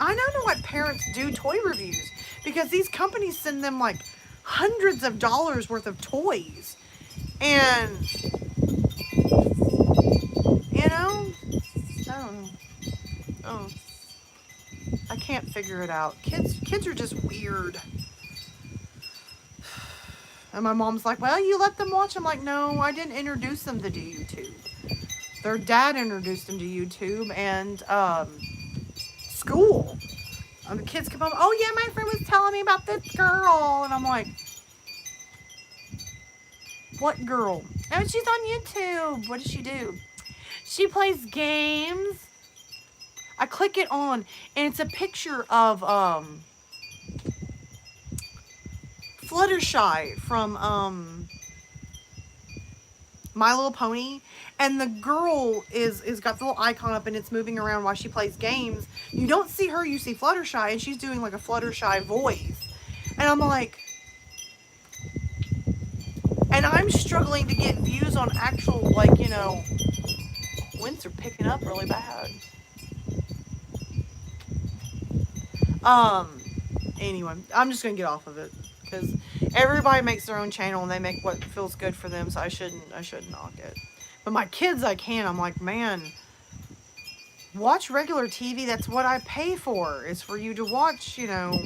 Speaker 1: I don't know what parents do toy reviews, because these companies send them, like, hundreds of dollars worth of toys, and, you know, I don't know, oh, I can't figure it out. Kids are just weird. And my mom's like, well, you let them watch. I'm like, no, I didn't introduce them to YouTube. Their dad introduced them to YouTube and school. And the kids come up, oh yeah, my friend was telling me about this girl. And I'm like, what girl? Oh, she's on YouTube. What does she do? She plays games. I click it on, and it's a picture of Fluttershy from My Little Pony, and the girl is got the little icon up, and it's moving around while she plays games. You don't see her, you see Fluttershy, and she's doing like a Fluttershy voice. And And I'm like, and I'm struggling to get views on actual, like, you know, winds are picking up really bad. Anyway, I'm just gonna get off of it because everybody makes their own channel and they make what feels good for them. So I shouldn't knock it. But my kids, I can. I'm like, man, watch regular TV. That's what I pay for. Is for you to watch, you know.